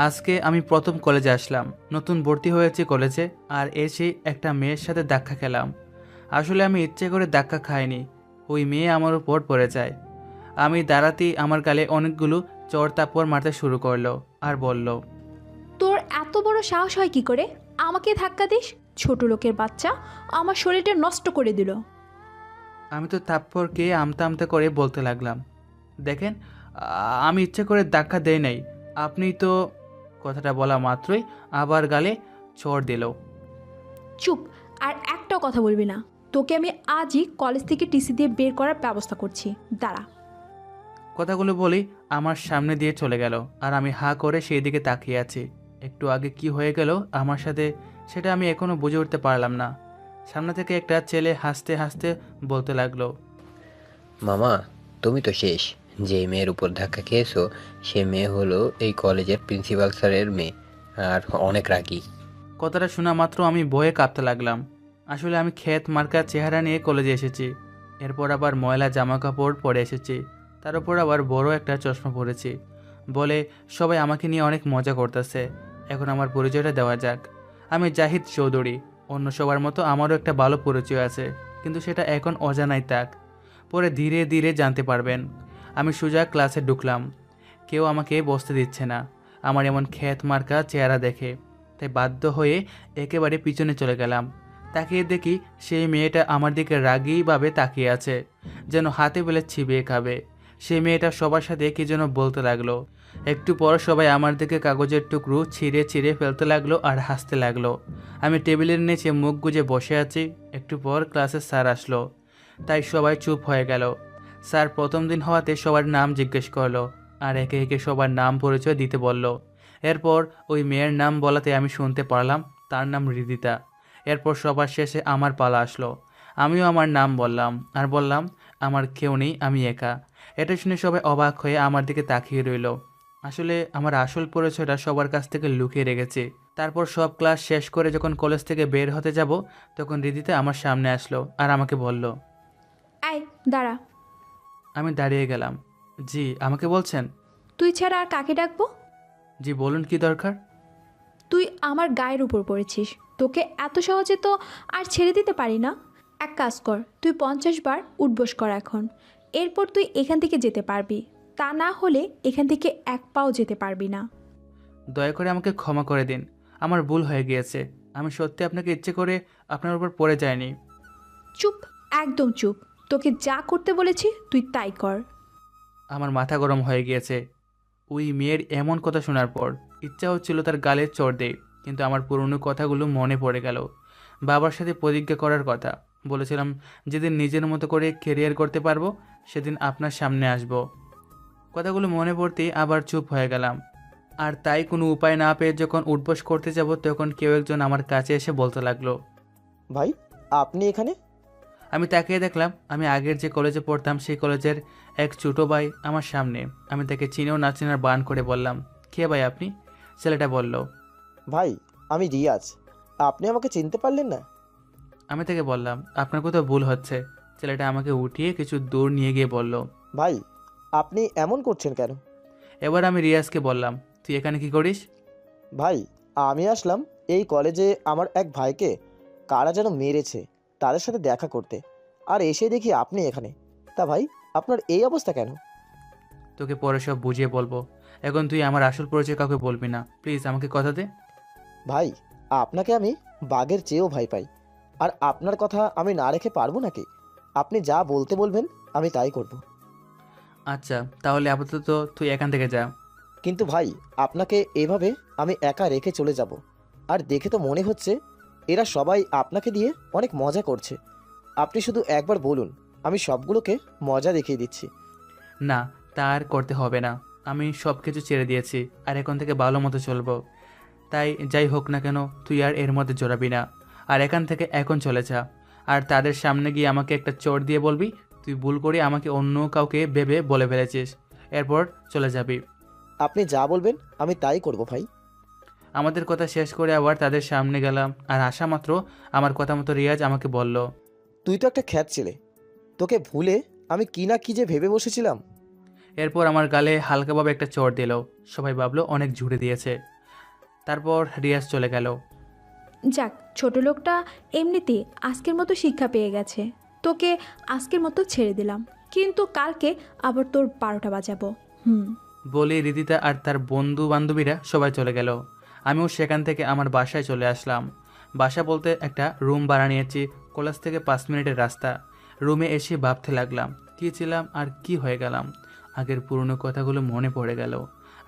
আজকে আমি প্রথম কলেজে আসলাম, নতুন ভর্তি হয়েছি কলেজে। আর এসে একটা মেয়ের সাথে ধাক্কা খেলাম। আসলে আমি ইচ্ছে করে ধাক্কা খাইনি, ওই মেয়ে আমার উপর পড়ে যায়। আমি দাঁড়াতেই আমার গালে অনেকগুলো চড় থাপ্পড় মারতে শুরু করলো আর বলল, তোর এত বড় সাহস হয় কি করে আমাকে ধাক্কা দিস? ছোট লোকের বাচ্চা, আমার শরীরটা নষ্ট করে দিল। আমি তো থাপ্পড় খেয়ে আমতা আমতা করে বলতে লাগলাম, দেখেন, আমি ইচ্ছে করে ধাক্কা দেই নাই, আপনি তো। কথাটা বলা মাত্রই আবার গালে চড় দিল। চুপ, আর একটাও কথা বলবি না। তোকে আমি আজই কলেজ থেকে টিসি দিয়ে বের করার ব্যবস্থা করছি, দাঁড়া। কথাগুলো বলেই আমার সামনে দিয়ে চলে গেল, আর আমি হাঁ করে সেই দিকে তাকিয়ে আছি। একটু আগে কি হয়ে গেল আমার সাথে সেটা আমি এখনো বুঝে উঠতে পারলাম না। সামনে থেকে একটা ছেলে হাসতে হাসতে বলতে লাগলো, মামা, তুমি তো শেষ। যে মেয়ের উপর ধাক্কা খেয়েছো সে মেয়ে হলো এই কলেজের প্রিন্সিপাল স্যারের মেয়ে, আর অনেক রাগী। কথাটা শোনা মাত্র আমি ভয়ে কাঁপতে লাগলাম। আসলে আমি ক্ষেত মার্কা চেহারা নিয়ে কলেজে এসেছি, এরপর আবার ময়লা জামা কাপড় পরে এসেছি, তার উপর আবার বড় একটা চশমা পরেছি বলে সবাই আমাকে নিয়ে অনেক মজা করতেছে। এখন আমার পরিচয়টা দেওয়া যাক। আমি জাহিদ চৌধুরী। অন্য সবার মতো আমারও একটা ভালো পরিচয় আছে, কিন্তু সেটা এখন অজানাই থাক, পরে ধীরে ধীরে জানতে পারবেন। আমি সোজা ক্লাসে ঢুকলাম। কেউ আমাকে বসতে দিচ্ছে না আমার এমন ক্ষেত মার্কা চেহারা দেখে, তাই বাধ্য হয়ে একেবারে পিছনে চলে গেলাম। তাকিয়ে দেখি সেই মেয়েটা আমার দিকে রাগীভাবে তাকিয়ে আছে, যেন হাতে বেলে চিবিয়ে খাবে। সেই মেয়েটা সবার সাথে কি যেন বলতে লাগলো। একটু পর সবাই আমার দিকে কাগজের টুকরো ছিঁড়ে ছিঁড়ে ফেলতে লাগলো আর হাসতে লাগলো। আমি টেবিলের নিচে মুখ গুজে বসে আছি। একটু পর ক্লাসে স্যার আসলো, তাই সবাই চুপ হয়ে গেল। স্যার প্রথম দিন হওয়াতে সবার নাম জিজ্ঞেস করলো, আর একে একে সবার নাম পরিচয় দিতে বলল। এরপর ওই মেয়ের নাম বলাতে আমি শুনতে পারলাম তার নাম হৃদিতা। এরপর সবার শেষে আমার পালা আসলো। আমিও আমার নাম বললাম আর বললাম, আমার কেউ নেই, আমি একা। এটা শুনে সবাই অবাক হয়ে আমার দিকে তাকিয়ে রইল। আসলে আমার আসল পরিচয়টা সবার কাছ থেকে লুকিয়ে রেখেছি। তারপর সব ক্লাস শেষ করে যখন কলেজ থেকে বের হতে যাব, তখন হৃদিতা আমার সামনে আসলো আর আমাকে বলল, আয়, দাঁড়া। আমি দাঁড়িয়ে গেলাম। জি, আমাকে বলছেন? তুই ছাড়া আর কাকে ডাকবো? জি বলুন, কি দরকার? তুই আমার গায়ের উপর পড়েছিস, তোকে এত সহজে তো আর ছেড়ে দিতে পারি না। এক কাজ কর, তুই 50 বার উঠবোস কর এখন। এরপর তুই এখান থেকে যেতে পারবি, তা না হলে এখান থেকে এক পাও যেতে পারবি না। দয়া করে আমাকে ক্ষমা করে দিন, আমার ভুল হয়ে গিয়েছে। আমি সত্যি আপনাকে ইচ্ছে করে আপনার উপর পড়ে যায়নি। চুপ, একদম চুপ। তোকে যা করতে বলেছি তুই তাই কর। আমার মাথা গরম হয়ে গিয়েছে ওই মেয়ের এমন কথা শোনার পর। ইচ্ছা হচ্ছিল তার গালে চড় দেই, কিন্তু আমার পুরনো কথাগুলো মনে পড়ে গেল। বাবার সাথে প্রতিজ্ঞা করার কথা বলেছিলাম, যেদিন নিজের মতো করে কেরিয়ার করতে পারবো সেদিন আপনার সামনে আসব। কথাগুলো মনে পড়তেই আবার চুপ হয়ে গেলাম। আর তাই কোনো উপায় না পেয়ে যখন উঠবোস করতে যাব, তখন কেউ একজন আমার কাছে এসে বলতে লাগলো, ভাই, আপনি এখানে? আমি তাকিয়ে দেখলাম আমি আগের যে কলেজে পড়তাম সেই কলেজের এক ছোটো ভাই আমার সামনে। আমি তাকে চিনেও না চেনার বান করে বললাম, কে ভাই আপনি? ছেলেটা বলল, ভাই, আমি রিয়াজ। আপনি আমাকে চিনতে পারলেন না? আমি তাকে বললাম, আপনার কোথাও ভুল হচ্ছে। ছেলেটা আমাকে উঠিয়ে কিছু দূর নিয়ে গিয়ে বলল, ভাই, আপনি এমন করছেন কেন? এবার আমি রিয়াজকে বললাম, তুই এখানে কি করিস? ভাই, আমি আসলাম এই কলেজে আমার এক ভাইকে কারা যেন মেরেছে, তাদের সাথে দেখা করতে। আর এসে দেখি আপনি এখানে। তা ভাই, আপনার এই অবস্থা কেন? তোকে পরে সব বুঝিয়ে বলবো, এখন তুই আমার আসল পরিচয় কাউকে বলবি না, প্লিজ আমাকে কথা দে। ভাই, আপনাকে আমি বাঘের চেয়েও ভয় পাই। আর আপনার কথা আমি না রেখে পারবো নাকি? আপনি যা বলতে বলবেন আমি তাই করব। আচ্ছা, তাহলে আপাতত তুই এখান থেকে যা। কিন্তু ভাই, আপনাকে এভাবে আমি একা রেখে চলে যাব? আর দেখে তো মনে হচ্ছে এরা সবাই আপনাকে দিয়ে অনেক মজা করছে। আপনি শুধু একবার বলুন, আমি সবগুলোকে মজা দেখিয়ে দিচ্ছি। না, তা আর করতে হবে না। আমি সব কিছু ছেড়ে দিয়েছি আর এখন থেকে ভালো মতো চলবো। তাই যাই হোক না কেন, তুই আর এর মধ্যে জড়াবি না। আর এখান থেকে এখন চলে যা। আর তাদের সামনে গিয়ে আমাকে একটা চোর দিয়ে বলবি তুই ভুল করে আমাকে অন্য কাউকে ভেবে বলে ফেলেছিস। এরপর চলে যাবি। আপনি যা বলবেন আমি তাই করব ভাই। আমাদের কথা শেষ করে আবার তাদের সামনে গেলাম, আর আসা মাত্র আমার কথা মতো রিয়াজ আমাকে বলল, তুই তো একটা খ্যাত ছেলে, তোকে ভুলে আমি কি না কি যে ভেবে বসেছিলাম। এরপর আমার গালে হালকাভাবে একটা চড় দিল। সবাই ভাবলো অনেক ঝুড়ে দিয়েছে। তারপর রিয়াজ চলে গেল। যাক, ছোট লোকটা এমনিতেই আজকের মতো শিক্ষা পেয়ে গেছে। তোকে আজকের মতো ছেড়ে দিলাম, কিন্তু কালকে আবার তোর 12টা বাজাবো। বলে রিদিতা আর তার বন্ধু বান্ধবীরা সবাই চলে গেল। আমিও সেখান থেকে আমার বাসায় চলে আসলাম। বাসা বলতে একটা রুম ভাড়া নিয়েছি, কলেজ থেকে 5 মিনিটের রাস্তা। রুমে এসে ভাবতে লাগলাম কী ছিলাম আর কি হয়ে গেলাম। আগের পুরনো কথাগুলো মনে পড়ে গেল,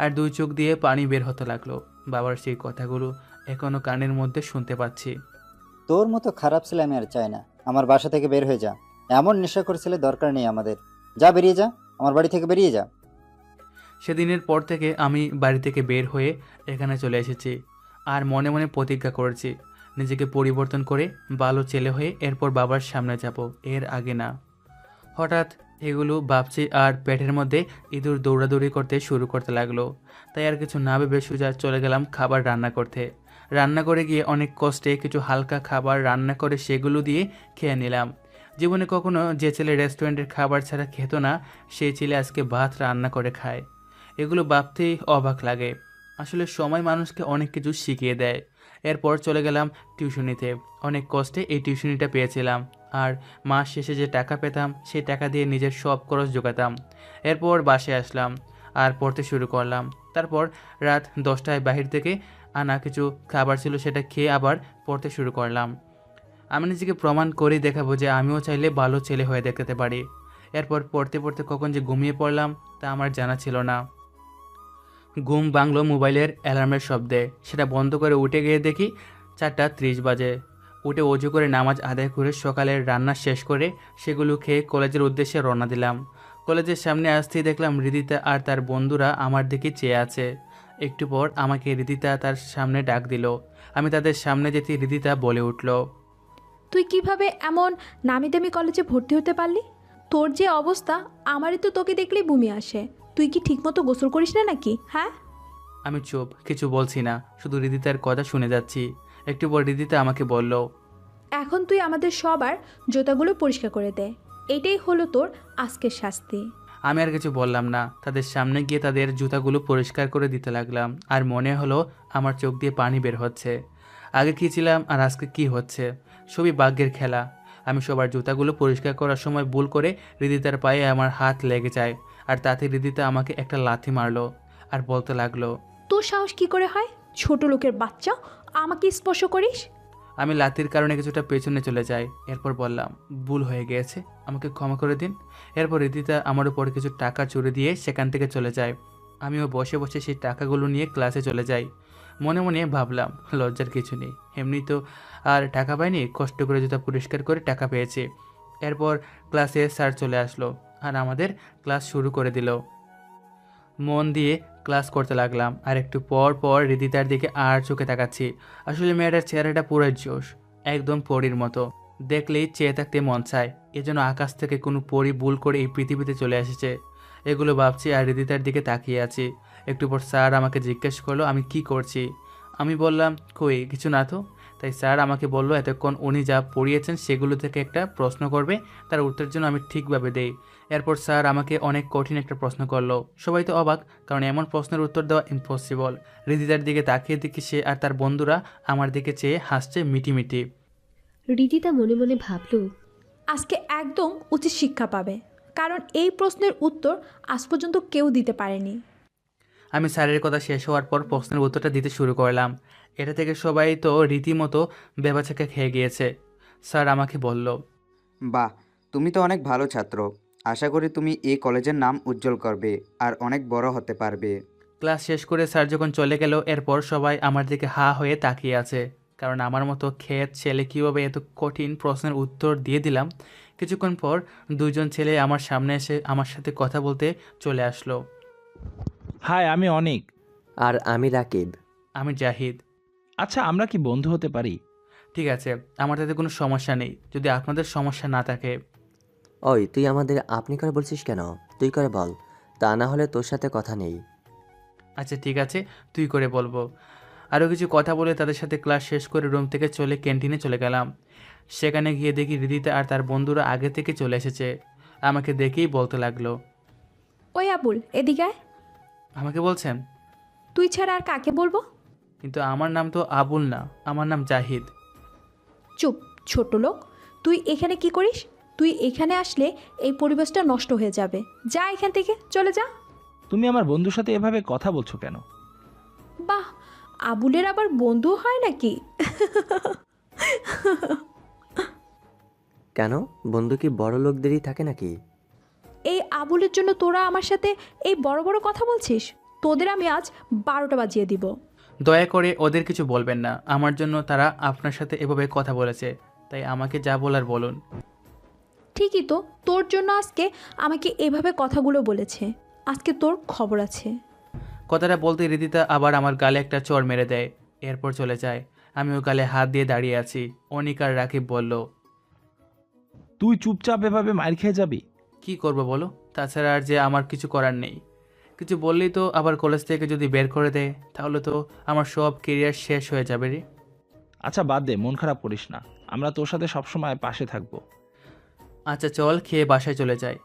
আর 2 চোখ দিয়ে পানি বের হতে লাগলো। বাবার সেই কথাগুলো এখনও কানের মধ্যে শুনতে পাচ্ছি। তোর মতো খারাপ ছেলে আমি আর চাই না। আমার বাসা থেকে বের হয়ে যা। এমন নেশাখোর ছেলে দরকার নেই আমাদের। যা, বেরিয়ে যা, আমার বাড়ি থেকে বেরিয়ে যা। সেদিনের পর থেকে আমি বাড়ি থেকে বের হয়ে এখানে চলে এসেছি, আর মনে মনে প্রতিজ্ঞা করেছি নিজেকে পরিবর্তন করে ভালো ছেলে হয়ে এরপর বাবার সামনে যাব, এর আগে না। হঠাৎ এগুলো ভাবছি আর পেটের মধ্যে ইঁদুর দৌড়াদৌড়ি করতে শুরু করতে লাগলো। তাই আর কিছু না ভেবে সোজা চলে গেলাম খাবার রান্না করতে। রান্না করে গিয়ে অনেক কষ্টে কিছু হালকা খাবার রান্না করে সেগুলো দিয়ে খেয়ে নিলাম। জীবনে কখনো যে ছেলে রেস্টুরেন্টের খাবার ছাড়া খেত না, সেই ছেলে আজকে ভাত রান্না করে খায়। এগুলো ভাবতেই অবাক লাগে। আসলে সময় মানুষকে অনেক কিছু শিখিয়ে দেয়। এরপর চলে গেলাম টিউশনিতে। অনেক কষ্টে এই টিউশনিটা পেয়েছিলাম, আর মাস শেষে যে টাকা পেতাম সেই টাকা দিয়ে নিজের সব খরচ জোগাতাম। এরপর বাসায় আসলাম আর পড়তে শুরু করলাম। তারপর রাত 10টায় বাহির থেকে আনা কিছু খাবার ছিল, সেটা খেয়ে আবার পড়তে শুরু করলাম। আমি নিজেকে প্রমাণ করেই দেখাবো যে আমিও চাইলে ভালো ছেলে হয়ে দেখাতে পারি। এরপর পড়তে পড়তে কখন যে ঘুমিয়ে পড়লাম তা আমার জানা ছিল না। ঘুম ভাঙলো মোবাইলের অ্যালার্মের শব্দে। সেটা বন্ধ করে উঠে গিয়ে দেখি 4:30 বাজে। উঠে অজু করে নামাজ আদায় করে সকালের রান্না শেষ করে সেগুলো খেয়ে কলেজের উদ্দেশ্যে রওনা দিলাম। কলেজের সামনে আসতেই দেখলাম রিদিতা আর তার বন্ধুরা আমার দিকে চেয়ে আছে। একটু পর আমাকে রিদিতা তার সামনে ডাক দিল। আমি তাদের সামনে যেতে রিদিতা বলে উঠল, তুই কিভাবে এমন নামি দামি কলেজে ভর্তি হতে পারলি? তোর যে অবস্থা, আমারই তো তোকে দেখলেই বমি আসে। তুই কি ঠিকমতো গোসল করিস না নাকি? হ্যাঁ। আমি চুপ, কিছু বলছি না, শুধু রিদিতার কথা শুনে যাচ্ছি। একটু পর রিদিতা আমাকে বলল, এখন তুই আমাদের সবার জুতাগুলো পরিষ্কার করে দে। এটাই হলো তোর আজকের শাস্তি। আমি আর কিছু বললাম না। তাদের সামনে গিয়ে তাদের জুতাগুলো পরিষ্কার করে দিতে লাগলাম, আর মনে হলো আমার চোখ দিয়ে পানি বের হচ্ছে। আগে কী ছিলাম আর আজকে কি হচ্ছে, সবই ভাগ্যের খেলা। আমি সবার জুতাগুলো পরিষ্কার করার সময় ভুল করে রিদিতার পায়ে আমার হাত লেগে যায়, আর তাতে রিদিতা আমাকে একটা লাথি মারলো আর বলতে লাগলো, তোর সাহস কি করে হয়? ছোট লোকের বাচ্চা, আমাকে স্পর্শ করিস? আমি লাথির কারণে কিছুটা পেছনে চলে যাই। এরপর বললাম, ভুল হয়ে গিয়েছে, আমাকে ক্ষমা করে দিন। এরপর রিদিতা আমার উপর কিছু টাকা চুরি দিয়ে সেখান থেকে চলে যায়। আমিও বসে বসে সেই টাকাগুলো নিয়ে ক্লাসে চলে যাই। মনে মনে ভাবলাম লজ্জার কিছু নেই, এমনি তো আর টাকা পাইনি, কষ্ট করে জুতা পরিষ্কার করে টাকা পেয়েছি। এরপর ক্লাসে স্যার চলে আসলো আর আমাদের ক্লাস শুরু করে দিল। মন দিয়ে ক্লাস করতে লাগলাম, আর একটু পর পর রিদিতার দিকে আর চোখে তাকাচ্ছি। আসলে মেয়েটার চেহারাটা পুরো জোশ, একদম পরীর মতো। দেখলেই চেয়ে থাকতে মন চায়, এজন্য আকাশ থেকে কোনো পরী ভুল করে এই পৃথিবীতে চলে এসেছে। এগুলো ভাবছি আর রিদিতার দিকে তাকিয়ে আছি। একটু পর স্যার আমাকে জিজ্ঞেস করলো আমি কি করছি। আমি বললাম, কই কিছু না তো। তাই স্যার আমাকে বললো এতক্ষণ উনি যা পড়িয়েছেন সেগুলো থেকে একটা প্রশ্ন করবে, তার উত্তরের জন্য আমি ঠিকভাবে দেই। এরপর স্যার আমাকে অনেক কঠিন একটা প্রশ্ন করলো। সবাই তো অবাক, কারণ এমন প্রশ্নের উত্তর দেওয়া ইম্পসিবল। হৃদিতার দিকে তাকিয়ে দেখি সে আর তার বন্ধুরা আমার দিকে চেয়ে হাসছে মিটিমিটি। রিদিতা মনে মনে ভাবল, আজকে একদম উচিত শিক্ষা পাবে, কারণ এই প্রশ্নের উত্তর আজ পর্যন্ত কেউ দিতে পারেনি। আমি স্যারের কথা শেষ হওয়ার পর প্রশ্নের উত্তরটা দিতে শুরু করলাম। এটা থেকে সবাই তো রীতিমতো বেবাচাকা খেয়ে গিয়েছে। স্যার আমাকে বলল, বাহ, তুমি তো অনেক ভালো ছাত্র। আশা করি তুমি এই কলেজের নাম উজ্জ্বল করবে আর অনেক বড় হতে পারবে। ক্লাস শেষ করে স্যার যখন চলে গেল, এরপর সবাই আমার দিকে হা হয়ে তাকিয়ে আছে, কারণ আমার মতো খেত ছেলে কীভাবে এত কঠিন প্রশ্নের উত্তর দিয়ে দিলাম। কিছুক্ষণ পর 2জন ছেলে আমার সামনে এসে আমার সাথে কথা বলতে চলে আসলো। হাই, আমি অনিক। আর আমি রাকিব। আমি জাহিদ। আচ্ছা, আমরা কি বন্ধু হতে পারি? ঠিক আছে, আমার তাতে কোনো সমস্যা নেই, যদি আপনাদের সমস্যা না থাকে। ওই, তুই আমাদের আপনি করে বলছিস কেন? তুই করে বল, তা না হলে তোর সাথে কথা নেই। আচ্ছা ঠিক আছে, তুই করে বলবো। আরও কিছু কথা বলে তাদের সাথে ক্লাস শেষ করে রুম থেকে চলে ক্যান্টিনে চলে গেলাম। সেখানে গিয়ে দেখি রিদিতা আর তার বন্ধুরা আগে থেকে চলে এসেছে। আমাকে দেখেই বলতে লাগলো। ওই আবুল, এদিকে আয়। আমাকে বলছেন? তুই ছাড়া আর কাকে বলবো? কিন্তু আমার নাম তো আবুল না, আমার নাম জাহিদ। চুপ, ছোট লোক। তুই এখানে কি করিস? তুই এখানে আসলে এই পরিবেশটা নষ্ট হয়ে যাবে। যা এখান থেকে, চলে যা। তুমি আমার বন্ধুর সাথে এভাবে কথা বলছো কেন? বাহ, আবুলের আবার বন্ধু হয় নাকি? কেন, বন্ধু কি বড় লোকদেরই থাকে নাকি? এই আবুলের জন্য তোরা আমার সাথে এই বড় বড় কথা বলছিস? তোদের আমি আজ 12টা বাজিয়ে দিব। দয়া করে ওদের কিছু বলবেন না, আমার জন্য তারা আপনার সাথে এভাবে কথা বলেছে, তাই আমাকে যা বলার বলুন। ঠিকই তো, তোর জন্য আজকে আমাকে এভাবে কথাগুলো বলেছে। আজকে তোর খবর আছে। কথাটা বলতে রিদিতা আবার আমার গালে একটা চড় মেরে দেয়, এরপর চলে যায়। আমি ও গালে হাত দিয়ে দাঁড়িয়ে আছি। অনিক আর রাকিব বলল, তুই চুপচাপ এভাবে মার খেয়ে যাবি? কি করব বলো, তাছাড়া আর যে আমার কিছু করার নেই। কিছু বললেই তো আবার কলেজ থেকে যদি বের করে দেয়, তাহলে তো আমার সব কেরিয়ার শেষ হয়ে যাবে রে। আচ্ছা বাদ দে, মন খারাপ করিস না, আমরা তোর সাথে সবসময় পাশে থাকবো। আচ্ছা চল, খেয়ে বাসায় চলে যাই,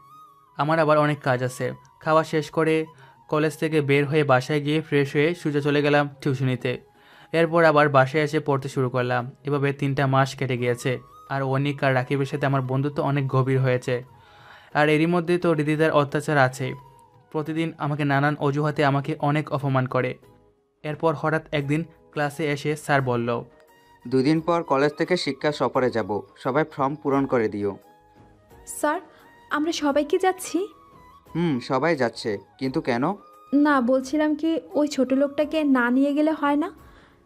আমার আবার অনেক কাজ আছে। খাওয়া শেষ করে কলেজ থেকে বের হয়ে বাসায় গিয়ে ফ্রেশ হয়ে সোজা চলে গেলাম টিউশনিতে। এরপর আবার বাসায় এসে পড়তে শুরু করলাম। এভাবে 3টা মাস কেটে গিয়েছে। আর অনিক আর রাকিবের সাথে আমার বন্ধুত্ব অনেক গভীর হয়েছে। আর এরই মধ্যে তো হৃদিতার অত্যাচার আছে। প্রতিদিন আমাকে নানান অজুহাতে আমাকে অনেক অপমান করে। এরপর হঠাৎ একদিন ক্লাসে এসে স্যার বলল, 2 দিন পর কলেজ থেকে শিক্ষা সফরে যাব, সবাই ফর্ম পূরণ করে দিও। স্যার, আমরা সবাই কি যাচ্ছি? সবাই যাচ্ছে, কিন্তু কেন? না, বলছিলাম কি, ওই ছোট লোকটাকে না নিয়ে গেলে হয় না?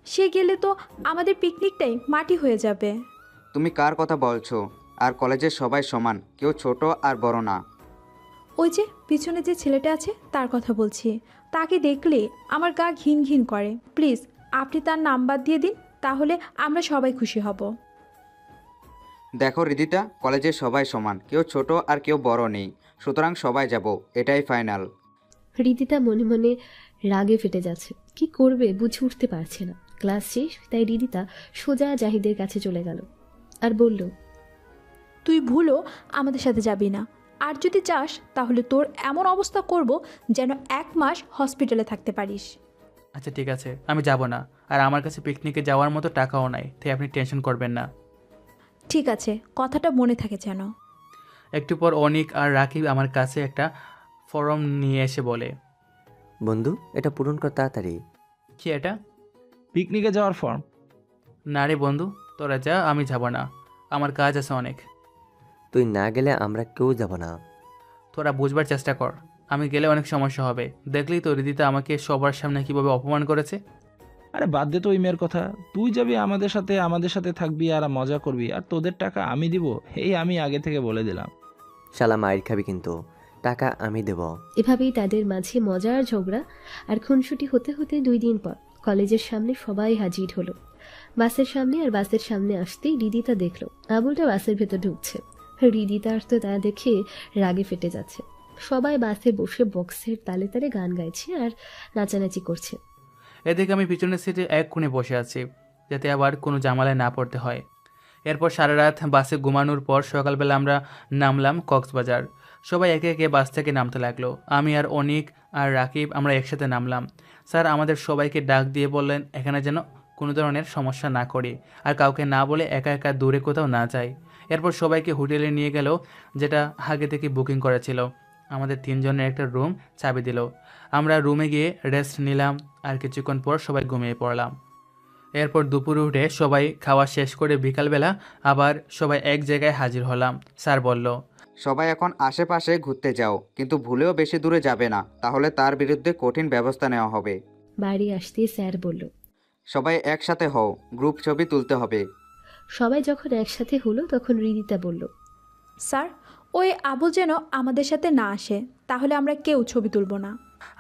সে গেলে তো আমাদের পিকনিকটাই মাটি হয়ে যাবে। তুমি কার কথা বলছো? আর কলেজের সবাই সমান, কেউ ছোট আর বড় না। ওই যে পিছনে যে ছেলেটা আছে তার কথা বলছি। তাকে দেখলে আমার গা ঘিন ঘিন করে। প্লিজ আপনি তার নাম্বার দিয়ে দিন, তাহলে আমরা সবাই খুশি হব। দেখো রিদিতা, কলেজের সবাই সমান, কেউ ছোট আর কেউ বড় নেই, সুতরাং সবাই যাব, এটাই ফাইনাল। রিদিতা মনে মনে রাগে ফেটে যাচ্ছে। কি করবে বুঝে উঠতে পারছে না। ক্লাস শেষ, তাই রিদিতা সোজা জাহিদের কাছে চলে গেল আর বলল, তুই ভুলো আমাদের সাথে যাবি না। আর যদি চাস তাহলে তোর এমন অবস্থা করব যেন 1 মাস হসপিটালে থাকতে পারিস। আচ্ছা ঠিক আছে, আমি যাব না। আর আমার কাছে পিকনিকে যাওয়ার মতো টাকাও নাই, তাই আপনি টেনশন করবেন না। ঠিক আছে, কথাটা মনে থাকে যেন। একটু পর অনিক আর রাকিব আমার কাছে একটা ফর্ম নিয়ে এসে বলে, বন্ধু, এটা পূরণ কর তাড়াতাড়ি। কি এটা? পিকনিকে যাওয়ার ফর্ম। না রে বন্ধু, তোরা যা, আমি যাব না, আমার কাজ আছে অনেক। তুই না গেলে আমরা কেউ যাব না। তোরা বুঝবার চেষ্টা কর, আমি গেলে অনেক সমস্যা হবে। দেখলেই তো রিদিতা আমাকে সবার সামনে কিভাবে অপমান করেছে। আরে বাদ দে তো ওই মেয়ের কথা। তুই যাবি আমাদের সাথে থাকবি আর মজা করবি, আর তোদের টাকা আমি দিব, এই আমি আগে থেকে বলে দিলাম। শালা মাইর খাবি কিন্তু, টাকা আমি দেব। এভাবেই তাদের মাঝে মজার ঝগড়া আর খুনসুটি হতে হতে 2 দিন পর কলেজের সামনে সবাই হাজির হলো। বাসের সামনে আর বাসের সামনে আসতেই রিদিতা দেখলো আবুলটা বাসের ভেতর ঢুকছে। রিদিতার তো তা দেখে রাগে ফেটে যাচ্ছে। সবাই বাসে বসে বক্সের তালে তালে গান গাইছে আর নাচানাচি করছে। এদিকে আমি পিছনের সিটে এক কোণে বসে আছি, যাতে আবার কোনো জামালায় না পড়তে হয়। এরপর সারা রাত বাসে ঘুমানোর পর সকালবেলা আমরা নামলাম কক্সবাজার। সবাই একে একে বাস থেকে নামতে লাগলো। আমি আর অনিক আর রাকিব আমরা একসাথে নামলাম। স্যার আমাদের সবাইকে ডাক দিয়ে বললেন এখানে যেন কোনো ধরনের সমস্যা না করি, আর কাউকে না বলে একা একা দূরে কোথাও না যাই। এরপর সবাইকে হোটেলে নিয়ে গেল, যেটা আগে থেকে বুকিং করা ছিল। আমাদের 3 জনের একটা রুম চাবি দিল। আমরা রুমে গিয়ে রেস্ট নিলাম, আর কিছুক্ষণ পর সবাই ঘুমিয়ে পড়লাম। এরপর দুপুরে উঠে সবাই খাওয়া শেষ করে বিকালবেলা আবার সবাই এক জায়গায় হাজির হলাম। স্যার বলল, সবাই এখন আশেপাশে ঘুরতে যাও, কিন্তু ভুলেও বেশি দূরে যাবে না, তাহলে তার বিরুদ্ধে কঠিন ব্যবস্থা নেওয়া হবে। বাড়ি আসতেই স্যার বলল, সবাই একসাথে হও, গ্রুপ ছবি তুলতে হবে। সবাই যখন একসাথে হলো তখন রিদিতা বলল, স্যার, ওই আবুল যেন আমাদের সাথে না আসে, তাহলে আমরা কেউ ছবি তুলব না।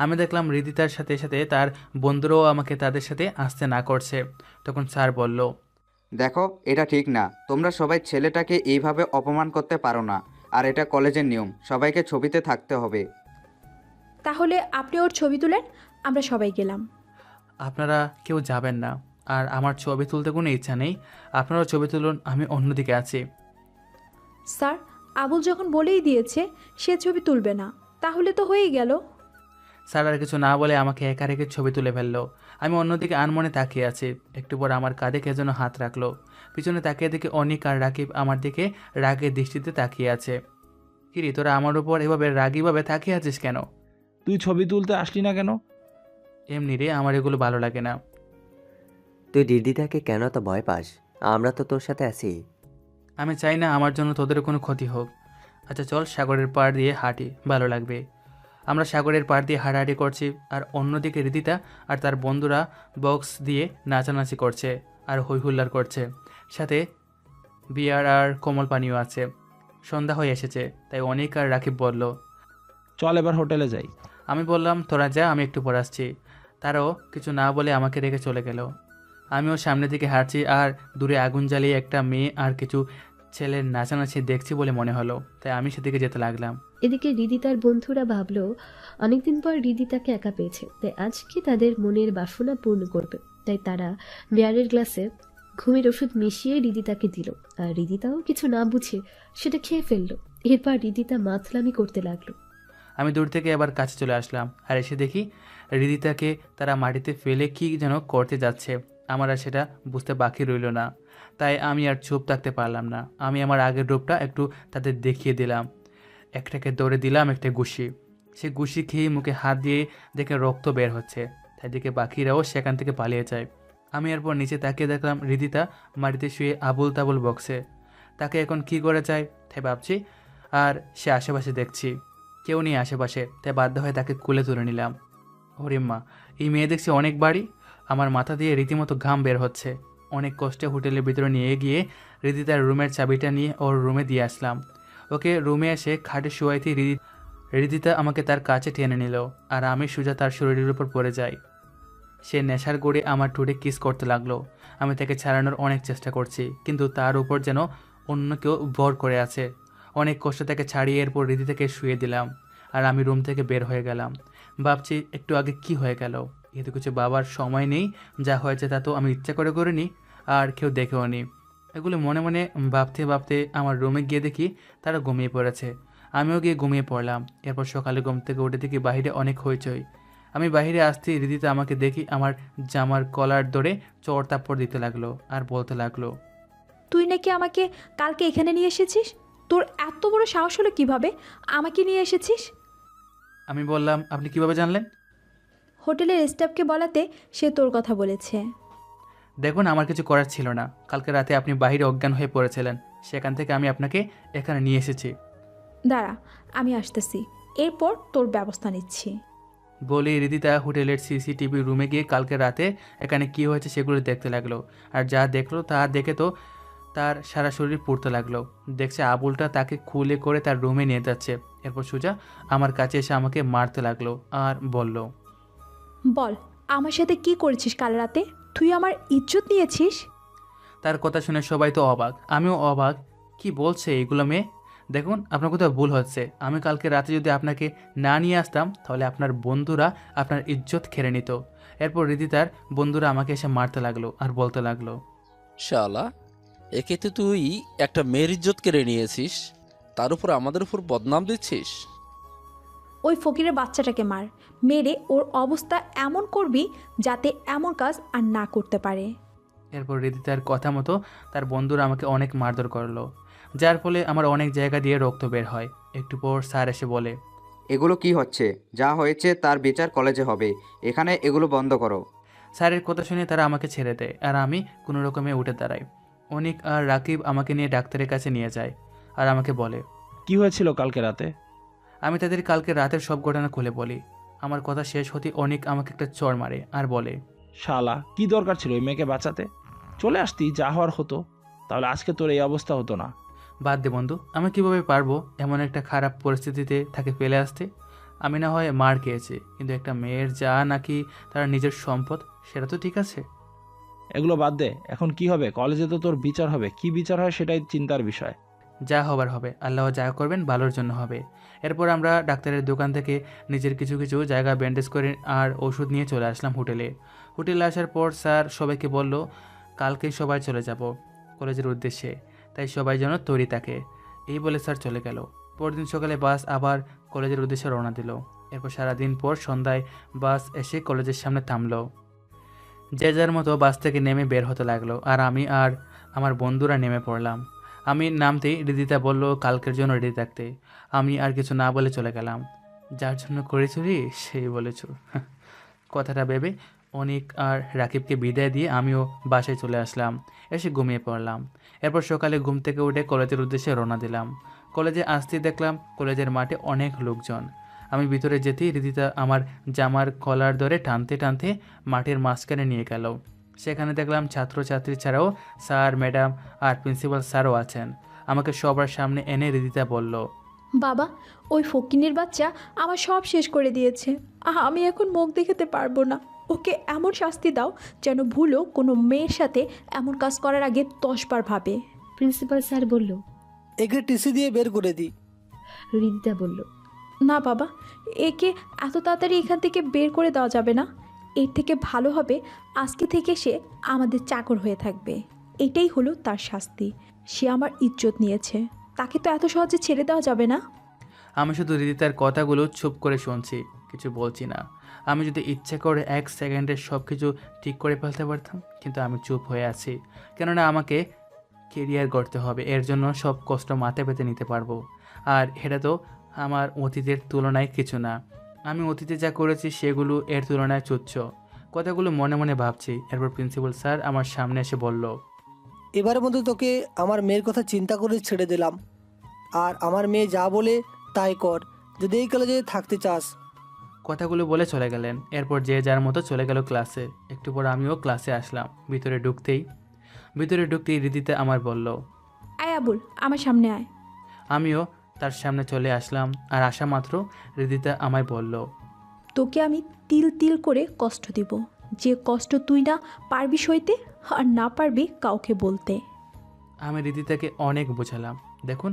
আমি দেখলাম রিদিতার সাথে সাথে তার বন্ধুরাও আমাকে তাদের সাথে আসতে না করছে। তখন স্যার বলল, দেখো, এটা ঠিক না, তোমরা সবাই ছেলেটাকে এইভাবে অপমান করতে পারো না, আর এটা কলেজের নিয়ম, সবাইকে ছবিতে থাকতে হবে। তাহলে আপনি ওর ছবি তুলেন, আমরা সবাই গেলাম। আপনারা কেউ যাবেন না, আর আমার ছবি তুলতে কোনো ইচ্ছা নেই। আপনারাও ছবি তুলুন, আমি অন্যদিকে আছি। স্যার, আবুল যখন বলেই দিয়েছে সে ছবি তুলবে না, তাহলে তো হয়েই গেল। স্যার আর কিছু না বলে আমাকে একা রেখে ছবি তুলে ফেললো। আমি অন্যদিকে আনমনে তাকিয়ে আছি। একটু পর আমার কাঁধে কে যেন হাত রাখলো। পিছনে তাকিয়ে দেখি অনিক আর রাকিব আমার দিকে রাগের দৃষ্টিতে তাকিয়ে আছে। কিরে, তোরা আমার উপর এভাবে রাগীভাবে তাকিয়ে আছিস কেন? তুই ছবি তুলতে আসলি না কেন? এমনি রে, আমার এগুলো ভালো লাগে না। তুই রিদিতাকে কেন তো ভয় পাস? আমরা তো তোর সাথে আছি। আমি চাই না আমার জন্য তোদের কোনো ক্ষতি হোক। আচ্ছা চল, সাগরের পাড় দিয়ে হাঁটি, ভালো লাগবে। আমরা সাগরের পাড় দিয়ে হাঁটাহাঁটি করছি, আর অন্যদিকে রিদিতা আর তার বন্ধুরা বক্স দিয়ে নাচানাচি করছে আর হইহুল্লার করছে। সাথে বিয়ার আর কোমল পানীয় আছে। সন্ধ্যা হয়ে এসেছে, তাই অনিক আর রাকিব বলল। চল এবার হোটেলে যাই। আমি বললাম, তোরা যা, আমি একটু পর আসছি। তারাও কিছু না বলে আমাকে রেখে চলে গেল। আমিও সামনের দিকে হাঁটছি, আর দূরে আগুন জ্বালিয়ে একটা মেয়ে আর কিছু ছেলের নাচানাচি দেখছি বলে মনে হলো, তাই আমি সেদিকে যেতে লাগলাম। এদিকে রিদিতার বন্ধুরা ভাবলো অনেকদিন পর রিদিতাকে একা পেয়েছে, তাই আজকে তাদের মনের বাসনা পূর্ণ করবে। তাই তারা বিয়ারের গ্লাসে ঘুমের ওষুধ মিশিয়ে রিদিতাকে দিল, আর রিদিতাও কিছু না বুঝে সেটা খেয়ে ফেললো। এরপর রিদিতা মাতলামি করতে লাগলো। আমি দূর থেকে আবার কাছে চলে আসলাম, আর এসে দেখি হৃদিতাকে তারা মাটিতে ফেলে কি যেন করতে যাচ্ছে। আমার আর সেটা বুঝতে বাকি রইল না, তাই আমি আর চুপ থাকতে পারলাম না। আমি আমার আগের রূপটা একটু তাদের দেখিয়ে দিলাম। একটাকে দৌড়ে দিলাম একটা ঘুষি। সে ঘুষি খেয়ে মুখে হাত দিয়ে দেখে রক্ত বের হচ্ছে, তাই দেখে বাকিরাও সেখান থেকে পালিয়ে যায়। আমি এরপর নিচে তাকিয়ে দেখলাম হৃদিতা মাটিতে শুয়ে আবুল তাবুল বক্সে। তাকে এখন কি করে যায় তাই ভাবছি, আর সে আশেপাশে দেখছি কেউ নেই আশেপাশে, তাই বাধ্য হয়ে তাকে কুলে তুলে নিলাম। হরিম্মা, এই মেয়ে দেখছি অনেক বাড়ি। আমার মাথা দিয়ে রীতিমতো ঘাম বের হচ্ছে। অনেক কষ্টে হোটেলের ভিতরে নিয়ে গিয়ে হৃদিতার রুমের চাবিটা নিয়ে ওর রুমে দিয়ে আসলাম। ওকে রুমে এসে খাটে শুয়াইতে হৃদিতা আমাকে তার কাছে টেনে নিল, আর আমি সোজা তার শরীরের উপর পড়ে যাই। সে নেশার গড়ে আমার ঠোঁটে কিস করতে লাগলো। আমি তাকে ছাড়ানোর অনেক চেষ্টা করছি, কিন্তু তার উপর যেন অন্য কেউ ভর করে আছে। অনেক কষ্ট তাকে ছাড়িয়ে এরপর হৃদিতাকে শুয়ে দিলাম, আর আমি রুম থেকে বের হয়ে গেলাম। ভাবছি একটু আগে কি হয়ে গেল। এতে কিছু বাবার সময় নেই, যা হয়েছে তা তো আমি ইচ্ছা করে করিনি, আর কেউ দেখেও নি। এগুলো মনে মনে ভাবতে ভাবতে আমার রুমে গিয়ে দেখি তারা ঘুমিয়ে পড়েছে। আমিও গিয়ে ঘুমিয়ে পড়লাম। এরপর সকালে ঘুম থেকে উঠে দেখি বাইরে অনেক হইচই। আমি বাইরে আসতেই হৃদিতা আমাকে দেখি আমার জামার কলার ধরে চড় তাপ্পড় দিতে লাগলো, আর বলতে লাগলো, তুই নাকি আমাকে কালকে এখানে নিয়ে এসেছিস? তোর এত বড় সাহস হলো কিভাবে আমাকে নিয়ে এসেছিস? আমি বললাম, আপনি কিভাবে জানলেন? হোটেলের স্টাফকে বলাতে সে তোর কথা বলেছে। দেখুন, আমার কিছু করার ছিল না। কালকে রাতে আপনি বাইরে অজ্ঞান হয়ে পড়েছিলেন, সেখান থেকে আমি আপনাকে এখানে নিয়ে এসেছি। দাঁড়া, আমি আসতেছি, এরপর তোর ব্যবস্থা নিচ্ছি। বলে হৃদিতা হোটেলের সিসিটিভি রুমে গিয়ে কালকে রাতে এখানে কী হয়েছে সেগুলো দেখতে লাগলো। আর যা দেখলো তা দেখে তো তার সারা শরীর পুড়তে লাগলো। দেখছে আবুলটা তাকে খুলে করে তার রুমে নিয়ে যাচ্ছে। এরপর সোজা আমার কাছে এসে আমাকে মারতে লাগলো, আর বলল, বল, আমার সাথে কি করেছিস কাল রাতে? তুই আমার ইজ্জত নিয়েছিস? তার কথা শুনে সবাই তো অবাক, আমিও অবাক। কি বলছে এইগুলো মেয়ে? দেখুন, আপনার কোথাও ভুল হচ্ছে। আমি কালকে রাতে যদি আপনাকে না নিয়ে আসতাম, তাহলে আপনার বন্ধুরা আপনার ইজ্জত খেড়ে নিত। এরপর হৃদিতার বন্ধুরা আমাকে এসে মারতে লাগলো, আর বলতে লাগলো, শালা, একে তো তুই একটা মেয়ের ইজ্জত কেড়ে নিয়েছিস, তার উপর আমাদের উপর বদনাম দিচ্ছিস। ওই ফকিরের বাচ্চাটাকে মার, মেরে ওর অবস্থা এমন করবি যাতে এমন কাজ আর না করতে পারে। এরপর হৃদিতার কথা মতো তার বন্ধুরা আমাকে অনেক মারধর করলো, যার ফলে আমার অনেক জায়গা দিয়ে রক্ত বের হয়। একটু পর স্যার এসে বলে, এগুলো কি হচ্ছে? যা হয়েছে তার বিচার কলেজে হবে, এখানে এগুলো বন্ধ করো। স্যারের কথা শুনে তারা আমাকে ছেড়ে দেয়, আর আমি কোনো রকমে উঠে দাঁড়াই। অনিক আর রাকিব আমাকে নিয়ে ডাক্তারের কাছে নিয়ে যায়, আর আমাকে বলে, কি হয়েছিল কালকে রাতে? আমি তাদের কালকে রাতের সব ঘটনা খুলে বলি। আমার কথা শেষ হতে অনিক আমাকে একটা চড় মারে, আর বলে, শালা, কি দরকার ছিল ওই মেয়েকে বাঁচাতে? চলে আসতি, যা হওয়ার হতো। তাহলে আজকে তোর এই অবস্থা হতো না। বাদ দে বন্ধু, আমি কিভাবে পারবো এমন একটা খারাপ পরিস্থিতিতে তাকে ফেলে আসতে? আমি না হয় মার খেয়েছি, কিন্তু একটা মেয়ের যা নাকি তার নিজের সম্পদ, সেটা তো ঠিক আছে। এগুলো বাদ দে, এখন কি হবে? কলেজে তো তোর বিচার হবে, কি বিচার হয় সেটাই চিন্তার বিষয়। যা হবার হবে, আল্লাহ যা করবেন ভালোর জন্য হবে। এরপর আমরা ডাক্তারের দোকান থেকে নিজের কিছু কিছু জায়গা ব্যান্ডেজ করে আর ওষুধ নিয়ে চলে আসলাম হোটেলে। হোটেলে আসার পর স্যার সবাইকে বলল, কালকেই সবাই চলে যাব কলেজের উদ্দেশ্যে, তাই সবাই যেন তৈরি থাকে। এই বলে স্যার চলে গেল। পরদিন সকালে বাস আবার কলেজের উদ্দেশ্যে রওনা দিল। এরপর সারাদিন পর সন্ধ্যায় বাস এসে কলেজের সামনে থামলো। যে যার মতো বাস থেকে নেমে বের হতে লাগলো, আর আমি আর আমার বন্ধুরা নেমে পড়লাম। আমি নামতেই রিদিতা বলল কালকের জন্য রেডি থাকতে। আমি আর কিছু না বলে চলে গেলাম। যার জন্য করে চুরি সেই বলেছ। কথাটা ভেবে অনিক আর রাকিবকে বিদায় দিয়ে আমিও বাসায় চলে আসলাম। এসে ঘুমিয়ে পড়লাম। এরপর সকালে ঘুম থেকে উঠে কলেজের উদ্দেশ্যে রওনা দিলাম। কলেজে আসতেই দেখলাম কলেজের মাঠে অনেক লোকজন। আমি ভিতরে যেতেই রিদিতা আমার জামার কলার ধরে টানতে টানতে মাঠের মাঝখানে নিয়ে গেল। সেখানে দেখলাম ছাত্রছাত্রী ছাড়াও স্যার, ম্যাডাম আর প্রিন্সিপাল স্যারও আছেন। আমাকে সবার সামনে এনে রিদিতা বলল, বাবা, ওই ফকিনের বাচ্চা আমার সব শেষ করে দিয়েছে। আমি এখন মুখ দেখাতে পারবো না। ওকে এমন শাস্তি দাও যেন ভুলও কোনো মেয়ের সাথে এমন কাজ করার আগে 10 বার ভাবে। প্রিন্সিপাল স্যার বলল। একে টিসি দিয়ে বের করে দিই। রিদিতা বলল, না বাবা, একে এত তাড়াতাড়ি এখান থেকে বের করে দেওয়া যাবে না। এর থেকে ভালো হবে আজকে থেকে সে আমাদের চাকর হয়ে থাকবে। এটাই হলো তার শাস্তি। সে আমার ইজ্জত নিয়েছে, তাকে তো এত সহজে ছেড়ে দেওয়া যাবে না। আমি শুধু রিদিতার কথাগুলো চুপ করে শুনছি, কিছু বলছি না। আমি যদি ইচ্ছে করে 1 সেকেন্ডে সব কিছু ঠিক করে ফেলতে পারতাম, কিন্তু আমি চুপ হয়ে আছি। কেননা আমাকে কেরিয়ার গড়তে হবে, এর জন্য সব কষ্ট মাথায় পেতে নিতে পারবো। আর এটা তো আমার অতীতের তুলনায় কিছু না। আমি অতীতে যা করেছি সেগুলো এর তুলনায় তুচ্ছ। কথাগুলো মনে মনে ভাবছি। এরপর প্রিন্সিপাল স্যার আমার সামনে এসে বলল, এবারের মধ্যে তোকে আমার মেয়ের কথা চিন্তা করে ছেড়ে দিলাম। আর আমার মেয়ে যা বলে তাই কর, যদি এই কলেজে থাকতে চাস। কথাগুলো বলে চলে গেলেন। এরপর যে যার মতো চলে গেল ক্লাসে। একটু পর আমিও ক্লাসে আসলাম। ভিতরে ঢুকতেই রিদিতা আমার বলল, আয় আবুল, আমার সামনে আয়। আমিও তার সামনে চলে আসলাম। আর আসা মাত্র রিদিতা আমায় বলল, তোকে আমি তিল তিল করে কষ্ট দিব, যে কষ্ট তুই না পারবি সইতে আর না পারবি কাউকে বলতে। আমি রিদিতাকে অনেক বোঝালাম, দেখুন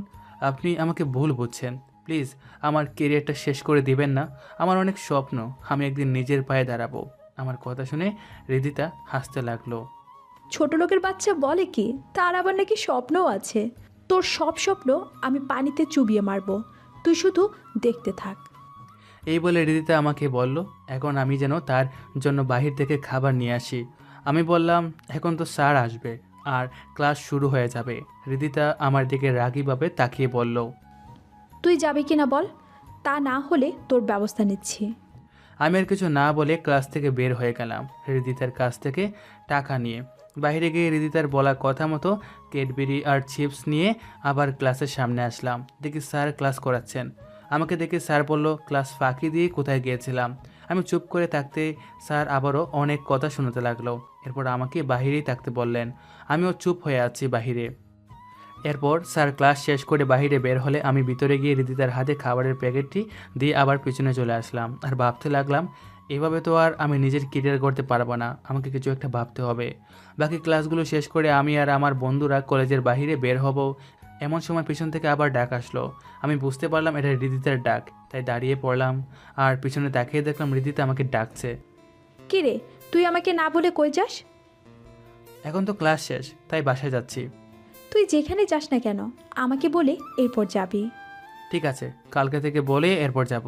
আপনি আমাকে ভুল বুঝছেন, প্লিজ আমার কেরিয়ারটা শেষ করে দিবেন না। আমার অনেক স্বপ্ন, আমি একদিন নিজের পায়ে দাঁড়াবো। আমার কথা শুনে রিদিতা হাসতে লাগলো। ছোট লোকের বাচ্চা বলে কি, তার আবার নাকি স্বপ্নও আছে। তোর সব স্বপ্ন আমি পানিতে চুবিয়ে মারবো, তুই শুধু দেখতে থাক। এই বলে রিদিতা আমাকে বলল এখন আমি যেন তার জন্য বাহির থেকে খাবার নিয়ে আসি। আমি বললাম এখন তো স্যার আসবে আর ক্লাস শুরু হয়ে যাবে। রিদিতা আমার দিকে রাগীভাবে তাকিয়ে বলল, তুই যাবি কিনা বল, তা না হলে তোর ব্যবস্থা নিচ্ছি। আমি আর কিছু না বলে ক্লাস থেকে বের হয়ে গেলাম রিদিতার কাছ থেকে টাকা নিয়ে। বাইরে গিয়ে রিদিতার বলা কথা মতো ক্যাডবেরি আর চিপস নিয়ে আবার ক্লাসের সামনে আসলাম। দেখি স্যার ক্লাস করাচ্ছেন। আমাকে দেখে স্যার বলল ক্লাস ফাঁকি দিয়ে কোথায় গিয়েছিলাম। আমি চুপ করে থাকতে স্যার আবারও অনেক কথা শোনাতে লাগলো। এরপর আমাকে বাহিরেই থাকতে বললেন। আমিও চুপ হয়ে আছি বাহিরে। এরপর স্যার ক্লাস শেষ করে বাহিরে বের হলে আমি ভিতরে গিয়ে রিদিতার হাতে খাবারের প্যাকেটটি দিয়ে আবার পিছনে চলে আসলাম। আর ভাবতে লাগলাম এভাবে তো আর আমি নিজের কেরিয়ার করতে পারবো না, আমাকে কিছু একটা ভাবতে হবে। বাকি ক্লাসগুলো শেষ করে আমি আর আমার বন্ধুরা কলেজের বাহিরে বের হব। এমন সময় পিছন থেকে আবার ডাক আসলো। আমি বুঝতে পারলাম এটা রিদিতার ডাক, তাই দাঁড়িয়ে পড়লাম আর পিছনে তাকিয়ে দেখলাম রিদিতা আমাকে ডাকছে। কি রে, তুই আমাকে না বলে কই যাস? এখন তো ক্লাস শেষ, তাই বাসায় যাচ্ছি। তুই যেখানে যাস না কেন আমাকে বলে এরপর যাবি। ঠিক আছে, কালকে থেকে বলে এরপর যাব।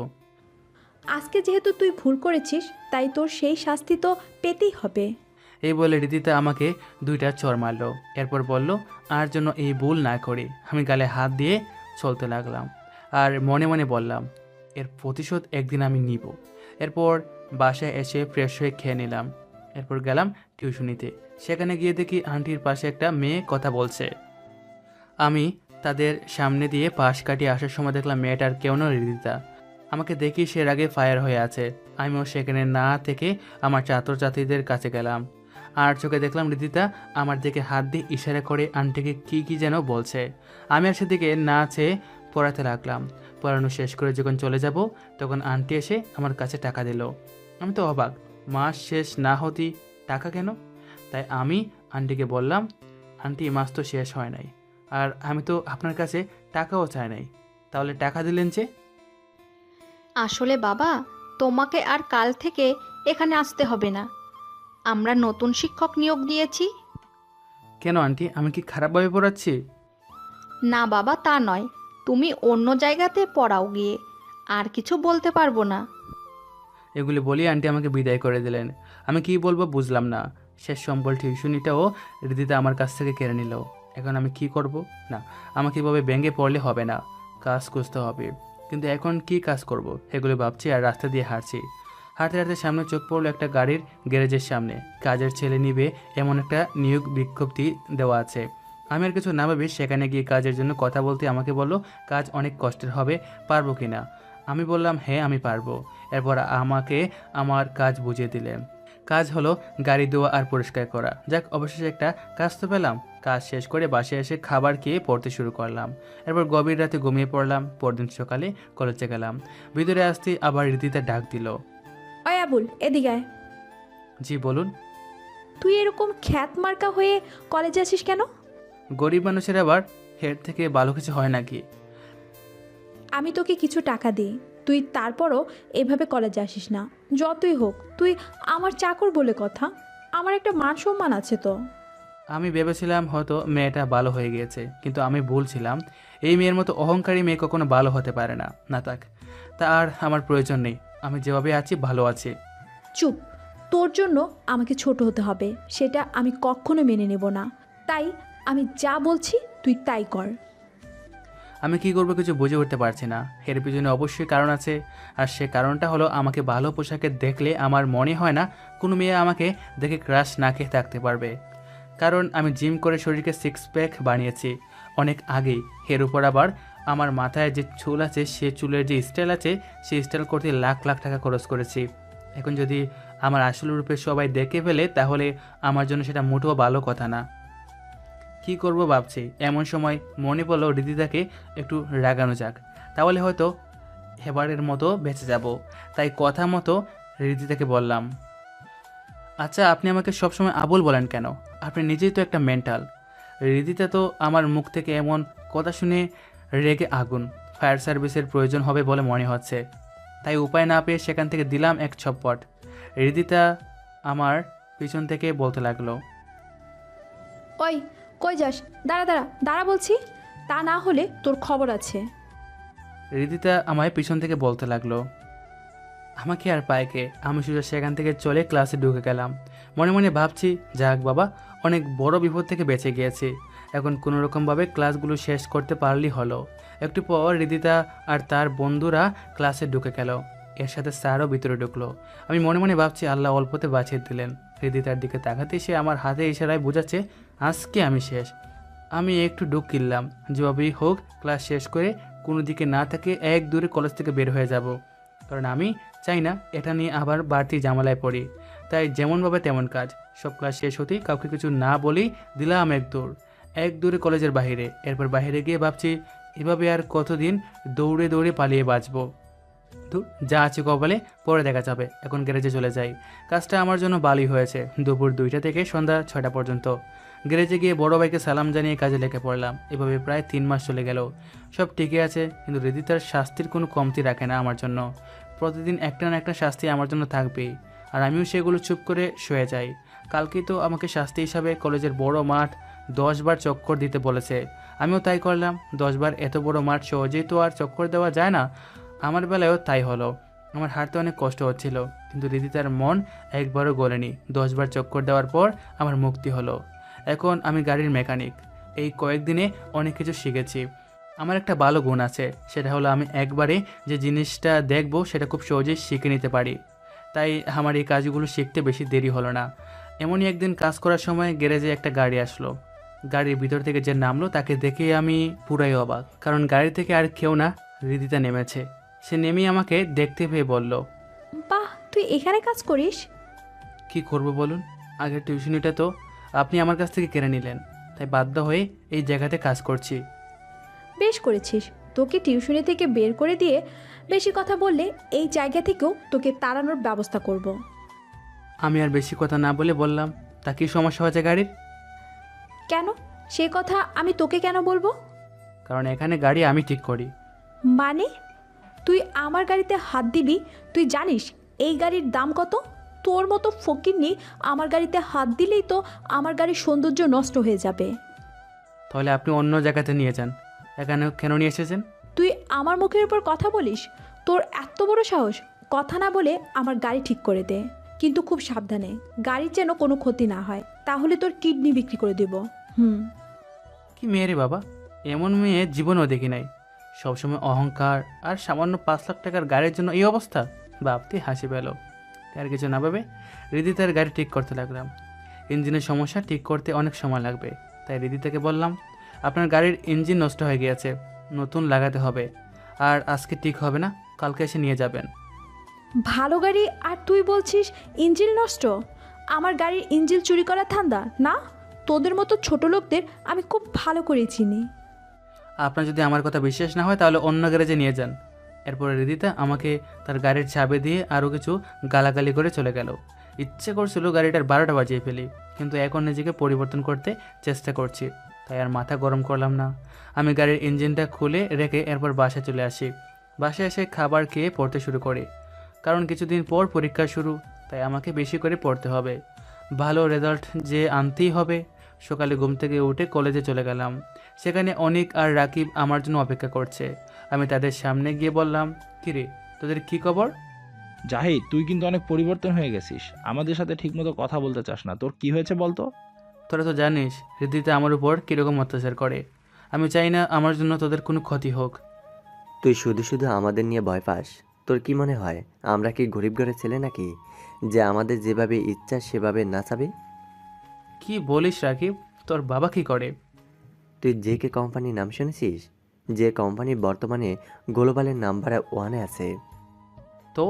আজকে যেহেতু তুই ভুল করেছিস তাই তোর সেই শাস্তি তো পেতেই হবে। এই বলে রিদিতা আমাকে 2টা চড় মারল। এরপর বলল আর জন্য এই ভুল না করি। আমি গালে হাত দিয়ে চলতে লাগলাম আর মনে মনে বললাম এর প্রতিশোধ একদিন আমি নিব। এরপর বাসায় এসে ফ্রেশ হয়ে খেয়ে নিলাম। এরপর গেলাম টিউশনিতে। সেখানে গিয়ে দেখি আন্টির পাশে একটা মেয়ে কথা বলছে। আমি তাদের সামনে দিয়ে পাশ কাটিয়ে আসার সময় দেখলাম মেয়েটার কেউ না রিদিতা। আমাকে দেখি সে রাগে ফায়ার হয়ে আছে। আমিও সেখানে না থেকে আমার ছাত্রছাত্রীদের কাছে গেলাম আর চোখে দেখলাম রিদিতা আমার দিকে হাত দিয়ে ইশারা করে আন্টিকে কি যেন বলছে। আমি আর সেদিকে না চেয়ে পড়াতে লাগলাম। পড়ানো শেষ করে যখন চলে যাব তখন আন্টি এসে আমার কাছে টাকা দিল। আমি তো অবাক, মাস শেষ না হতেই টাকা কেন? তাই আমি আন্টিকে বললাম আন্টি মাস তো শেষ হয় নাই, আর আমি তো আপনার কাছে টাকাও চাই নাই, তাহলে টাকা দিলেন যে? আসলে বাবা, তোমাকে আর কাল থেকে এখানে আসতে হবে না, আমরা নতুন শিক্ষক নিয়োগ দিয়েছি। কেন আন্টি, আমি কি খারাপভাবে পড়াচ্ছি? না বাবা, তা নয়, তুমি অন্য জায়গাতে পড়াও গিয়ে, আর কিছু বলতে পারবো না। এগুলি বলি আন্টি আমাকে বিদায় করে দিলেন। আমি কি বলবো বুঝলাম না। শেষ সম্বল টিউশনিটাও রিদিতা আমার কাছ থেকে কেড়ে নিল। এখন আমি কি করব? না, আমাকে এভাবে ভেঙে পড়লে হবে না, কাজ খুঁজতে হবে। কিন্তু এখন কি কাজ করব এগুলো ভাবছি আর রাস্তা দিয়ে হাঁটছি। হাঁটতে হাঁটতে সামনে চোখ পড়লো একটা গাড়ির গ্যারেজের সামনে। কাজের ছেলে নিবে এমন একটা নিয়োগ বিজ্ঞপ্তি দেওয়া আছে। আমি আর কিছু না ভেবে সেখানে গিয়ে কাজের জন্য কথা বলতে আমাকে বললো কাজ অনেক কষ্টের হবে, পারবো কি না। আমি বললাম হ্যাঁ আমি পারবো। এরপর আমাকে আমার কাজ বুঝিয়ে দিলেন। কাজ হলো গাড়ি ধোয়া আর পরিষ্কার করা। যাক, অবশেষে একটা কাজ তো পেলাম। কাজ শেষ করে বাসায় এসে খাবার খেয়ে পড়তে শুরু করলাম। এরপর গভীর রাতে ঘুমিয়ে পড়লাম। পরদিন সকালে কলেজে গেলাম। ভিতরে আসতে আবার রীতিতে ডাক দিল। ওই আবুল, এদিকে আয়। জি বলুন। তুই এরকম খ্যাত মার্কা হয়ে কলেজে আসিস কেন? গরিব মানুষের আবার হেড থেকে ভালো কিছু হয় নাকি? আমি তোকে কিছু টাকা দিই, তুই তারপরও এভাবে কলেজে আসিস না। যতই হোক তুই আমার চাকর বলে কথা, আমার একটা মান সম্মান আছে তো। আমি ভেবেছিলাম হয়তো মেয়েটা ভালো হয়ে গিয়েছে, কিন্তু আমি ভুল ছিলাম। এই মেয়ের মতো অহংকারী মেয়ে কখনো ভালো হতে পারে না। না থাক, তা আর আমার প্রয়োজন নেই। আমি যেভাবে আছি ভালো আছি। চুপ, তোর জন্য আমাকে ছোট হতে হবে সেটা আমি কখনো মেনে নেব না। তাই আমি যা বলছি তুই তাই কর। আমি কি করবো কিছু বুঝে উঠতে পারছি না। এর পিছনে অবশ্যই কারণ আছে, আর সে কারণটা হলো আমাকে ভালো পোশাকে দেখলে আমার মনে হয় না কোনো মেয়ে আমাকে দেখে ক্রাশ না খেয়ে থাকতে পারবে। কারণ আমি জিম করে শরীরকে সিক্স প্যাক বানিয়েছি অনেক আগেই। এর উপর আবার আমার মাথায় যে চুল আছে সে চুলের যে স্টাইল আছে সেই স্টাইল করতে লাখ লাখ টাকা খরচ করেছি। এখন যদি আমার আসল রূপে সবাই দেখে ফেলে তাহলে আমার জন্য সেটা মোটেও ভালো কথা না। কি করব ভাবছি, এমন সময় মনে পড়লো রীতিতাকে একটু রাগানো যাক, তাহলে হয়তো এবারের মতো বেঁচে যাব। তাই কথা মতো রীতিতাকে বললাম, আচ্ছা আপনি আমাকে সবসময় আবুল বলেন কেন? আপনি নিজেই তো একটা মেন্টাল। রীতিতা তো আমার মুখ থেকে এমন কথা শুনে রেগে আগুন। ফায়ার সার্ভিসের প্রয়োজন হবে বলে মনে হচ্ছে। তাই উপায় না পেয়ে সেখান থেকে দিলাম এক ছপ্পট। রীতিতা আমার পিছন থেকে বলতে লাগলো, ওই কই যাস? দাঁড়া দাঁড়া দাঁড়া বলছি, তা না হলে তোর খবর আছে। রীতিতা আমায় পিছন থেকে বলতে লাগলো। আমাকে আর পায়কে, আমি শুধু সেখান থেকে চলে ক্লাসে ঢুকে গেলাম। মনে মনে ভাবছি, যাক বাবা, অনেক বড় বিপদ থেকে বেঁচে গিয়েছি। এখন কোনো রকমভাবে ক্লাসগুলো শেষ করতে পারলেই হলো। একটু পর রীতিতা আর তার বন্ধুরা ক্লাসে ঢুকে গেল। এর সাথে স্যারও ভিতরে ঢুকলো। আমি মনে মনে ভাবছি আল্লাহ অল্পতে বাঁচিয়ে দিলেন। রীতিতার দিকে তাকাতেই সে আমার হাতে ইশারায় বোঝাচ্ছে আজকে আমি শেষ। আমি একটু ডুব কিনলাম, যেভাবেই হোক ক্লাস শেষ করে কোনো দিকে না থাকে এক দূরে কলেজ থেকে বের হয়ে যাব। কারণ আমি চাই না এটা নিয়ে আবার বাড়তি ঝামেলায় পড়ি। তাই যেমনভাবে তেমন কাজ। সব ক্লাস শেষ হতেই কাউকে কিছু না বলেই দিলাম এক দূরে কলেজের বাইরে। এরপর বাইরে গিয়ে ভাবছি এভাবে আর কতদিন দৌড়ে দৌড়ে পালিয়ে বাঁচবো। তো যা আছে কপালে পরে দেখা যাবে। এখন গ্যারেজে চলে যাই। কাজটা আমার জন্য ভালোই হয়েছে। দুপুর 2টা থেকে সন্ধ্যা 6টা পর্যন্ত গ্যারেজে গিয়ে বড় ভাইকে সালাম জানিয়ে কাজে লেগে পড়লাম। এভাবে প্রায় 3 মাস চলে গেল। সব ঠিকই আছে, কিন্তু রীতিতার শাস্তির কোনো কমতি রাখে না আমার জন্য। প্রতিদিন একটা না একটা শাস্তি আমার জন্য থাকবেই, আর আমিও সেগুলো চুপ করে শুয়ে যাই। কালকেই তো আমাকে শাস্তি হিসাবে কলেজের বড় মাঠ 10 বার চক্কর দিতে বলেছে। আমিও তাই করলাম। 10 বার এত বড় মাঠ সহজেই তো আর চক্কর দেওয়া যায় না। আমার বেলায়ও তাই হলো। আমার হাঁটতে অনেক কষ্ট হচ্ছিল, কিন্তু রীতিতার মন একবারও গলেনি। 10 বার চক্কর দেওয়ার পর আমার মুক্তি হলো। এখন আমি গাড়ির মেকানিক। এই কয়েকদিনে অনেক কিছু শিখেছি। আমার একটা ভালো গুণ আছে, সেটা হলো আমি একবারে যে জিনিসটা দেখব সেটা খুব সহজেই শিখে নিতে পারি। তাই আমার এই কাজগুলো শিখতে বেশি দেরি হলো না। এমনই একদিন কাজ করার সময় গ্যারেজে একটা গাড়ি আসলো। গাড়ির ভিতর থেকে যে নামলো তাকে দেখে আমি পুরাই অবাক, কারণ গাড়ি থেকে আর কেউ না, রীতিতা নেমেছে। সে নেমেই আমাকে দেখতে পেয়ে বলল, বাহ, তুই এখানে কাজ করিস? কি করব বলুন, আগের টিউশনিটা তো আপনি আমার কাছ থেকে কেড়ে নিলেন, তাই বাধ্য হয়ে এই জায়গাতে কাজ করছি। বেশ করেছিস। তোকে টিউশনি থেকে বের করে দিয়ে বেশি কথা বললে এই জায়গা থেকেও তোকে তাড়ানোর ব্যবস্থা করব। আমি আর বেশি কথা না বলে বললাম, তা কি সমস্যা হয়েছে গাড়ির? কেন? সে কথা আমি তোকে কেন বলবো? কারণ এখানে গাড়ি আমি ঠিক করি। মানে তুই আমার গাড়িতে হাত দিবি? তুই জানিস এই গাড়ির দাম কত? তোর মতো ফকিন্নি আমার গাড়িতে হাত দিলেই তো আমার গাড়ির সৌন্দর্য নষ্ট হয়ে যাবে। তাহলে আপনি অন্য জায়গাতে নিয়ে যান, এখানে কেন নিয়ে এসেছেন? তুই আমার মুখের উপর কথা বলিস? তোর এত বড় সাহস! কথা না বলে আমার গাড়ি ঠিক করে দে, কিন্তু খুব সাবধানে, গাড়ির যেন কোনো ক্ষতি না হয়, তাহলে তোর কিডনি বিক্রি করে দেব। কি মেয়ে রে বাবা, এমন মেয়ে জীবনেও দেখি নাই। সবসময় অহংকার আর সামান্য 5 লাখ টাকার গাড়ির জন্য এই অবস্থা, ভাবতে হাসি পেল। আর কিছু না ভাবে হৃদিতার গাড়ি ঠিক করতে লাগলাম। ইঞ্জিনের সমস্যা ঠিক করতে অনেক সময় লাগবে, তাই হৃদিতাকে বললাম, আপনার গাড়ির ইঞ্জিন নষ্ট হয়ে গিয়েছে, নতুন লাগাতে হবে, আর আজকে ঠিক হবে না, কালকে এসে নিয়ে যাবেন। ভালো গাড়ি আর তুই বলছিস ইঞ্জিন নষ্ট? আমার গাড়ির ইঞ্জিন চুরি করা ধান্দা না? তোদের মতো ছোট লোকদের আমি খুব ভালো করে চিনি। আপনার যদি আমার কথা বিশ্বাস না হয় তাহলে অন্য গ্যারেজে নিয়ে যান। এরপরে হৃদিতা আমাকে তার গাড়ির চাবি দিয়ে আরও কিছু গালাগালি করে চলে গেল। ইচ্ছে করছিল গাড়িটার 12টা বাজিয়ে ফেলি, কিন্তু এখন নিজেকে পরিবর্তন করতে চেষ্টা করছি, তাই আর মাথা গরম করলাম না। আমি গাড়ির ইঞ্জিনটা খুলে রেখে এরপর বাসায় চলে আসি। বাসায় এসে খাবার খেয়ে পড়তে শুরু করি, কারণ কিছুদিন পর পরীক্ষা শুরু, তাই আমাকে বেশি করে পড়তে হবে, ভালো রেজাল্ট যে আনতেই হবে। সকালে ঘুম থেকে উঠে কলেজে চলে গেলাম। সেখানে অনিক আর রাকিব আমার জন্য অপেক্ষা করছে। আমি তাদের সামনে গিয়ে বললাম, কিরে তোদের কী খবর? জাহিদ, তুই কিন্তু অনেক পরিবর্তন হয়ে গেছিস, আমাদের সাথে ঠিকমতো কথা বলতে চাস না, তোর কি হয়েছে বলতো? তোরা তো জানিস হৃদিতা আমার উপর কীরকম অত্যাচার করে। আমি চাই না আমার জন্য তোদের কোনো ক্ষতি হোক। তুই শুধু শুধু আমাদের নিয়ে ভয় পাস? তোর কি মনে হয় আমরা কি গরিব ঘরের ছেলে নাকি, যে আমাদের যেভাবে ইচ্ছা সেভাবে নাচাবে? কি বলিস রাকিব, তোর বাবা কি করে? তুই জেকে কোম্পানির নাম শুনেছিস? যে কোম্পানি বর্তমানে গ্লোবালের নাম্বার 1-এ আছে। তো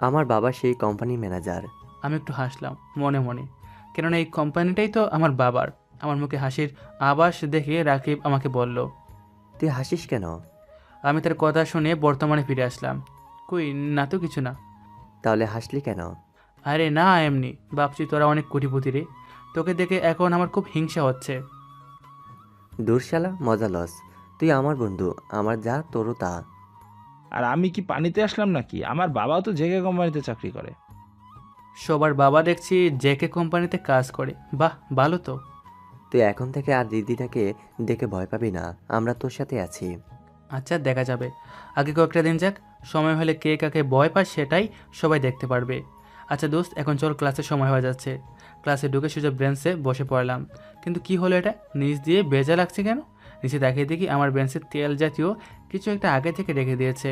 আমার বাবা সেই কোম্পানির ম্যানেজার। আমি একটু হাসলাম মনে মনে, কেননা এই কোম্পানিটাই তো আমার বাবার। আমার মুখে হাসির আভাস দেখে রাকিব আমাকে বলল, তুই হাসিস কেন? আমি তার কথা শুনে বর্তমানে ফিরে আসলাম। কই না তো, কিছু না। তাহলে হাসলি কেন? আরে না, এমনি ভাবছি তোরা অনেক কোটিপতি রে, তোকে দেখে এখন আমার খুব হিংসা হচ্ছে। দূর শালা, মজা লস। তুই আমার বন্ধু, আমার যা তোরও তা। আর আমি কি পানিতে আসলাম নাকি? আমার বাবাও তো জেকে কোম্পানিতে চাকরি করে। সবার বাবা দেখছি জেকে কোম্পানিতে কাজ করে, বাহ ভালো তো। তুই এখন থেকে আর দিদিটাকে দেখে ভয় পাবি না, আমরা তোর সাথে আছি। আচ্ছা দেখা যাবে, আগে কয়েকটা দিন যাক, সময় হলে কে কাকে ভয় পায় সেটাই সবাই দেখতে পারবে। আচ্ছা দোস্ত, এখন চল, ক্লাসের সময় হয়ে যাচ্ছে। ক্লাসে ঢুকে সোজা বেঞ্চে বসে পড়লাম, কিন্তু কি হলো এটা, নিচ দিয়ে ভেজা লাগছে কেন? নিচে তাকিয়ে দেখি আমার বেঞ্চে তেল জাতীয় কিছু একটা আগে থেকে রেখে দিয়েছে,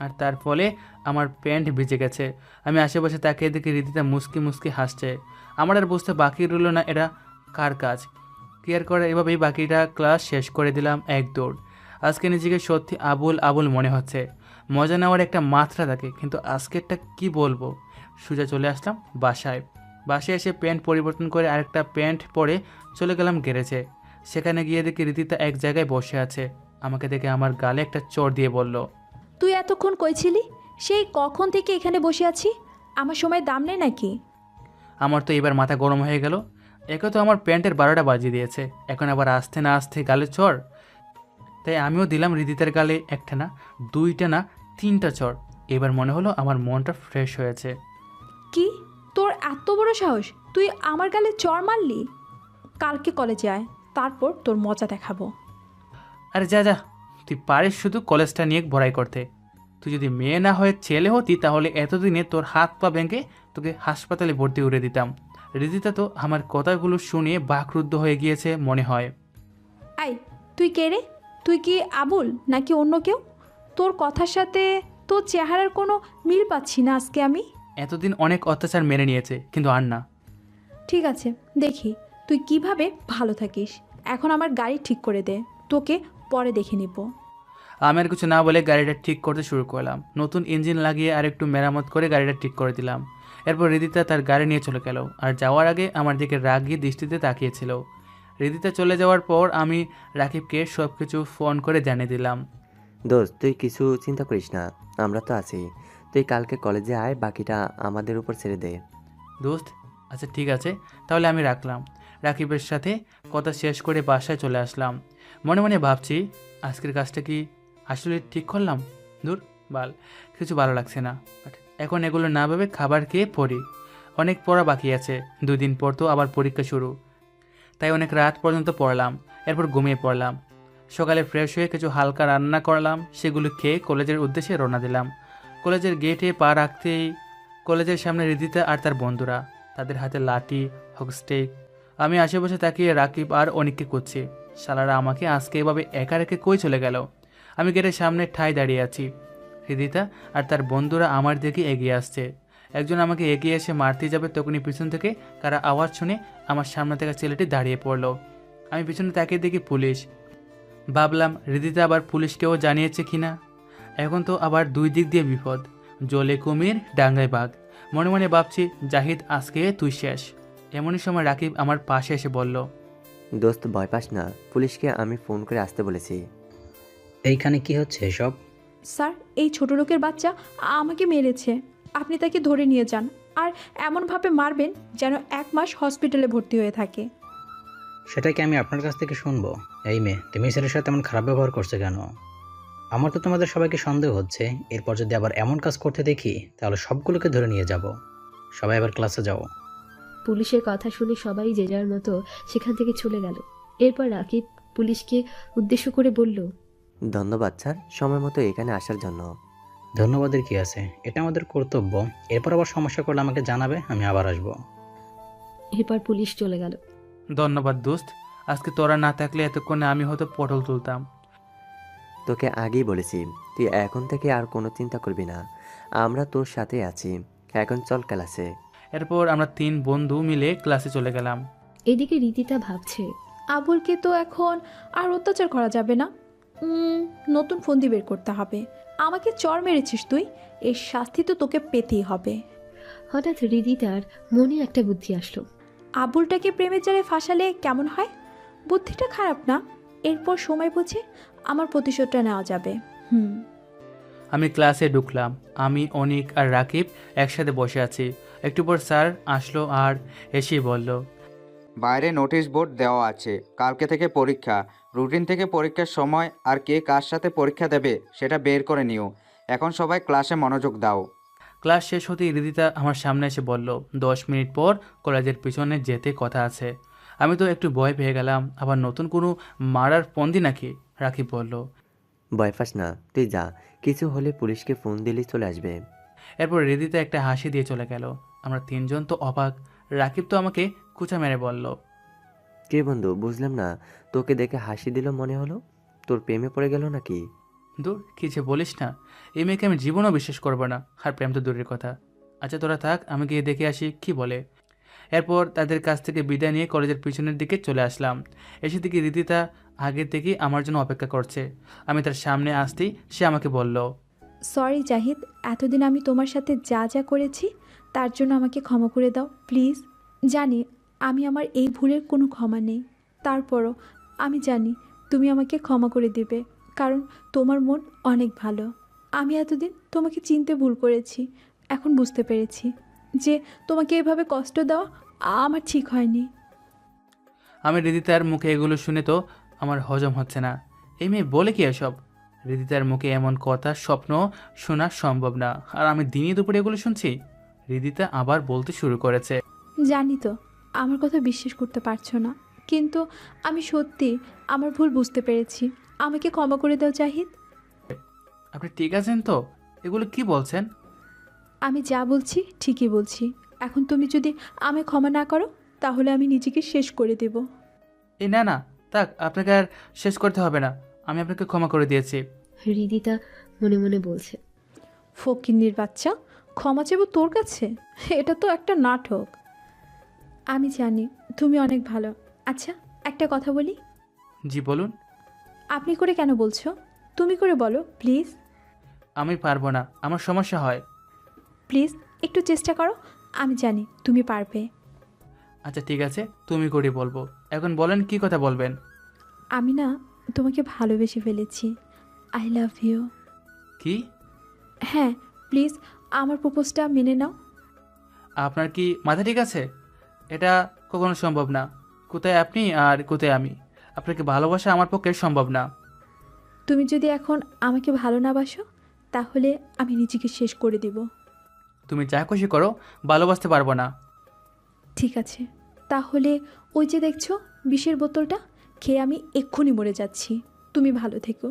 আর তার ফলে আমার প্যান্ট ভিজে গেছে। আমি আশেপাশে তাকিয়ে দেখি রীতিতা মুস্কি মুস্কি হাসছে। আমার আর বুঝতে বাকি রইল না এটা কার কাজ। ক্লিয়ার করে এভাবেই বাকিটা ক্লাস শেষ করে দিলাম এক দৌড়। আজকে নিজেকে সত্যি আবুল আবুল মনে হচ্ছে। মজা নেওয়ার একটা মাত্রা থাকে, কিন্তু আজকেরটা কি বলবো। সোজা চলে আসলাম বাসায়। বাসায় এসে প্যান্ট পরিবর্তন করে আরেকটা প্যান্ট পরে চলে গেলাম গ্যারেজে। সেখানে গিয়ে দেখি রীতিতা এক জায়গায় বসে আছে। আমাকে দেখে আমার গালে একটা চড় দিয়ে বলল, তুই এতক্ষণ কই ছিলি? সেই কখন থেকে এখানে বসে আছি, আমার সময় দাম নেই নাকি? আমার তো এবার মাথা গরম হয়ে গেল। একে তো আমার প্যান্টের 12টা বাজিয়ে দিয়েছে, এখন আবার আসতে না আসতে গালে চড়। তাই আমিও দিলাম হৃদিতার গালে একটা না, 2টা না, 3টা চড়। এবার মনে হলো আমার মনটা ফ্রেশ হয়েছে। কি, তোর এত বড় সাহস, তুই আমার গালে চড় মারলি? কালকে কলেজে আয়, তারপর তোর মজা দেখাবো। আরে যা যা, তুই পারিস শুধু কলেজটা নিয়ে ভরাই করতে। তুই যদি মেয়ে না হয়ে ছেলে হতি তাহলে এতদিনে তোর হাত পা ভেঙে তোকে হাসপাতালে ভর্তি করে দিতাম। হৃদিতা তো আমার কথাগুলো শুনিয়ে বাকরুদ্ধ হয়ে গিয়েছে মনে হয়। আই, তুই কে রে? তুই কি আবুল নাকি অন্য কেউ? তোর কথার সাথে তোর চেহারার কোনো মিল পাচ্ছি না আজকে আমি। এতদিন অনেক অত্যাচার মেনে নিয়েছে, কিন্তু আর না। ঠিক আছে, দেখি তুই কিভাবে ভালো থাকিস। এখন আমার গাড়ি ঠিক করে দে, তোকে পরে দেখে নিব। আমি আর কিছু না বলে গাড়িটা ঠিক করতে শুরু করলাম। নতুন ইঞ্জিন লাগিয়ে আর একটু মেরামত করে গাড়িটা ঠিক করে দিলাম। এরপর হৃদিতা তার গাড়ি নিয়ে চলে গেল, আর যাওয়ার আগে আমার দিকে রাগী দৃষ্টিতে তাকিয়েছিল। হৃদিতা চলে যাওয়ার পর আমি রাকিবকে সব কিছু ফোন করে জানিয়ে দিলাম। দোস্ত, তুই কিছু চিন্তা করিস না, আমরা তো আছি। তুই কালকে কলেজে আয়, বাকিটা আমাদের উপর ছেড়ে দে। দোস্ত আচ্ছা ঠিক আছে, তাহলে আমি রাখলাম। রাকিবের সাথে কথা শেষ করে বাসায় চলে আসলাম। মনে মনে ভাবছি, আজকের কাজটা কি আসলে ঠিক করলাম? দূর বাল, কিছু ভালো লাগছে না। বাট এখন এগুলো না ভেবে খাবার খেয়ে পড়ি। অনেক পড়া বাকি আছে, 2 দিন পর তো আবার পরীক্ষা শুরু, তাই অনেক রাত পর্যন্ত পড়লাম। এরপর ঘুমিয়ে পড়লাম। সকালে ফ্রেশ হয়ে কিছু হালকা রান্না করলাম, সেগুলো খেয়ে কলেজের উদ্দেশ্যে রওনা দিলাম। কলেজের গেটে পা রাখতেই কলেজের সামনে রিদিতা আর তার বন্ধুরা, তাদের হাতে লাঠি, হকস্টেক। আমি আশেপাশে তাকিয়ে রাকিব আর অনিককে খুঁজছি। শালারা আমাকে আজকে এভাবে একা রেখে কই চলে গেল? আমি গেটের সামনে ঠাই দাঁড়িয়ে আছি। হৃদিতা আর তার বন্ধুরা আমার দিকে এগিয়ে আসছে। একজন আমাকে এগিয়ে এসে মারতে যাবে, তখনই পিছন থেকে কারা আওয়াজ শুনে আমার সামনে থেকে ছেলেটি দাঁড়িয়ে পড়ল। আমি পিছনে তাকিয়ে দেখি পুলিশ। ভাবলাম হৃদিতা আবার পুলিশকেও জানিয়েছে কিনা। এখন তো আবার দুই দিক দিয়ে বিপদ, জলে কুমির ডাঙ্গায় বাঘ। মনে মনে ভাবছি জাহিদ আজকে তুই শেষ। এমনই সময় রাকিব আমার পাশে এসে বলল, দোস্ত ভয় পাস না, পুলিশকে আমি ফোন করে আসতে বলেছি। এইখানে কি হচ্ছে এসব? স্যার, এই ছোট লোকের বাচ্চা আমাকে মেরেছে। আপনি তাকে ধরে নিয়ে যান, আর এমনভাবে মারবেন যেন 1 মাস হসপিটালে ভর্তি হয়ে থাকে। সেটা কি আমি আপনার কাছ থেকে শুনবো? এই মেয়ে, তুমি ছেলের সাথে এমন খারাপ ব্যবহার করছো কেন? আমার তো তোমাদের সবাইকে সন্দেহ হচ্ছে। এরপর যদি আবার এমন কাজ করতে দেখি তাহলে সবগুলোকে ধরে নিয়ে যাব। সবাই আবার ক্লাসে যাও। পুলিশের কথা শুনে সবাই যে যার মতো সেখান থেকে চলে গেল। এরপর রাকিব পুলিশকে উদ্দেশ্য করে বলল, ধন্যবাদ স্যার সময় মতো এখানে আসার জন্য। ধন্যবাদের কি আছে, এটা আমাদের কর্তব্য। এরপর আবার সমস্যা করলে আমাকে জানাবে, আমি আবার আসবো। এরপর পুলিশ চলে গেল। ধন্যবাদ দোস্ত, আজকে তোরা না থাকলে এতক্ষণে আমি হয়তো পটল তুলতাম। তোকে আগেই বলেছি, তুই এখন থেকে আর কোনো চিন্তা করবি না, আমরা তোর সাথে আছি। এখন চল ক্লাসে। এরপর আমরা 3 বন্ধু মিলে ক্লাসে চলে গেলাম। এদিকে রীতিতা ভাবছে, আবুলকে তো এখন আর অত্যাচার করা যাবে না। নতুন ফন্দি বের করতে হবে। আমাকে চর মেরেছিস তুই, এর শাস্তি তো তোকে পেতেই হবে। হঠাৎ রীতিতার মনে একটা বুদ্ধি আসলো। আবুলটাকে প্রেমের জালে ফাঁসালে কেমন হয়? বুদ্ধিটা খারাপ না। এরপর সময় বুঝে আমার প্রতিশোধটা নেওয়া যাবে। আমি ক্লাসে ঢুকলাম। আমি, অনিক আর রাকিব একসাথে বসে আছি। একটু পর স্যার আসলো আর এসেই বলল, বাইরে নোটিশ বোর্ড দেওয়া আছে, কালকে থেকে পরীক্ষা। রুটিন থেকে পরীক্ষার সময় আর কে কার সাথে পরীক্ষা দেবে সেটা বের করে নিও। এখন সবাই ক্লাসে মনোযোগ দাও। ক্লাস শেষ হতেই রিদিতা আমার সামনে এসে বলল, 10 মিনিট পর কলেজের পিছনে যেতে কথা আছে। আমি তো একটু ভয় পেয়ে গেলাম, আবার নতুন কোনো মারার ফন্দি নাকি? রাকিব বলল, ভয় পাস না, তুই যা, কিছু হলে পুলিশকে ফোন দিলেই চলে আসবে। এরপর রিদিতা একটা হাসি দিয়ে চলে গেল। আমরা 3 জন তো অবাক। রাকিব তো আমাকে কুচা মেরে বলল, কে বন্ধু, বুঝলাম না, তোকে দেখে হাসি দিল মনে হলো। তোর প্রেমে পড়ে গেল নাকি? দূর, কি যে বলিস না, এই মেয়েকে আমি জীবনও বিশ্বাস করবো না, আর প্রেম তো দূরের কথা। আচ্ছা তোরা থাক, আমি গিয়ে দেখে আসি কি বলে। এরপর তাদের কাছ থেকে বিদায় নিয়ে কলেজের পিছনের দিকে চলে আসলাম। এসে দেখি রীতিতা আগে থেকেই আমার জন্য অপেক্ষা করছে। আমি তার সামনে আসতেই সে আমাকে বলল, সরি জাহিদ, এতদিন আমি তোমার সাথে যা যা করেছি তার জন্য আমাকে ক্ষমা করে দাও প্লিজ। জানি আমি আমার এই ভুলের কোনো ক্ষমা নেই, তারপরও আমি জানি তুমি আমাকে ক্ষমা করে দেবে, কারণ তোমার মন অনেক ভালো। আমি এতদিন তোমাকে চিনতে ভুল করেছি। এখন বুঝতে পেরেছি যে তোমাকে এভাবে কষ্ট দেওয়া আমার ঠিক হয়নি। আমি রীতিতার মুখে এগুলো শুনে তো আমার হজম হচ্ছে না। এই মেয়ে বলে কি এসব? রীতিতার মুখে এমন কথা স্বপ্ন শোনা সম্ভব না, আর আমি দিনে দুপুরে এগুলো শুনছি। রীতিতা আবার বলতে শুরু করেছে, জানি তো আমার কথা বিশ্বাস করতে পারছো না, কিন্তু আমি সত্যি আমার ভুল বুঝতে পেরেছি। আমাকে ক্ষমা করে দাও জাহিদ। আপনি ঠিক আছেন তো? এগুলো কি বলছেন? আমি যা বলছি ঠিকই বলছি। এখন তুমি যদি আমায় ক্ষমা না করো তাহলে আমি নিজেকে শেষ করে দেব। এই না না, থাক, আপনাকে আর শেষ করতে হবে না, আমি আপনাকে ক্ষমা করে দিয়েছি। হৃদিতা মনে মনে বলছে, ফকিন্নির বাচ্চা, ক্ষমা চাইব তোর কাছে? এটা তো একটা নাটক। আমি জানি তুমি অনেক ভালো। আচ্ছা একটা কথা বলি। জি বলুন। আপনি করে কেন বলছো? তুমি করে বলো প্লিজ। আমি পারবো না, আমার সমস্যা হয়। প্লিজ একটু চেষ্টা করো, আমি জানি তুমি পারবে। আচ্ছা ঠিক আছে, তুমি করে বলবো। এখন বলেন কি কথা বলবেন। আমি না তোমাকে ভালোবেসে ফেলেছি। I love you. কি? হ্যাঁ প্লিজ আমার প্রপোজটা মেনে নাও। আপনার কি মাথা ঠিক আছে? এটা কখনো সম্ভব না। কোথায় আপনি আর কোথায় আমি? আপনাকে ভালোবাসা আমার পক্ষে সম্ভব না। তুমি যদি এখন আমাকে ভালো না বাসো তাহলে আমি নিজেকে শেষ করে দেব। তুমি যা খুশি করো, ভালোবাসতে পারবো না। ঠিক আছে, তাহলে ওই যে দেখছো বিষের বোতলটা, খেয়ে আমি এক্ষুনি মরে যাচ্ছি। তুমি ভালো থেকো।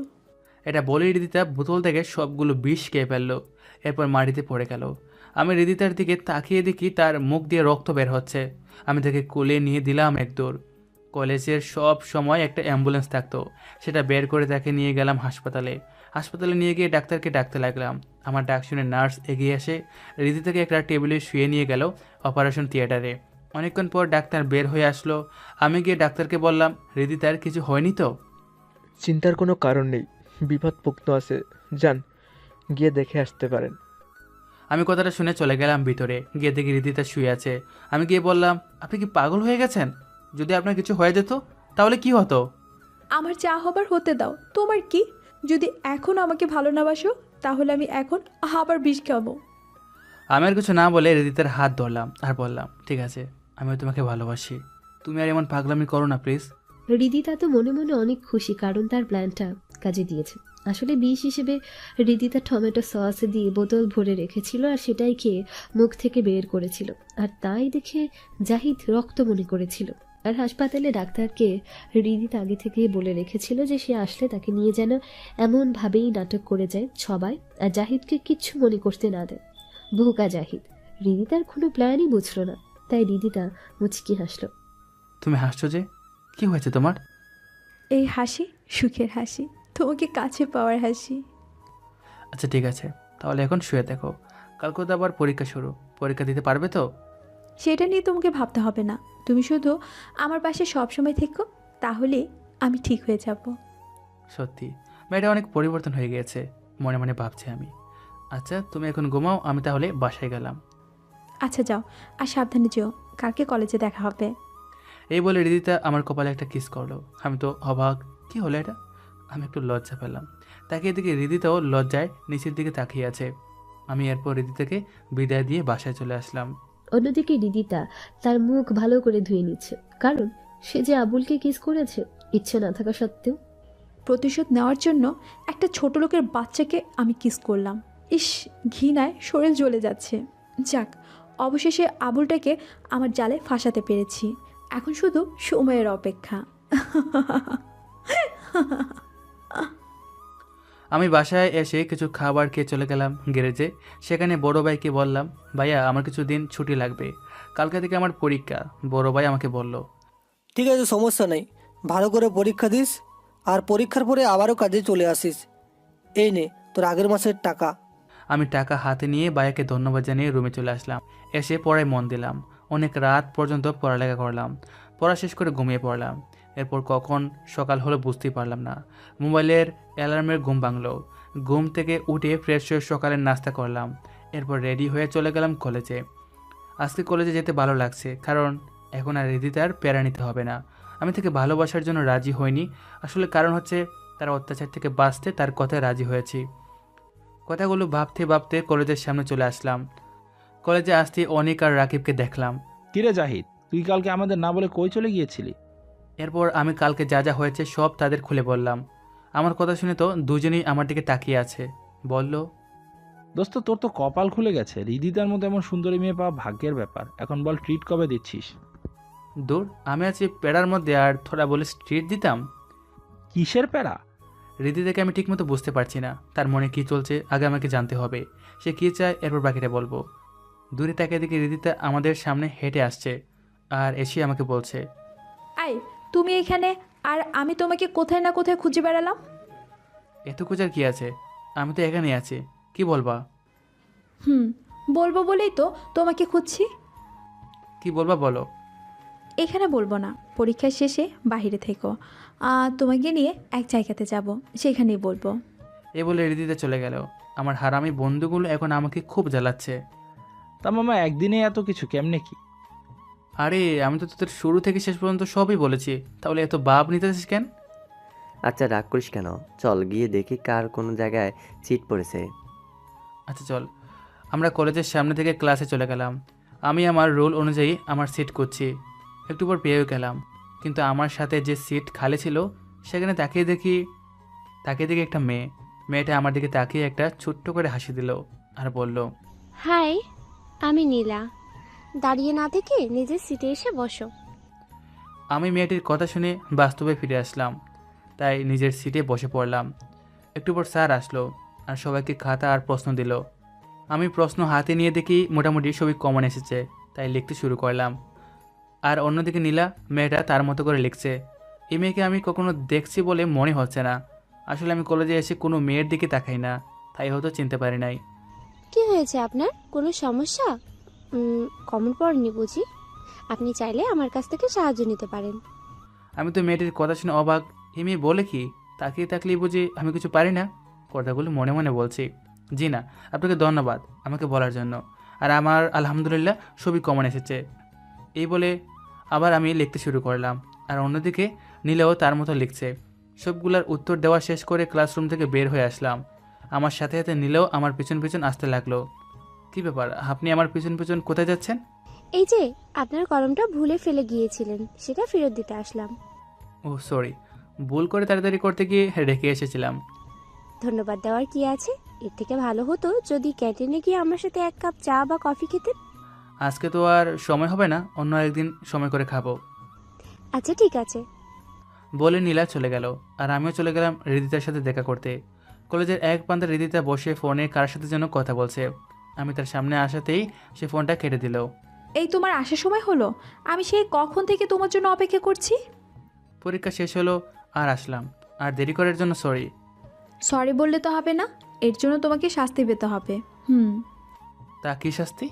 এটা বলে রিদিতা বোতল থেকে সবগুলো বিষ খেয়ে ফেললো। এরপর মাটিতে পড়ে গেল। আমি রিদিতার দিকে তাকিয়ে দেখি তার মুখ দিয়ে রক্ত বের হচ্ছে। আমি তাকে কোলে নিয়ে দিলাম এক দৌড়। কলেজের সব সময় একটা অ্যাম্বুলেন্স থাকতো, সেটা বের করে তাকে নিয়ে গেলাম হাসপাতালে। হাসপাতালে নিয়ে গিয়ে ডাক্তারকে ডাকতে লাগলাম। আমার ডাক শুনে নার্স এগিয়ে এসে রিদিতাকে একটা টেবিলে শুয়ে নিয়ে গেল অপারেশন থিয়েটারে। অনেকক্ষণ পর ডাক্তার বের হয়ে আসলো। আমি গিয়ে ডাক্তারকে বললাম, রিদিতার কিছু হয়নি তো? চিন্তার কোনো কারণ নেই, বিপদমুক্ত আছে, যান গিয়ে দেখে আসতে পারেন। আমি কথাটা শুনে চলে গেলাম ভিতরে। গিয়ে দেখি রিদিতা শুয়ে আছে। আমি গিয়ে বললাম, আপনি কি পাগল হয়ে গেছেন? যদি আপনার কিছু হয়ে যেত তাহলে কি হতো? আমার যা হবার হতে দাও, তোমার কি? যদি এখন আমাকে ভালো না বাসো তাহলে আমি এখন আবার বিষ খাবো। আমি আর কিছু না বলে রিদিতার হাত ধরলাম আর বললাম, ঠিক আছে, আমিও তোমাকে ভালোবাসি, তুমি আর এমন পাগলামি করো না প্লিজ। রিদিতা তো মনে মনে অনেক খুশি, কারণ তার প্ল্যানটা কাজে দিয়েছে। আসলে বিষ হিসেবে রিদিতা টমেটো সস দিয়ে বোতল ভরে রেখেছিল আর সেটাই খেয়ে মুখ থেকে বের করেছিল। আর তাই দেখে জাহিদ রক্ত মনে করেছিল। আর হাসপাতালে ডাক্তারকে রিদিতা আগে থেকেই বলে রেখেছিল যে সে আসলে তাকে নিয়ে যেন এমনভাবেই নাটক করে যায় সবাই, আর জাহিদকে কিচ্ছু মনে করতে না দেয়। বোকা জাহিদ রিদিতার কোনো প্ল্যানই বুঝল না, তাই রিদিতা মুচকি হাসল। তুমি হাসছো যে, কি হয়েছে তোমার? এই হাসি সুখের হাসি, তোমাকে কাছে পাওয়ার হাসি। আচ্ছা ঠিক আছে, তাহলে এখন শুয়ে দেখো, কালকে তো আবার পরীক্ষা শুরু, পরীক্ষা দিতে পারবে তো? সেটা নিয়ে তোমাকে ভাবতে হবে না, তুমি শুধু আমার পাশে সবসময় থেকো, তাহলে আমি ঠিক হয়ে যাব। সত্যি মেয়েটা অনেক পরিবর্তন হয়ে গিয়েছে, মনে মনে ভাবছি আমি। আচ্ছা তুমি এখন ঘুমাও, আমি তাহলে বাসায় গেলাম। আচ্ছা যাও, আর সাবধানে যেও, কালকে কলেজে দেখা হবে। এই বলে রিদিতা আমার কপালে একটা কিস করলো। আমি তো অবাক, কি হলো এটা? আমি একটু লজ্জা পেলাম। তাকিয়ে দিকে রিদিতাও লজ্জায় নিচের দিকে তাকিয়ে আছে। আমি এরপর রিদিতাকে বিদায় দিয়ে বাসায় চলে আসলাম। অন্যদিকে রিদিতা তার মুখ ভালো করে ধুয়ে নিচ্ছে, কারণ সে যে আবুলকে কিস করেছে ইচ্ছে না থাকা সত্ত্বেও। প্রতিশোধ নেওয়ার জন্য একটা ছোট লোকের বাচ্চাকে আমি কিস করলাম। ইস, ঘৃণায় শরীর জ্বলে যাচ্ছে। যাক, অবশেষে আবুলটাকে আমার জালে ফাঁসাতে পেরেছি, এখন শুধু সময়ের অপেক্ষা। আমি বাসায় এসে কিছু খাবার খেয়ে চলে গেলাম গ্যারেজে। সেখানে বড় ভাইকে বললাম, ভাইয়া আমার কিছু দিন ছুটি লাগবে, কালকে থেকে আমার পরীক্ষা। বড় ভাই আমাকে বলল, ঠিক আছে, সমস্যা নেই, ভালো করে পরীক্ষা দিস, আর পরীক্ষার পরে আবারও কাজে চলে আসিস। এই নে তোর আগের মাসের টাকা। আমি টাকা হাতে নিয়ে ভাইয়াকে ধন্যবাদ জানিয়ে রুমে চলে আসলাম। এসে পড়ায় মন দিলাম। অনেক রাত পর্যন্ত পড়ালেখা করলাম। পড়া শেষ করে ঘুমিয়ে পড়লাম। এরপর কখন সকাল হলো বুঝতেই পারলাম না। মোবাইলের অ্যালার্মের ঘুম ভাঙলো। ঘুম থেকে উঠে ফ্রেশ হয়ে সকালের নাস্তা করলাম। এরপর রেডি হয়ে চলে গেলাম কলেজে। আজকে কলেজে যেতে ভালো লাগছে, কারণ এখন আর রিদিতার প্যারা নিতে হবে না। আমি তাকে ভালোবাসার জন্য রাজি হইনি, আসলে কারণ হচ্ছে তার অত্যাচার থেকে বাঁচতে তার কথায় রাজি হয়েছি। কথাগুলো ভাবতে ভাবতে কলেজের সামনে চলে আসলাম। কলেজে আসতে অনিক আর রাকিবকে দেখলাম। কিরে জাহিদ, তুই কালকে আমাদের না বলে কই চলে গিয়েছিলি? এরপর আমি কালকে যা যা হয়েছে সব তাদের খুলে বললাম। আমার কথা শুনে তো দুজনেই আমার দিকে তাকিয়ে আছে। বলল, দোস্ত তোর তো কপাল খুলে গেছে, রিদিতার মতো এমন সুন্দরী মেয়ে পাওয়া ভাগ্যের ব্যাপার। এখন বল ট্রিট কবে দিচ্ছিস? দূর, আমি আছি প্যারার মধ্যে, আর থোড়া বলে স্ট্রিট দিতাম। কিসের প্যারা? রিদিতাকে আমি ঠিকমতো বুঝতে পারছি না, তার মনে কি চলছে আগে আমাকে জানতে হবে। সে কী চায় এরপর বাকিটা বলবো। দূরে তাকিয়ে দেখি রিদিতা আমাদের সামনে হেঁটে আসছে আর এসে আমাকে বলছে, আই তুমি এখানে, আর আমি তোমাকে কোথায় না কোথায় খুঁজে বেড়ালাম। এত খোঁজার কি আছে, আমি তো এখানেই আছি, কি বলবা? বলবো বলেই তো তোমাকে খুঁজছি। কি বলবা বলো। এখানে বলবো না, পরীক্ষার শেষে বাইরে থেকো, তোমাকে নিয়ে এক জায়গাতে যাব, সেখানেই বলবো। এ বলে রিদিতা চলে গেল। আমার হারামি বন্ধুগুলো এখন আমাকে খুব জ্বালাচ্ছে। তা মামা একদিনে এত কিছু কেমনে কি? আরে আমি তো তোদের শুরু থেকে শেষ পর্যন্ত সবই বলেছি, তাহলে এত বাপ নিতেছিস কেন? আচ্ছা রাগ করিস কেন, চল গিয়ে দেখি কার কোনো জায়গায় সিট পড়েছে। আচ্ছা চল। আমরা কলেজের সামনে থেকে ক্লাসে চলে গেলাম। আমি আমার রুল অনুযায়ী আমার সিট করছি। একটু পর পেয়েও গেলাম, কিন্তু আমার সাথে যে সিট খালি ছিল সেখানে তাকিয়ে দেখি একটা মেয়েটা আমার দিকে তাকিয়ে একটা ছোট্ট করে হাসি দিল আর বলল, হাই, আমি নীলা, দাঁড়িয়ে না থেকে নিজের সিটে এসে বসো। আমি মেয়েটির কথা শুনে বাস্তবে ফিরে আসলাম। তাই নিজের সিটে বসে পড়লাম। একটু পর স্যার আসলো আর সবাইকে খাতা আর প্রশ্ন দিল। আমি প্রশ্ন হাতে নিয়ে দেখি মোটামুটি সবই কমন এসেছে, তাই লিখতে শুরু করলাম। আর অন্যদিকে নীলা মেয়েটা তার মতো করে লিখছে। এই মেয়েকে আমি কখনো দেখছি বলে মনে হচ্ছে না। আসলে আমি কলেজে এসে কোনো মেয়ের দিকে তাকাই না, তাই হয়তো চিনতে পারি নাই। কি হয়েছে আপনার? কোনো সমস্যা? কমন পড়েনি বুঝি? আপনি চাইলে আমার কাছ থেকে সাহায্য নিতে পারেন। আমি তো মেয়েটির কথা শুনে অবাক। এই মেয়ে বলে কি? তাকিয়ে থাকলেই বুঝি আমি কিছু পারি না? কথাগুলো মনে মনে বলছি। জি না, আপনাকে ধন্যবাদ আমাকে বলার জন্য। আর আমার আলহামদুলিল্লাহ সবই কমন এসেছে। এই বলে আবার আমি লিখতে শুরু করলাম। আর অন্যদিকে নীলাও তার মতো লিখছে। সবগুলার উত্তর দেওয়া শেষ করে ক্লাসরুম থেকে বের হয়ে আসলাম। আমার সাথে সাথে নীলাও আমার পিছন পিছন আসতে লাগলো। কি ব্যাপার, আপনি আমার পিছন পিছন কোথায় যাচ্ছেন? এই যে আপনার কলমটা ভুলে ফেলে গিয়েছিলেন, সেটা ফেরত দিতে আসলাম। ও সরি, ভুল করে তাড়াতাড়ি করতে গিয়ে রেখে এসেছিলাম। ধন্যবাদ দেওয়ার কি আছে? এর থেকে ভালো হতো যদি ক্যান্টিনে গিয়ে আমার সাথে এক কাপ চা বা কফি খেতেন। আজকে তো আর সময় হবে না, অন্য একদিন সময় করে খাবো। আচ্ছা ঠিক আছে। বলে নীলা চলে গেল আর আমিও চলে গেলাম হৃদিতার সাথে দেখা করতে। কলেজের এক প্রান্তে হৃদিতা বসে ফোনে কার সাথে যেন কথা বলছে। আমি তার সামনে আসাতেই সে ফোনটা কেটে দিল। এই তোমার আসার সময় হলো? আমি সেই কখন থেকে তোমার জন্য অপেক্ষা করছি। পরীক্ষা শেষ হলো আর আসলাম। আর দেরি করার জন্য সরি। সরি বললে তো হবে না, এর জন্য তোমাকে শাস্তি পেতে হবে। তা কি শাস্তি?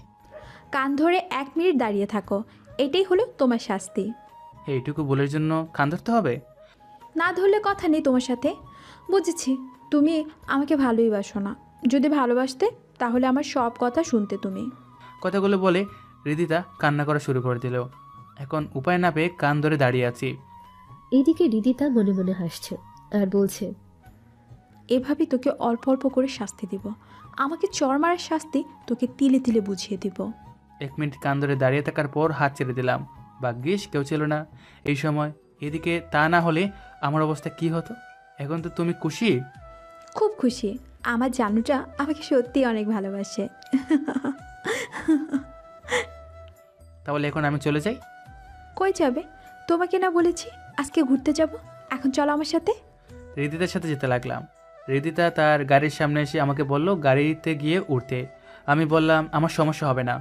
কান ধরে 1 মিনিট দাঁড়িয়ে থাকো, এটাই হলো তোমার শাস্তি। এইটুকু বলার জন্য কান ধরতে হবে? না ধরলে কথা নেই তোমার সাথে। বুঝেছি, তুমি আমাকে ভালোই বাসো না। যদি ভালোবাসতে তাহলে আমার সব কথা শুনতে তুমি। কথাগুলো বলে হৃদিতা কান্না করা শুরু করে দিল। এখন উপায় না পেয়ে কান ধরে দাঁড়িয়ে আছি। এদিকে রিদিতা মনে মনে হাসছে আর বলছে, এভাবেই তোকে অল্প অল্প করে শাস্তি দিব। আমাকে চড় মারার শাস্তি তোকে তিলে তিলে বুঝিয়ে দিব। 1 মিনিট কান ধরে দাঁড়িয়ে থাকার পর হাত ছেড়ে দিলাম। ভাগ্যিস কেউ ছিল না এই সময়। এদিকে তা না হলে আমার অবস্থা কি হতো? এখন তো তুমি খুশি? খুব খুশি। আমার জানুটা আমাকে সত্যিই অনেক ভালোবাসে। তাহলে এখন আমি চলে যাই? কই যাবে? তোমাকে না বলেছি আজকে ঘুরতে যাব? এখন চলো আমার সাথে। হৃদিতার সাথে যেতে লাগলাম। হৃদিতা তার গাড়ির সামনে এসে আমাকে বলল গাড়িতে গিয়ে উঠতে। আমি বললাম আমার সমস্যা হবে না।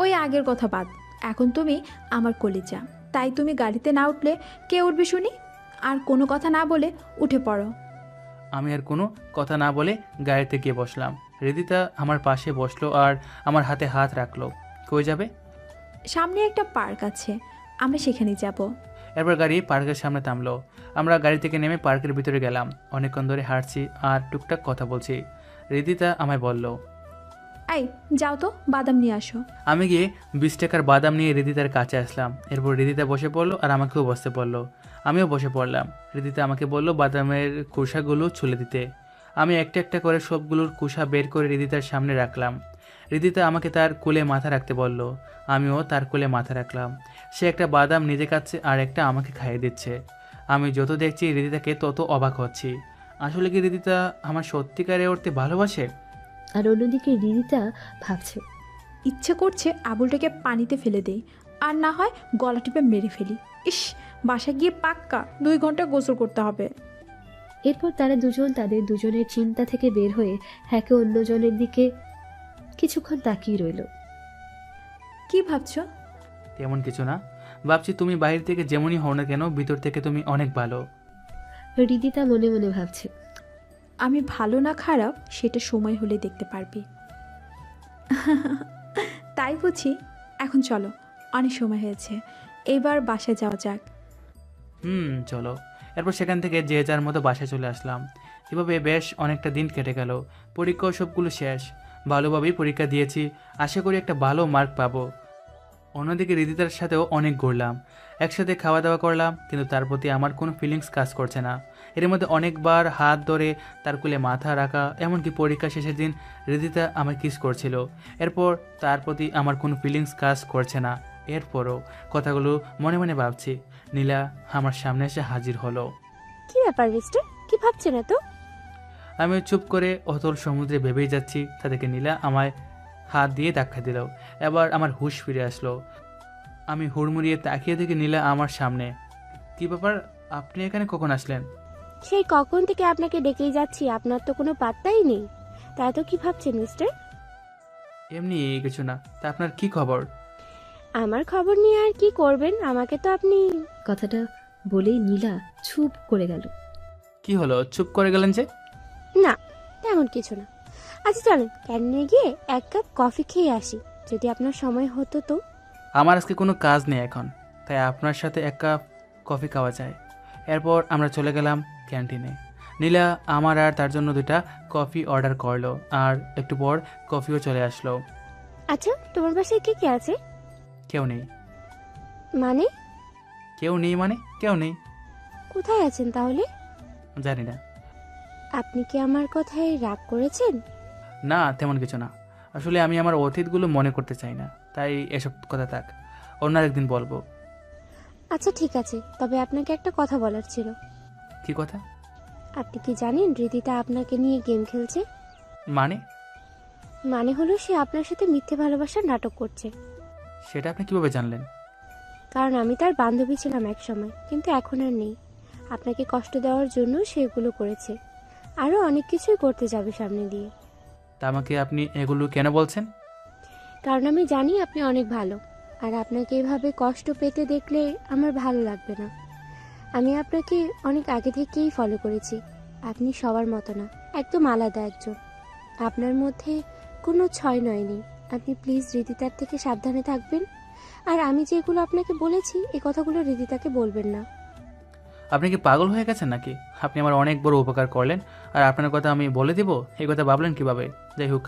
ওই আগের কথা বাদ, এখন তুমি আমার কলিজা, তাই তুমি গাড়িতে না উঠলে কে উঠবে শুনি? আর কোনো কথা না বলে উঠে পড়ো। আমি আর কোনো কথা না বলে গাড়িতে গিয়ে বসলাম। হৃদিতা আমার পাশে বসলো আর আমার হাতে হাত রাখলো। কই যাবে? সামনে একটা পার্ক আছে, আমরা সেখানেই যাব। এরপর গাড়ি পার্কের সামনে থামলো। আমরা গাড়ি থেকে নেমে পার্কের ভিতরে গেলাম। অনেকক্ষণ ধরে হাঁটছি আর টুকটাক কথা বলছি। হৃদিতা আমায় বলল, আই যাও তো বাদাম নিয়ে আসো। আমি গিয়ে 20 টাকার বাদাম নিয়ে হৃদিতার কাছে আসলাম। এরপর হৃদিতা বসে পড়লো আর আমাকেও বসতে বললো। আমিও বসে পড়লাম। হৃদিতা আমাকে বলল বাদামের খোসাগুলো ছুলে দিতে। আমি একটা একটা করে সবগুলোর খোসা বের করে হৃদিতার সামনে রাখলাম। হৃদিতা আমাকে তার কোলে মাথা রাখতে বলল। আমিও তার কোলে মাথা রাখলাম। সে একটা বাদাম নিজে খাচ্ছে আর একটা আমাকে খাইয়ে দিচ্ছে। আমি যত দেখছি হৃদিতাকে তত অবাক হচ্ছি। আসলে কি হৃদিতা আমার সত্যিকারে ওরতে ভালোবাসে? আর অন্যদিকে রিদিতা ভাবছে, ইচ্ছে করছে আবুলটাকে পানিতে ফেলে দেই, আর না হয় গলা টিপে মেরে ফেলি। ইস, বাসায় গিয়ে পাক্কা 2 ঘন্টা গোসল করতে হবে। এরপর তারা দুজন তাদের দুজনের চিন্তা থেকে বের হয়ে একে অন্যজনের দিকে কিছুক্ষণ তাকিয়ে রইল। কি ভাবছো? তেমন কিছু না, ভাবছি তুমি বাইরে থেকে যেমনই হও না কেন ভিতর থেকে তুমি অনেক ভালো। রিদিতা মনে মনে ভাবছে, আমি ভালো না খারাপ সেটা সময় হলে দেখতে পারবি। তাই বুঝি? এখন চলো, অনেক সময় হয়েছে, এবার বাসায় যাওয়া যাক। চলো। এরপর সেখান থেকে যে যার মতো বাসায় চলে আসলাম। এভাবে বেশ অনেকটা দিন কেটে গেল। পরীক্ষা সবগুলো শেষ। ভালোভাবেই পরীক্ষা দিয়েছি, আশা করি একটা ভালো মার্ক পাবো। অন্যদিকে হৃদিতার সাথেও অনেক ঘুরলাম, একসাথে খাওয়া দাওয়া করলাম, কিন্তু তার প্রতি আমার কোনো ফিলিংস কাজ করছে না। এর মধ্যে অনেকবার হাত ধরে তার কোলে মাথা রাখা, এমনকি পরীক্ষা শেষের দিন হৃদিতা আমায় কিস করছিল। এরপর তার প্রতি আমার কোনো ফিলিংস কাজ করছে না। এরপরও কথাগুলো মনে মনে ভাবছি। নীলা আমার সামনে এসে হাজির হলো। কি ব্যাপার মিস্টার, কি ভাবছেন এত? আমি চুপ করে অতল সমুদ্রে ভেবেই যাচ্ছি, তা থেকে নীলা আমায় হাত দিয়ে ধাক্কা দিল। এবার আমার হুঁশ ফিরে আসলো। আমি হুড়মুড়িয়ে তাকিয়ে দেখি নীলা আমার সামনে। কি ব্যাপার, আপনি এখানে কখন আসলেন? সেই কখন থেকে আপনাকে ডেকেই যাচ্ছি, আপনার তো কোনো পাত্তাই নেই। তাই তো কি ভাবছেন মিস্টার? এমনি কিছু না। তা আপনার কি খবর? আমার খবর নিয়ে আর কি করবেন? আমাকে তো আপনি... কথাটা বলেই নীলা চুপ করে গেল। কি হলো, চুপ করে গেলেন যে? না, তেমন কিছু না। আচ্ছা চলেন, ক্যান্টিনে গিয়ে এক কাপ কফি খেয়ে আসি, যদি আপনার সময় হতো তো। আমার আজকে কোনো কাজ নেই এখন, তাই আপনার সাথে এক কাপ কফি খাওয়া যায়। এরপর আমরা চলে গেলাম ক্যান্টিনে। নীলা আমার আর তার জন্য 2টা কফি অর্ডার করলো, আর একটু পর কফিও চলে আসলো। আচ্ছা, তোমার বাসায় কে কে আছে? কেউ নেই। মানে? কেউ নেই মানে? কেউ নেই। কোথায় আছেন তাহলে? জানি না। আপনি কি আমার কথায় রাগ করেছেন? না, তেমন কিছু না। আসলে আমি আমার অতীতগুলো মনে করতে চাই না, তাই এসব কথা থাক, অন্য একদিন বলবো। আচ্ছা ঠিক আছে, তবে আপনাকে একটা কথা বলার ছিল। কি কথা? আপনি কি জানেন রিদিতা আপনাকে নিয়ে গেম খেলছে? মানে? মানে হলো সে আপনার সাথে মিথ্যে ভালোবাসার নাটক করছে। সেটা আপনি কিভাবে জানলেন? কারণ আমি তার বান্ধবী ছিলাম এক সময়, কিন্তু এখন আর নেই। আপনাকে কষ্ট দেওয়ার জন্য সে এগুলো করেছে, আরও অনেক কিছুই করতে যাবে সামনে দিয়ে। তা আমাকে আপনি এগুলো কেন বলছেন? কারণ আমি জানি আপনি অনেক ভালো, আর আপনাকে এভাবে কষ্ট পেতে দেখলে আমার ভালো লাগবে না। আমি আপনাকে অনেক আগে থেকেই ফলো করেছি। আপনি সবার মতো না, একদম আলাদা একজন। আপনার মধ্যে কোনো ছয় নয় নেই। আপনি প্লিজ রিদিতার থেকে সাবধানে থাকবেন। আর আমি যেগুলো আপনাকে বলেছি এই কথাগুলো রিদিতাকে বলবেন না। আপনি কি পাগল হয়ে গেছেন নাকি? আপনি আমার অনেক বড় উপকার করলেন, আর আপনার কথা আমি বলে দিব এই কথা ভাবলেন কিভাবে? যাই হোক,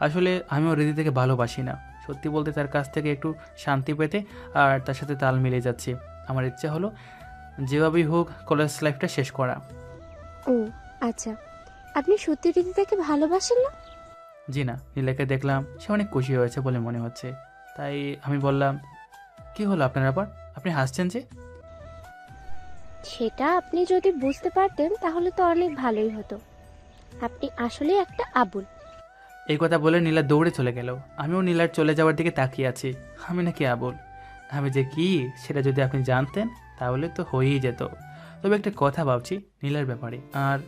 আসলে আমিও রীতি থেকে ভালোবাসি না। সত্যি বলতে তার কাছ থেকে একটু শান্তি পেতে আর তার সাথে তাল মিলিয়ে যাচ্ছি। আমার ইচ্ছা হলো যেভাবেই হোক কলেজ লাইফটা শেষ করা। ও আচ্ছা, আপনি সত্যি রিদিতাকে ভালোবাসেন না? জি না, নীলাকে দেখলাম সে অনেক খুশি হয়েছে বলে মনে হচ্ছে, তাই আমি বললাম, কি হলো আপনার আবার? আপনি হাসছেন যে? সেটা আপনি যদি বুঝতে পারতেন তাহলে তো অনেক ভালোই হতো। আপনি আসলে একটা আবুল। এই কথা বলে নীলা দৌড়ে চলে গেল। আমিও নীলার চলে যাওয়ার দিকে তাকিয়ে আছি। আমি নাকি আবুল? আমি যে কি সেটা যদি আপনি জানতেন তাহলে তো হয়েই যেত। তবে একটা কথা ভাবছি নীলার ব্যাপারে। আর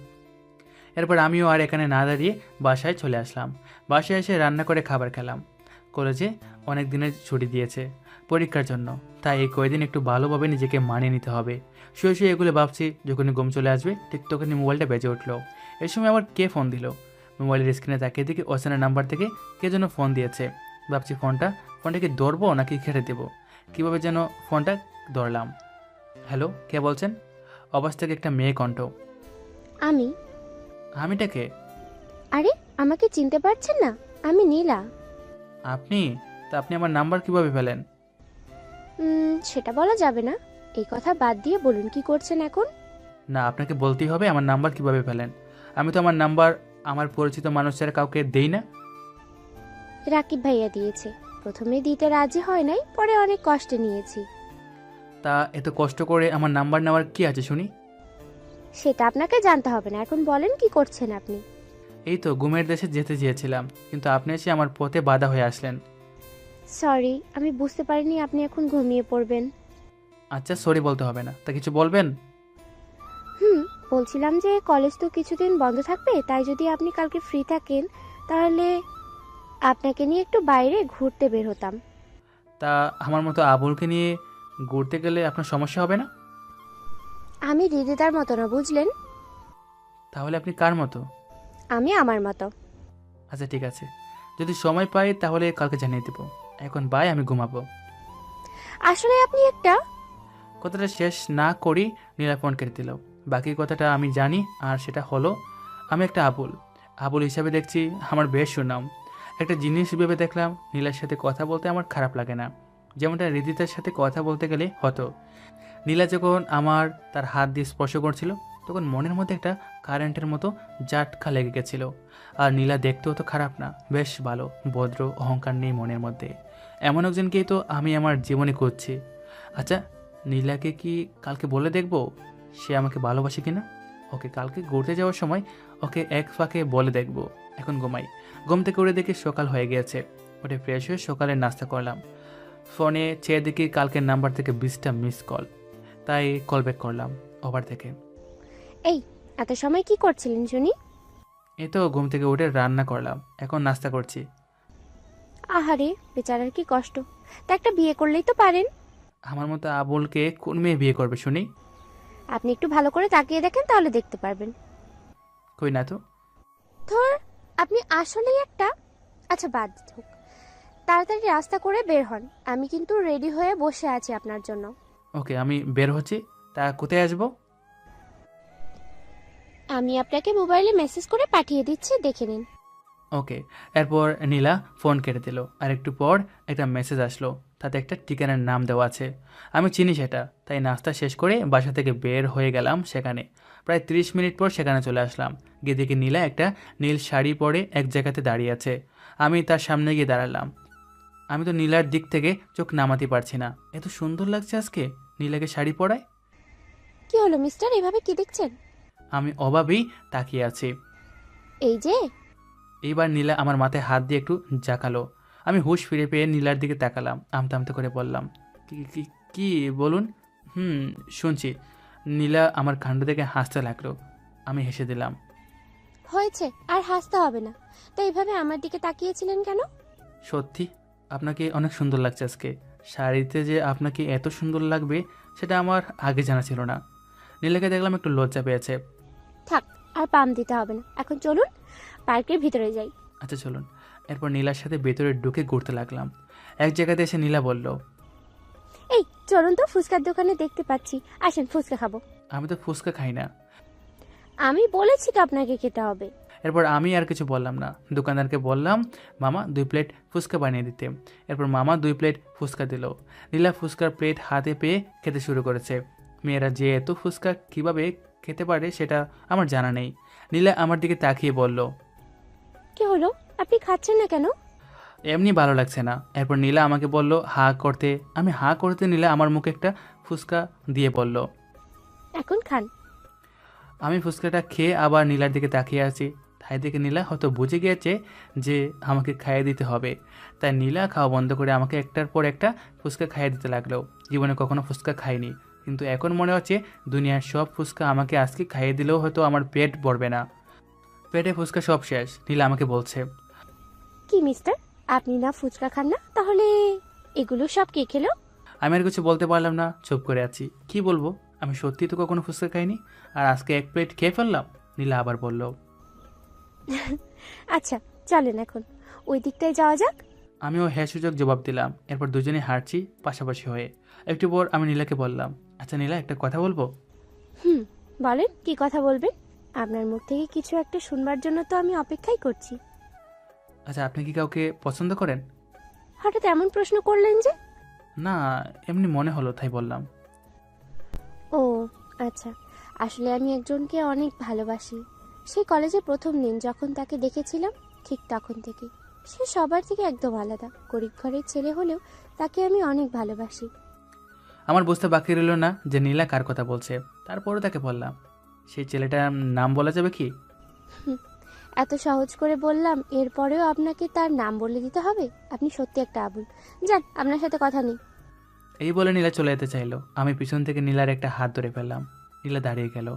এরপর আমিও আর এখানে না দাঁড়িয়ে বাসায় চলে আসলাম। বাসায় এসে রান্না করে খাবার খেলাম। কলেজে অনেক দিনের ছুটি দিয়েছে পরীক্ষার জন্য, তাই এই কয়েকদিন একটু ভালোভাবে নিজেকে মানিয়ে নিতে হবে। শুয়ে শুয়ে এগুলো ভাবছি, যখনই ঘুম চলে আসবে ঠিক তখনই মোবাইলটা বেজে উঠলো। এই সময় আবার কে ফোন দিল? মোবাইলের স্ক্রিনে তাকিয়ে দেখি অচেনা নাম্বার থেকে কে যেন ফোন দিয়েছে। ভাবছি ফোনটাকে ধরবো নাকি কেটে দেবো, কীভাবে যেন ফোনটা ধরলাম। হ্যালো, কে বলছেন? অবাস থেকে একটা মেয়ে কণ্ঠ। আমি? আমিটাকে? আরে আমাকে চিনতে পারছেন না? আমি নীলা। আপনি? তা আপনি আমার নাম্বার কিভাবে পেলেন? সেটা বলা যাবে না। এই কথা বাদ দিয়ে বলুন কি করছেন এখন? না, আপনাকে বলতেই হবে আমার নাম্বার কিভাবে পেলেন। আমি তো আমার নাম্বার আমার পরিচিত মানুষ ছাড়া কাউকে দেই না। রাকিব ভাইয়া দিয়েছে। প্রথমে দিতে রাজি হয় নাই, পরে অনেক কষ্টে নিয়েছি। তা এত কষ্ট করে আমার নাম্বার নেওয়ার কি আছে শুনি? সেটা আপনাকে জানতে হবে না, এখন বলেন কি করছেন আপনি? এই তো ঘুমের দেশে যেতে চেয়েছিলাম, কিন্তু আপনি এসে আমার পথে বাধা হয়ে আসলেন। সরি, আমি বুঝতে পারিনি আপনি এখন ঘুমিয়ে পড়বেন। আচ্ছা, সরি বলতে হবে না, তা কিছু বলবেন? বলছিলাম যে কলেজ তো কিছুদিন বন্ধ থাকবে, তাই যদি আপনি কালকে ফ্রি থাকেন তাহলে আপনাকে নিয়ে একটু বাইরে ঘুরতে বের হতাম। তা আমার মতো আবুলকে নিয়ে ঘুরতে গেলে আপনার সমস্যা হবে না? আমি রিদিতার মতো না, বুঝলেন? তাহলে আপনি কার মতো? আমি আমার মতো। আচ্ছা ঠিক আছে, যদি সময় পাই তাহলে কালকে জানিয়ে দেবো। এখন বাই, আমি ঘুমাবো। আসলে আপনি একটা... কথাটা শেষ না করি নীলা ফোন কেটে দিল। বাকি কথাটা আমি জানি, আর সেটা হলো আমি একটা আবুল হিসাবে দেখছি আমার বেশ সুনাম। একটা জিনিস ভেবে দেখলাম, নীলার সাথে কথা বলতে আমার খারাপ লাগে না, যেমনটা হৃদিতার সাথে কথা বলতে গেলে হতো। নীলা যখন তার হাত দিয়ে স্পর্শ করছিল তখন মনের মধ্যে একটা কারেন্টের মতো জাটকা লেগে গেছিল। আর নীলা দেখতেও তো খারাপ না, বেশ ভালো, ভদ্র, অহংকার নেই মনের মধ্যে। এমন একজনকেই তো আমি আমার জীবনে করছি। আচ্ছা, নীলাকে কি কালকে বলে দেখব সে আমাকে ভালোবাসে কিনা? ওকে কালকে ঘুরতে যাওয়ার সময় ওকে এক ফাঁকে বলে দেখব। এখন ঘুমাই। ঘুম থেকে উঠে দেখি সকাল হয়ে গিয়েছে। উঠে ফ্রেশ হয়ে সকালের নাস্তা করলাম। ফোনে চেয়ে দেখি কালকের নাম্বার থেকে 20টা মিস কল, তাই কল ব্যাক করলাম। ওভার থেকে। এই এত সময় কি করছিলেন শুনি? এই তো ঘুম থেকে উঠে রান্না করলাম, এখন নাস্তা করছি। আহারে বেচারার কি কষ্ট। তা একটা বিয়ে করলেই তো পারেন। আমার মতো আবুলকে কোন মেয়ে বিয়ে করবে শুনি? আপনি একটু ভালো করে তাকিয়ে দেখেন, তাহলে দেখতে পারবেন। কই না তো। ধর, আপনি আসলেই একটা। আচ্ছা বাদ হোক, তাড়াতাড়ি রাস্তা করে বের হন, আমি কিন্তু রেডি হয়ে বসে আছি আপনার জন্য। ওকে, আমি বের হচ্ছি। তা কোথায় আসবো? আমি আপনাকে মোবাইলে মেসেজ করে পাঠিয়ে দিচ্ছি, দেখে নিন। ওকে। এরপর নীলা ফোন কেটে দিল। আর একটু পর একটা মেসেজ আসলো, তাতে একটা ঠিকানার নাম দেওয়া আছে। আমি চিনি সেটা, তাই নাস্তা শেষ করে বাসা থেকে বের হয়ে গেলাম সেখানে। প্রায় 30 মিনিট পর সেখানে চলে আসলাম। গিয়ে দেখি নীলা একটা নীল শাড়ি পরে এক জায়গাতে দাঁড়িয়ে আছে। আমি তার সামনে গিয়ে দাঁড়ালাম। আমি তো নীলার দিক থেকে চোখ নামাতে পারছি না। এত সুন্দর লাগছে আজকে নীলাকে শাড়ি পরায়। কি হলো মিস্টার, এভাবে কি দেখছেন? আমি অভাবেই তাকিয়ে আছি। এই যে। এইবার নীলা আমার মাথায় হাত দিয়ে একটু জাকালো। আমি হুঁশ ফিরে পেয়ে নীলার দিকে তাকালাম, আমতা আমতা করে বললাম, কি কি কি বলুন? শুনছি। নীলা আমার কাণ্ড দেখে হাসতে লাগলো। আমি হেসে দিলাম। হয়েছে, আর হাসতে হবে না। তো এইভাবে আমার দিকে তাকিয়েছিলেন কেন? সত্যি আপনাকে অনেক সুন্দর লাগছে আজকে। শাড়িতে যে আপনাকে এত সুন্দর লাগবে সেটা আমার আগে জানা ছিল না। নীলাকে দেখলাম একটু লজ্জা পেয়েছে। থাক, আর পাম দিতে হবে না, এখন চলুন পার্কের ভিতরে যাই। আচ্ছা চলুন। এরপর নীলার সাথে ভেতরে ঢুকে ঘুরতে লাগলাম। এক জায়গাতে এসে নীলা বলল, এই চলুন তো, ফুচকার দোকানে দেখতে পাচ্ছি, আসেন ফুচকা খাবো। আমি তো ফুচকা খাই না। আমি বলেছি তো আপনাকে খেতে হবে। এরপর আমি আর কিছু বললাম না। দোকানদারকে বললাম, মামা 2 প্লেট ফুচকা বানিয়ে দিতে। এরপর মামা 2 প্লেট ফুচকা দিল। নীলা ফুচকার প্লেট হাতে পেয়ে খেতে শুরু করেছে। মেয়েরা যে এত ফুচকা কিভাবে খেতে পারে সেটা আমার জানা নেই। নীলা আমার দিকে তাকিয়ে বলল, কি হলো, আপনি খাচ্ছেন না কেন? এমনি ভালো লাগছে না। এরপর নীলা আমাকে বলল হা করতে। আমি হা করতে নীলা আমার মুখে একটা ফুচকা দিয়ে বলল, এখন খান। আমি ফুচকাটা খেয়ে আবার নীলার দিকে তাকিয়ে আছি। তাই দেখে নীলা হয়তো বুঝে গিয়েছে যে আমাকে খাইয়ে দিতে হবে। তাই নীলা খাওয়া বন্ধ করে আমাকে একটার পর একটা ফুচকা খাইয়ে দিতে লাগলো। জীবনে কখনো ফুচকা খাইনি, কিন্তু এখন মনে হচ্ছে দুনিয়ার সব ফুচকা আমাকে আজকে খাইয়ে দিলেও হয়তো আমার পেট ভরবে না। পেটে ফুচকা সব শেষ। নীলা আমাকে বলছে, কি মিস্টার, আপনি না ফুচকা খান না, তাহলে এগুলো সব কে খেলো? আমি আর কিছু বলতে পারলাম না, চুপ করে আছি। কি বলবো, আমি সত্যি তো কখনো ফুচকা খাইনি, আর আজকে 1 প্লেট খেয়ে ফেললাম। নীলা আবার বলল, আচ্ছা চলেন এখন ওই দিকটায় যাওয়া যাক। আমিও হ্যাঁ সূচক জবাব দিলাম। এরপর দুজনে হাঁটছি পাশাপাশি হয়ে। একটু পর আমি নীলাকে বললাম, আচ্ছা নীলা, একটা কথা বলবো? বলেন, কি কথা বলবেন? আপনার মুখ থেকে কিছু একটা শুনবার জন্য তো আমি অপেক্ষাই করছি। আচ্ছা, আপনি কি কাউকে পছন্দ করেন? হঠাৎ এমন প্রশ্ন করলেন যে? না, এমনি মনে হলো তাই বললাম। ও আচ্ছা, আসলে আমি একজনকে অনেক ভালোবাসি। সেই কলেজে প্রথম দিন যখন তাকে দেখেছিলাম, ঠিক তখন থেকে। সে সবার থেকে একদম আলাদা, গরিব ঘরের ছেলে হলেও তাকে আমি অনেক ভালোবাসি। আমার বুঝতে বাকি রইল না যে নীলা কার কথা বলছে। তারপরও তাকে বললাম, সেই ছেলেটার নাম বলা যাবে কি? এত সহজ করে বললাম, এরপরেও আপনাকে তার নাম বলে দিতে হবে? আপনি সত্যি একটা আবুল। যান, আপনার সাথে কথা নেই। এই বলে নীলা চলে যেতে চাইলো। আমি পিছন থেকে নীলার একটা হাত ধরে ফেললাম। নীলা দাঁড়িয়ে গেল।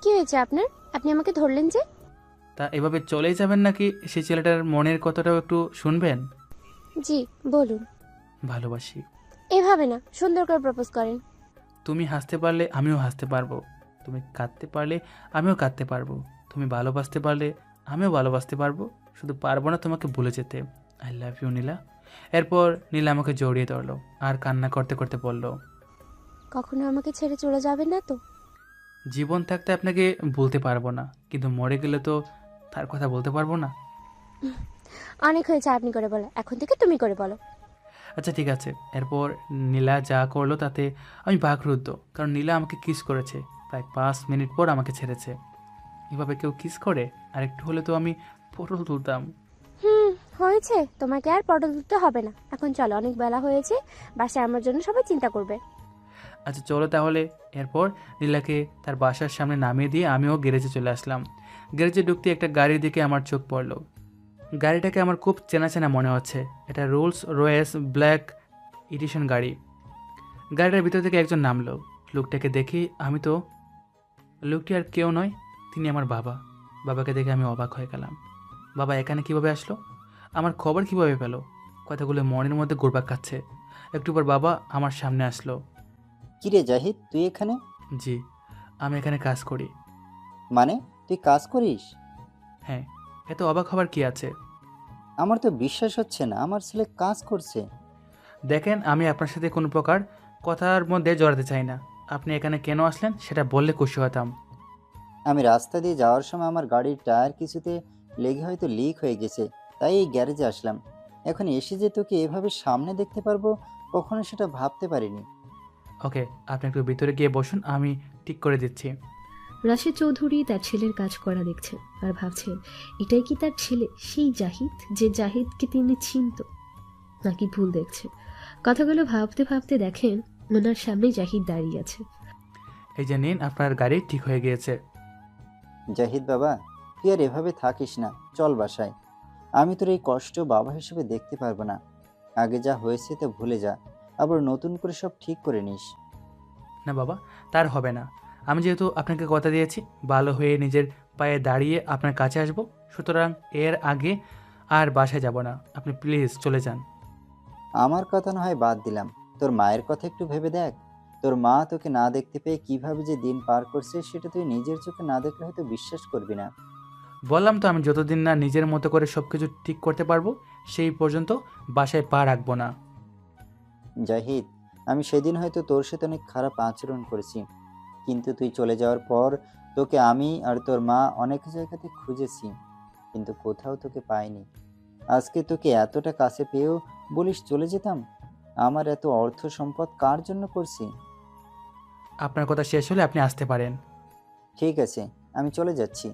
কি হয়েছে আপনার? আপনি আমাকে ধরলেন যে? তা এভাবে চলেই যাবেন নাকি সেই ছেলেটার মনের কথাটাও একটু শুনবেন? জি বলুন। ভালোবাসি। এভাবে না, সুন্দর করে প্রপোজ করেন। তুমি হাসতে পারলে আমিও হাসতে পারবো, তুমি কাঁদতে পারলে আমিও কাঁদতে পারবো, তুমি ভালোবাসতে পারলে আমিও ভালোবাসতে পারবো, শুধু পারবো না তোমাকে ভুলে যেতে। আই লাভ ইউ নীলা। এরপর নীলা আমাকে জড়িয়ে ধরলো আর কান্না করতে করতে বলল, কখনো আমাকে ছেড়ে চলে যাবেন না তো? জীবন থাকতে আপনাকে বলতে পারবো না, কিন্তু মরে গেলে তো তার কথা বলতে পারবো না। অনেক হয়েছে আপনি করে বলো, এখন থেকে তুমি করে বলো। আচ্ছা ঠিক আছে। এরপর নীলা যা করলো তাতে আমি বাকরুদ্ধ, কারণ নীলা আমাকে কিস করেছে। প্রায় 5 মিনিট পর আমাকে ছেড়েছে। এভাবে কেউ কিস করে? আর একটু হলে তো আমি পটল তুলতাম। হয়েছে, তোমাকে আর পটল তুলতে হবে না। এখন চলো, অনেক বেলা হয়েছে, বাসায় আমার জন্য সবাই চিন্তা করবে। আচ্ছা চলো তাহলে। এরপর নীলাকে তার বাসার সামনে নামিয়ে দিয়ে আমিও গ্যারেজে চলে আসলাম। গ্যারেজে ঢুকতে একটা গাড়ির দিকে আমার চোখ পড়লো। গাড়িটাকে আমার খুব চেনা চেনা মনে হচ্ছে। এটা রোলস রয়েস ব্ল্যাক এডিশন গাড়ি। গাড়িটার ভিতর থেকে একজন নামলো। লোকটাকে দেখি আমি তো লোকটি আর কেউ নয়, তিনি আমার বাবা। বাবাকে দেখে আমি অবাক হয়ে গেলাম। বাবা এখানে কিভাবে আসলো? আমার খবর কিভাবে পেল? কথাগুলো মনের মধ্যে ঘুরপাক খাচ্ছে। একটু পর বাবা আমার সামনে আসলো। কিরে জাহিদ, তুই এখানে? জি, আমি এখানে কাজ করি। মানে তুই কাজ করিস? হ্যাঁ, এত অবাক হবার কি আছে? আমার তো বিশ্বাস হচ্ছে না আমার ছেলে কাজ করছে। দেখেন, আমি আপনার সাথে কোনো প্রকার কথার মধ্যে জড়াতে চাই না। আপনি এখানে কেন আসলেন সেটা বললে খুশি হতাম। আমি রাস্তা দিয়ে যাওয়ার সময় আমার গাড়ির টায়ার কিছুতে লেগে হয়তো লিক হয়ে গেছে, তাই এই গ্যারেজে আসলাম। এখন এসে যে তোকে এভাবে সামনে দেখতে পারবো কখনো সেটা ভাবতে পারিনি। ওকে, আপনি একটু ভিতরে গিয়ে বসুন, আমি ঠিক করে দিচ্ছি। রাশেদ চৌধুরী তার ছেলের কাজ করা দেখছেন আর ভাবছেন এটাই কি তার ছেলে, সেই জাহিদ যে জাহিদকে তিনি চিনত, নাকি ভুল দেখছে। কথাগুলো ভাবতে ভাবতে দেখেন ওনার সামনে জাহিদ দাঁড়িয়ে আছে। এই যে নিন, আপনার গাড়ি ঠিক হয়ে গিয়েছে। জাহিদ বাবা, তুই আর এভাবে থাকিস না, চল বাসায়। আমি তোর এই কষ্ট বাবা হিসেবে দেখতে পারবো না। আগে যা হয়েছে তা ভুলে যা, আবার নতুন করে সব ঠিক করে নিস। না বাবা, তার হবে না। আমি যেহেতু আপনাকে কথা দিয়েছি, ভালো হয়ে নিজের পায়ে দাঁড়িয়ে আপনার কাছে আসব, সুতরাং এর আগে আর বাসায় যাব না। আপনি প্লিজ চলে যান। আমার কথা না হয় বাদ দিলাম, তোর মায়ের কথা একটু ভেবে দেখ। তোর মা তোকে না দেখতে পেয়ে কিভাবে যে দিন পার করছে সেটা তুই নিজের চোখে না দেখলে হয়তো বিশ্বাস করবি না। বললাম তো, আমি যতদিন না নিজের মতো করে সব কিছু ঠিক করতে পারবো সেই পর্যন্ত বাসায় পা রাখবো না। জাহিদ, আমি সেদিন হয়তো তোর সাথে অনেক খারাপ আচরণ করেছি, কিন্তু তুই চলে যাওয়ার পর তোকে আমি আর তোর মা অনেক জায়গাতে খুঁজেছি, কিন্তু কোথাও তোকে পাইনি। আজকে তোকে এতটা কাছে পেয়েও বলিস চলে যেতাম। আমার এত অর্থ সম্পদ কার জন্য করছি? আপনার কথা শেষ হলে আপনি আসতে পারেন। ঠিক আছে, আমি চলে যাচ্ছি।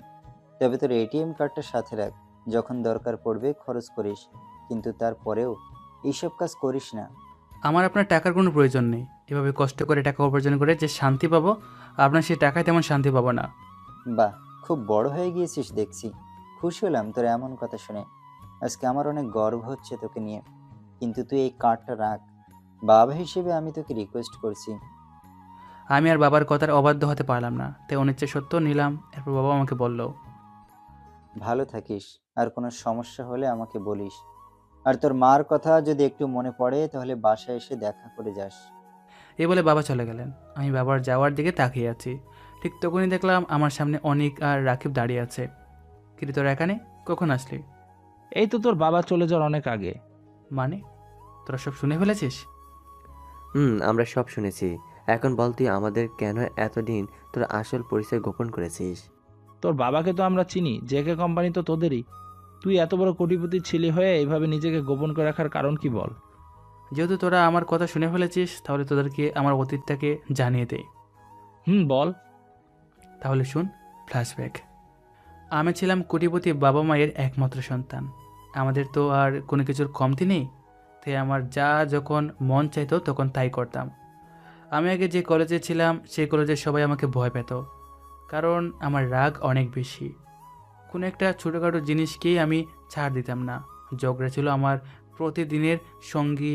তবে তোর এটিএম কার্ডটা সাথে রাখ, যখন দরকার পড়বে খরচ করিস, কিন্তু তারপরেও এইসব কাজ করিস না। আমার আপনার টাকার কোনো প্রয়োজন নেই। এভাবে কষ্ট করে টাকা উপার্জন করে যে শান্তি পাবো, আপনার সেই টাকায় তেমন শান্তি পাবো না। বাহ, খুব বড় হয়ে গিয়েছিস দেখছি। খুশি হলাম তোর এমন কথা শুনে। আজকে আমার অনেক গর্ব হচ্ছে তোকে নিয়ে, কিন্তু তুই এই কার্ডটা রাখ। বাবা হিসেবে আমি তোকে রিকোয়েস্ট করছি। আমি আর বাবার কথার অবাধ্য হতে পারলাম না, তাই অনিচ্ছা সত্ত্বেও নিলাম। এরপর বাবা আমাকে বলল, ভালো থাকিস, আর কোনো সমস্যা হলে আমাকে বলিস। আর তোর মার কথা যদি একটু মনে পড়ে তাহলে বাসায় এসে দেখা করে যাস। এই বলে বাবা চলে গেলেন। আমি বাবার যাওয়ার দিকে তাকিয়ে আছি। ঠিক তখনই দেখলাম আমার সামনে অনিক আর রাকিব দাঁড়িয়ে আছে। কিন্তু তোরা এখানে কখন আসলি? এই তো তোর বাবা চলে যাওয়ার অনেক আগে। মানে তোরা সব শুনে ফেলেছিস? আমরা সব শুনেছি। এখন বল, তুই আমাদের কেন এতদিন তোর আসল পরিচয় গোপন করেছিস? তোর বাবাকে তো আমরা চিনি, জেকে কোম্পানি তো তোদেরই। তুই এত বড় কোটিপতি ছেলে হয়ে এইভাবে নিজেকে গোপন করে রাখার কারণ কি বল? যেহেতু তোরা আমার কথা শুনে ফেলেছিস, তাহলে তোদেরকে আমার অতীতটাকে জানিয়ে দেই। বল। তাহলে শুন, ফ্ল্যাশব্যাক। আমি ছিলাম কোটিপতি বাবা মায়ের একমাত্র সন্তান। আমাদের তো আর কোনো কিছুর কমতি নেই, তাই আমার যা যখন মন চাইতো তখন তাই করতাম। আমি আগে যে কলেজে ছিলাম সেই কলেজে সবাই আমাকে ভয় পেত, কারণ আমার রাগ অনেক বেশি। কোনো একটা ছোটোখাটো জিনিসকেই আমি ছাড় দিতাম না। ঝগড়া ছিল আমার প্রতিদিনের সঙ্গী।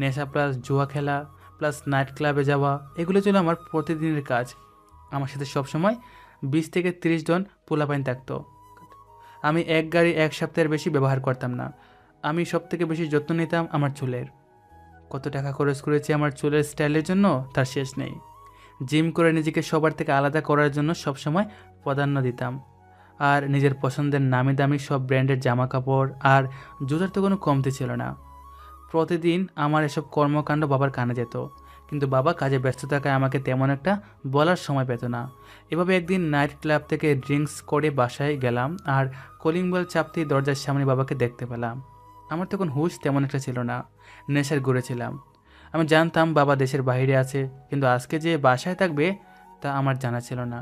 নেশা প্লাস জুয়া খেলা প্লাস নাইট ক্লাবে যাওয়া, এগুলো ছিল আমার প্রতিদিনের কাজ। আমার সাথে সবসময় 20 থেকে 30 জন পোলাপাইন থাকতো। আমি এক গাড়ি এক সপ্তাহের বেশি ব্যবহার করতাম না। আমি সবথেকে বেশি যত্ন নিতাম আমার চুলের। কত টাকা খরচ করেছি আমার চুলের স্টাইলের জন্য তার শেষ নেই। জিম করে নিজেকে সবার থেকে আলাদা করার জন্য সবসময় প্রাধান্য দিতাম। আর নিজের পছন্দের নামি দামি সব ব্র্যান্ডের জামা কাপড় আর জুতার তো কোনো কমতি ছিল না। প্রতিদিন আমার এসব কর্মকাণ্ড বাবার কানে যেত, কিন্তু বাবা কাজে ব্যস্ত থাকায় আমাকে তেমন একটা বলার সময় পেত না। এভাবে একদিন নাইট ক্লাব থেকে ড্রিঙ্কস করে বাসায় গেলাম, আর কলিং বেল চাপতেই দরজার সামনে বাবাকে দেখতে পেলাম। আমার তখন হুঁশ তেমন একটা ছিল না, নেশার ঘুরে ছিলাম। আমি জানতাম বাবা দেশের বাইরে আছে, কিন্তু আজকে যে বাসায় থাকবে তা আমার জানা ছিল না।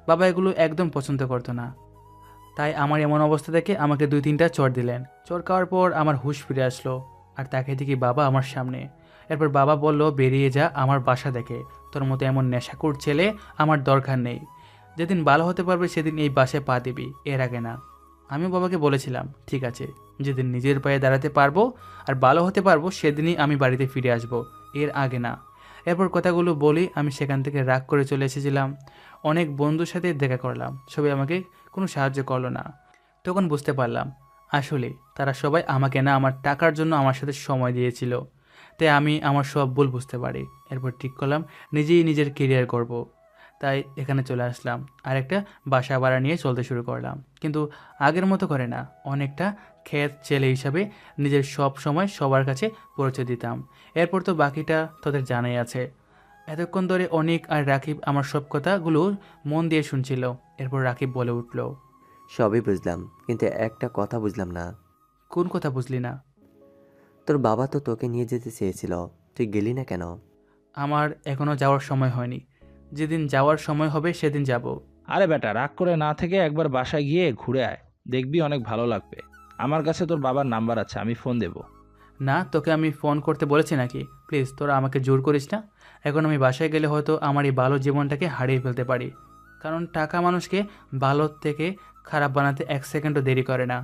বাবা এগুলো একদম পছন্দ করতো না, তাই আমার এমন অবস্থা দেখে আমাকে 2-3টা চড় দিলেন। চড় খাওয়ার পর আমার হুঁশ ফিরে আসলো, আর তাকে দেখি বাবা আমার সামনে। এরপর বাবা বলল, বেরিয়ে যা আমার বাসা দেখে, তোর মতো এমন নেশাকুর ছেলে আমার দরকার নেই। যেদিন ভালো হতে পারবে সেদিন এই বাসায় পা দিবি, এর আগে না। আমিও বাবাকে বলেছিলাম, ঠিক আছে, যেদিন নিজের পায়ে দাঁড়াতে পারবো আর ভালো হতে পারবো সেদিনই আমি বাড়িতে ফিরে আসব, এর আগে না। এরপর কথাগুলো বলি আমি সেখান থেকে রাগ করে চলে এসেছিলাম। অনেক বন্ধুর সাথে দেখা করলাম, সবাই আমাকে কোনো সাহায্য করলো না। তখন বুঝতে পারলাম আসলে তারা সবাই আমাকে না আমার টাকার জন্য আমার সাথে সময় দিয়েছিল। তাই আমি আমার সব ভুল বুঝতে পারি। এরপর ঠিক করলাম নিজেই নিজের কেরিয়ার করব। তাই এখানে চলে আসলাম আর একটা বাসা ভাড়া নিয়ে চলতে শুরু করলাম। কিন্তু আগের মতো করে না, অনেকটা ক্ষেত ছেলে হিসাবে নিজের সব সময় সবার কাছে পরিচয় দিতাম। এরপর তো বাকিটা তোদের জানাই আছে। এতক্ষণ ধরে অনিক আর রাকিব আমার সব কথাগুলো মন দিয়ে শুনছিল। এরপর রাকিব বলে উঠল, সবই বুঝলাম, কিন্তু একটা কথা বুঝলাম না। কোন কথা বুঝলি না? তোর বাবা তো তোকে নিয়ে যেতে চেয়েছিল, তুই গেলি না কেন? আমার এখনও যাওয়ার সময় হয়নি, যেদিন যাওয়ার সময় হবে সেদিন যাব। আরে বেটা, রাগ করে না থেকে একবার বাসায় গিয়ে ঘুরে আয়, দেখবি অনেক ভালো লাগবে। আমার কাছে তোর বাবার নাম্বার আছে, আমি ফোন দেব। না, তোকে আমি ফোন করতে বলেছি নাকি? প্লিজ তোরা আমাকে জোর করিস না। এখন আমি বাসায় গেলে হয়তো আমার এই ভালো জীবনটাকে হারিয়ে ফেলতে পারি, কারণ টাকা মানুষকে ভালো থেকে খারাপ বানাতে 1 সেকেন্ডও দেরি করে না।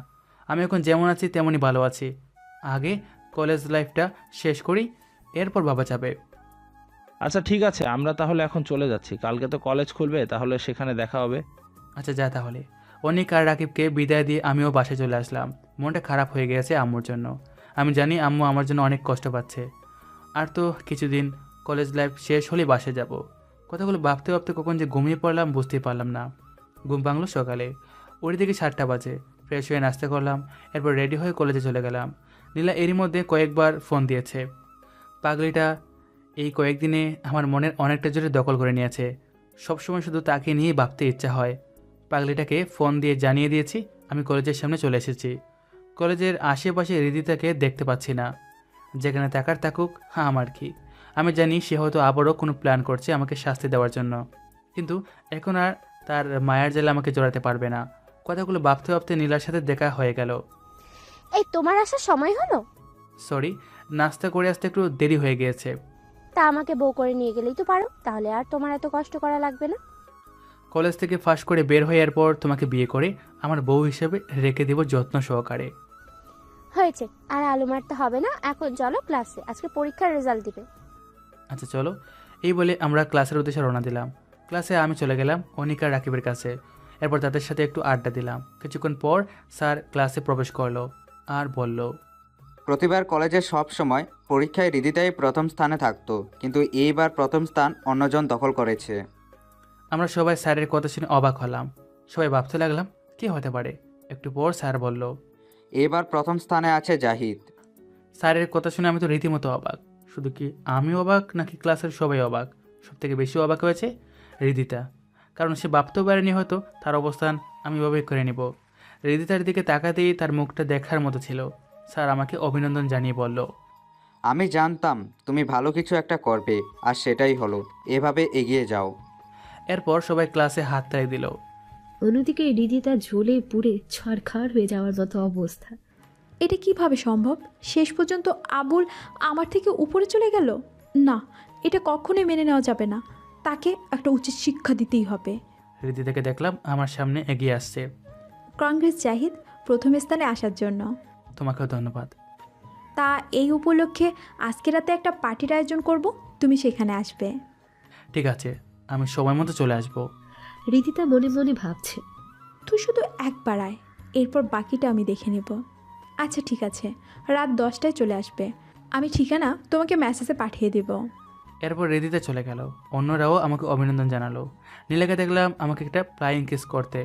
আমি এখন যেমন আছি তেমনই ভালো আছি। আগে কলেজ লাইফটা শেষ করি, এরপর বাবা যাবে। আচ্ছা ঠিক আছে, আমরা তাহলে এখন চলে যাচ্ছি, কালকে তো কলেজ খুলবে, তাহলে সেখানে দেখা হবে। আচ্ছা যা তাহলে। অনিক আর রাকিবকে বিদায় দিয়ে আমিও বাসায় চলে আসলাম। মনটা খারাপ হয়ে গেছে আম্মুর জন্য। আমি জানি আম্মু আমার জন্য অনেক কষ্ট পাচ্ছে। আর তো কিছুদিন, কলেজ লাইফ শেষ হলেই বাসায় যাব। কথাগুলো ভাবতে ভাবতে কখন যে ঘুমিয়ে পড়লাম বুঝতেই পারলাম না। ঘুম ভাঙলো সকালে, ওর দিকে 7টা বাজে। ফ্রেশ হয়ে নাস্তা করলাম, এরপর রেডি হয়ে কলেজে চলে গেলাম। নীলা এরই মধ্যে কয়েকবার ফোন দিয়েছে। পাগলিটা এই কয়েকদিনে আমার মনের অনেকটা জোরে দখল করে নিয়েছে। সবসময় শুধু তাকে নিয়েই ভাবতে ইচ্ছা হয়। পাগলিটাকে ফোন দিয়ে জানিয়ে দিয়েছি আমি কলেজের সামনে চলে এসেছি। কলেজের আশেপাশে হৃদিতাকে দেখতে পাচ্ছি না। যেখানে তাকার তাকুক, হ্যাঁ আমার কি। আমি জানি সে হয়তো আবারও কোনো প্ল্যান করছে আমাকে শাস্তি দেওয়ার জন্য, কিন্তু এখন আর তার মায়ার জালে আমাকে জড়াতে পারবে না। কথাগুলো ভাবতে ভাবতে নীলার সাথে দেখা হয়ে গেল। এই তোমার আসার সময় হলো? সরি, নাস্তা করে আসতে একটু দেরি হয়ে গিয়েছে। তা আমাকে বউ করে নিয়ে গেলেই তো পারো, তাহলে আর তোমার এত কষ্ট করা লাগবে না। কলেজ থেকে ফাঁস করে বের হয়ে এরপর তোমাকে বিয়ে করে আমার বউ হিসেবে রেখে দেব যত্ন সহকারে। হয়েছে, আর আলু মারতে হবে না, এখন চলো ক্লাসে, আজকে পরীক্ষার রেজাল্ট দিবে। আচ্ছা চলো। এই বলে আমরা ক্লাসের উদ্দেশ্যে রওনা দিলাম। ক্লাসে আমি চলে গেলাম অনিকা রাকিবের কাছে। এরপর তাদের সাথে একটু আড্ডা দিলাম। কিছুক্ষণ পর স্যার ক্লাসে প্রবেশ করলো আর বলল, প্রতিবার কলেজে সব সময় পরীক্ষায় হৃদিতাই প্রথম স্থানে থাকতো, কিন্তু এইবার প্রথম স্থান অন্যজন দখল করেছে। আমরা সবাই স্যারের কথা শুনে অবাক হলাম। সবাই ভাবতে লাগলাম কি হতে পারে। একটু পর স্যার বলল, এবার প্রথম স্থানে আছে জাহিদ। স্যারের কথা শুনে আমি তো রীতিমতো অবাক। শুধু কি আমি অবাক নাকি ক্লাসের সবাই অবাক? সবথেকে বেশি অবাক হয়েছে হৃদিতা, কারণ সে ভাবতেও পারেনি হয়তো তার অবস্থান আমি এভাবে করে নিব। হৃদিতার দিকে তাকাতেই তার মুখটা দেখার মতো ছিল। স্যার আমাকে অভিনন্দন জানিয়ে বলল, আমি জানতাম তুমি ভালো কিছু একটা করবে, আর সেটাই হলো, এভাবে এগিয়ে যাও। এরপর সবাই ক্লাসে হাত তালি দিল। অন্যদিকে রিদিতা ঝোলে পুড়ে ছড়খাড় হয়ে যাওয়ার মতো অবস্থা। এটা কিভাবে সম্ভব? শেষ পর্যন্ত আবুল আমার থেকে উপরে চলে গেল। না, এটা কখনোই মেনে নেওয়া যাবে না। তাকে একটা উচিত শিক্ষা দিতেই হবে। হৃদিতাকে দেখলাম আমার সামনে এগিয়ে আসছে। কংগ্রেস জাহিদ, প্রথম স্থানে আসার জন্য। তোমাকেও ধন্যবাদ। তা এই উপলক্ষে আজকে রাতে একটা পার্টির আয়োজন করব, তুমি সেখানে আসবে। ঠিক আছে, আমি সময় মতো চলে আসব। রিদিতা মনে মনে ভাবছে, তুই শুধু একবার আয়, এরপর বাকিটা আমি দেখে নেব। আচ্ছা ঠিক আছে, রাত 10টায় চলে আসবে। আমি ঠিকানা তোমাকে মেসেজে পাঠিয়ে দেব। এরপর হৃদিতা চলে গেল। অন্যরাও আমাকে অভিনন্দন জানালো। নীলাকে দেখলাম আমাকে একটা ফ্লাইং কিস করতে।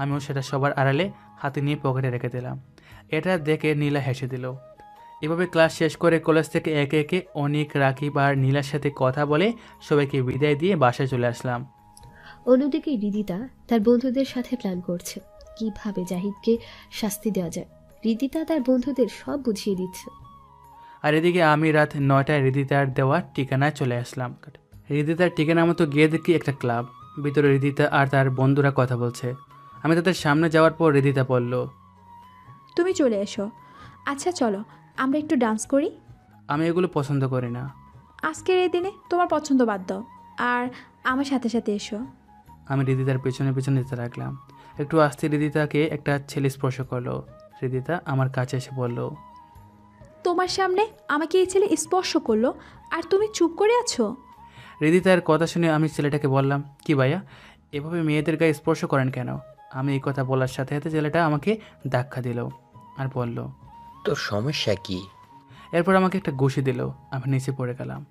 আমিও সেটা সবার আড়ালে হাতে নিয়ে পকেটে রেখে দিলাম। এটা দেখে নীলা হেসে দিল। এভাবে ক্লাস শেষ করে কলেজ থেকে একে একে অনিক, রাকিব আর নীলার সাথে কথা বলে সবাইকে বিদায় দিয়ে বাসায় চলে আসলাম। অন্যদিকে রিদিতা তার বন্ধুদের সাথে প্ল্যান করছে কিভাবে জাহিদকে শাস্তি দেওয়া যায়। রিদিতা তার বন্ধুদের সব বুঝিয়ে দিচ্ছে। আর এদিকে আমি রাত 9টায় হৃদিতার দেওয়া ঠিকানায় চলে আসলাম। হৃদিতার ঠিকানা মতো গিয়ে দেখি একটা ক্লাব। ভিতরে হৃদিতা আর তার বন্ধুরা কথা বলছে। আমি তাদের সামনে যাওয়ার পর হৃদিতা বলল, তুমি চলে এসো। আচ্ছা চলো আমরা একটু ডান্স করি। আমি এগুলো পছন্দ করি না। আজকের এই দিনে তোমার পছন্দ বাদ দাও, আর আমার সাথে সাথে এসো। আমি হৃদিতার পেছনে পেছনে যেতে লাগলাম। একটু আসতে হৃদিতাকে একটা ছেলে স্পর্শ করলো। হৃদিতা আমার কাছে এসে বলল, তোমার সামনে আমাকে এই ছেলে স্পর্শ করলো আর তুমি চুপ করে আছো? হৃদিতার কথা শুনে আমি ছেলেটাকে বললাম, কি ভাইয়া, এভাবে মেয়েদের গায়ে স্পর্শ করেন কেন? আমি এই কথা বলার সাথে সাথে ছেলেটা আমাকে ধাক্কা দিল আর বলল, তোর সমস্যা কি? এরপর আমাকে একটা ঘুষি দিল। আমি নিচে পড়ে গেলাম।